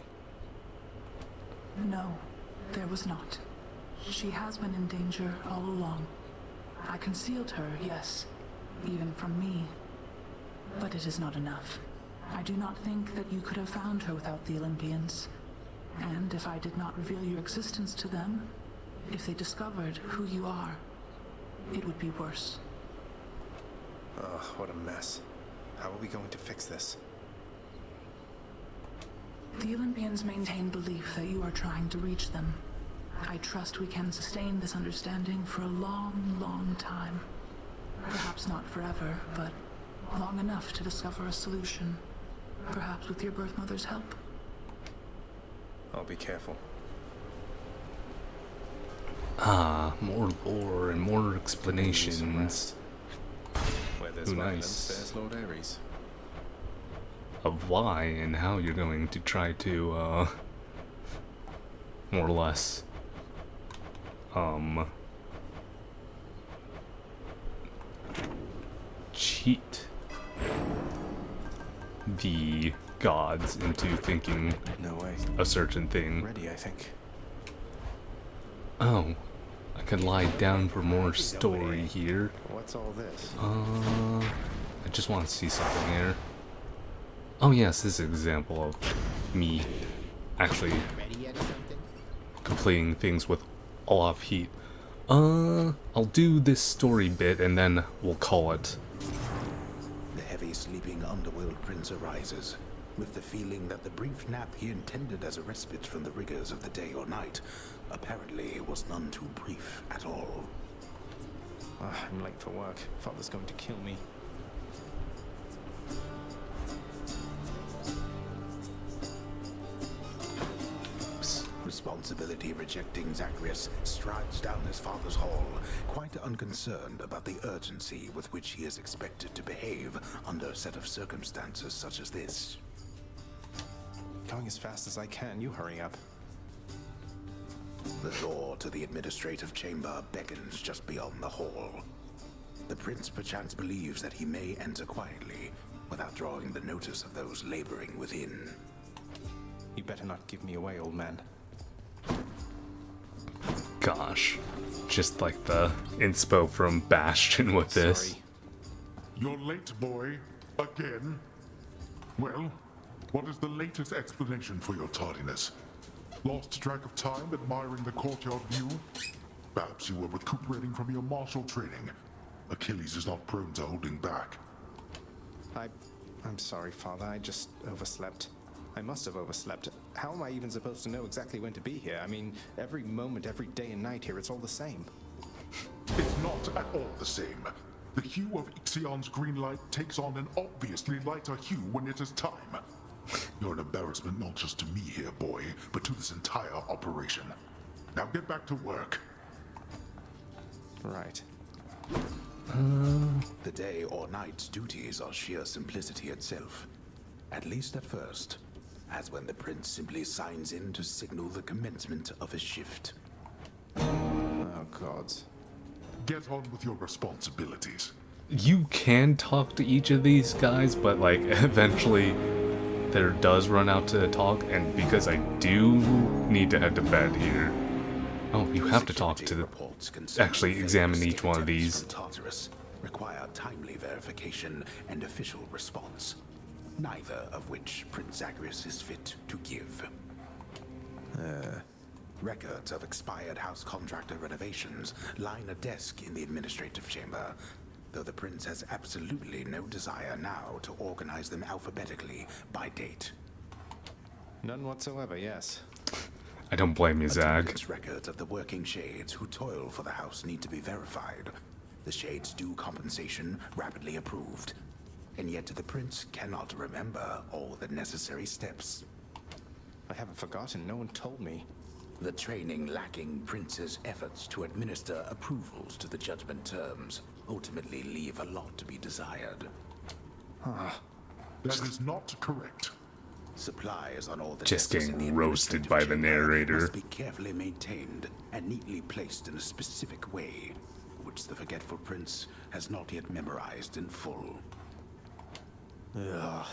No, there was not. She has been in danger all along. I concealed her, yes, even from me. But it is not enough. I do not think that you could have found her without the Olympians. And if I did not reveal your existence to them, if they discovered who you are, it would be worse. Ugh, what a mess. How are we going to fix this? The Olympians maintain belief that you are trying to reach them. I trust we can sustain this understanding for a long, long time. Perhaps not forever, but long enough to discover a solution. Perhaps with your birth mother's help. I'll be careful. Ah, more lore and more explanations. Where there's Ooh, violence, nice. there's Lord Ares. Of why and how you're going to try to, more or less, cheat the gods into thinking No way. a certain thing. Ready, I think. Oh, I can lie down for more story here. What's all this? I just want to see something here. Oh yes, this is an example of me actually completing things with a lot of heat. I'll do this story bit and then we'll call it. The heavy sleeping underworld prince arises, with the feeling that the brief nap he intended as a respite from the rigors of the day or night apparently was none too brief at all. I'm late for work. Father's going to kill me. Responsibility rejecting Zagreus strides down his father's hall, quite unconcerned about the urgency with which he is expected to behave under a set of circumstances such as this. Going as fast as I can, you hurry up. The door to the administrative chamber beckons just beyond the hall. The prince perchance believes that he may enter quietly, without drawing the notice of those laboring within. You better not give me away, old man. Gosh, just like the inspo from Bastion with this. Sorry. You're late, boy. Again? Well, what is the latest explanation for your tardiness? Lost track of time admiring the courtyard view? Perhaps you were recuperating from your martial training. Achilles is not prone to holding back. I'm sorry, Father. I just overslept. I must have overslept. How am I even supposed to know exactly when to be here? I mean, every moment, every day and night here, it's all the same. It's not at all the same. The hue of Ixion's green light takes on an obviously lighter hue when it is time. You're an embarrassment not just to me here, boy, but to this entire operation. Now get back to work. Right. The day or night's duties are sheer simplicity itself. At least at first, as when the prince simply signs in to signal the commencement of his shift. Oh, gods. Get on with your responsibilities. You can talk to each of these guys, but like eventually there does run out to talk, and because I do need to head to bed here. Oh, you have to talk to the... Actually examine each one of these. Tartarus require timely verification and official response, neither of which Prince Zagreus is fit to give. Records of expired house contractor renovations line a desk in the administrative chamber, though the prince has absolutely no desire now to organize them alphabetically by date. None whatsoever, yes. I don't blame you, Zag. Attendance records of the working shades who toil for the house need to be verified. The shades' due compensation rapidly approved. And yet the prince cannot remember all the necessary steps. I haven't forgotten. No one told me. The training lacking prince's efforts to administer approvals to the judgment terms ultimately leave a lot to be desired. That is not correct. Supplies on all the Just desks in the getting roasted administrative by the chamber narrator. must be carefully maintained and neatly placed in a specific way, which the forgetful prince has not yet memorized in full. Ugh.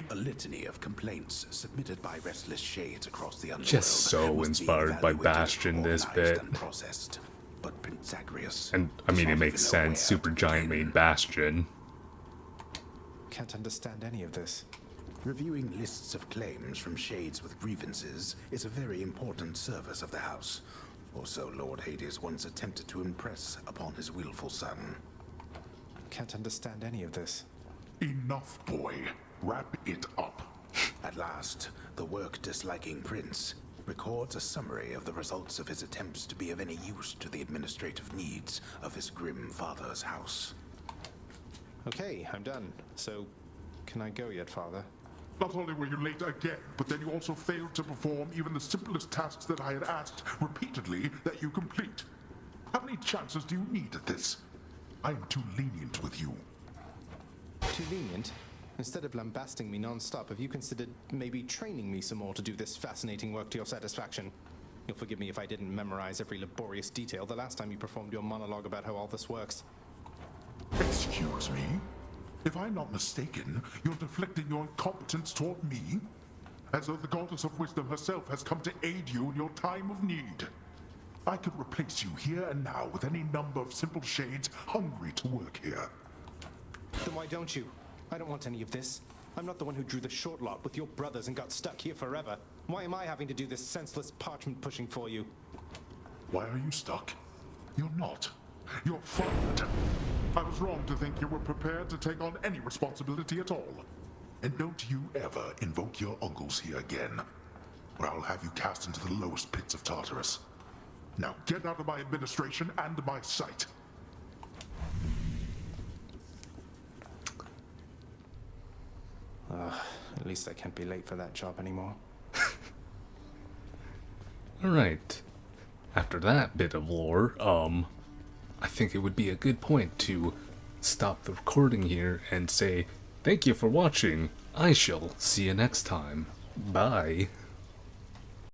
A litany of complaints submitted by restless shades across the underworld. Just so must be inspired by evaluated, Bastion this organized, bit. and processed. But Prince Zagreus, And I mean, it makes sense. Supergiant made Bastion. Can't understand any of this. reviewing lists of claims from shades with grievances is a very important service of the house. Or so Lord Hades once attempted to impress upon his willful son. Can't understand any of this. Enough, boy. Wrap it up. At last, the work-disliking prince records a summary of the results of his attempts to be of any use to the administrative needs of his grim father's house. Okay, I'm done. So, can I go yet, Father? Not only were you late again, but then you also failed to perform even the simplest tasks that I had asked repeatedly that you complete. How many chances do you need at this? I am too lenient with you. Too lenient? Instead of lambasting me non-stop, have you considered maybe training me some more to do this fascinating work to your satisfaction? You'll forgive me if I didn't memorize every laborious detail the last time you performed your monologue about how all this works. Excuse me? If I'm not mistaken, you're deflecting your incompetence toward me? As though the goddess of wisdom herself has come to aid you in your time of need. I could replace you here and now with any number of simple shades hungry to work here. Then why don't you? I don't want any of this. I'm not the one who drew the short lot with your brothers and got stuck here forever. Why am I having to do this senseless parchment pushing for you? Why are you stuck? You're not. You're fired. I was wrong to think you were prepared to take on any responsibility at all. And don't you ever invoke your uncles here again, or I'll have you cast into the lowest pits of Tartarus. Now get out of my administration and my sight. At least I can't be late for that job anymore. Alright. After that bit of lore, I think it would be a good point to stop the recording here and say thank you for watching. I shall see you next time. Bye.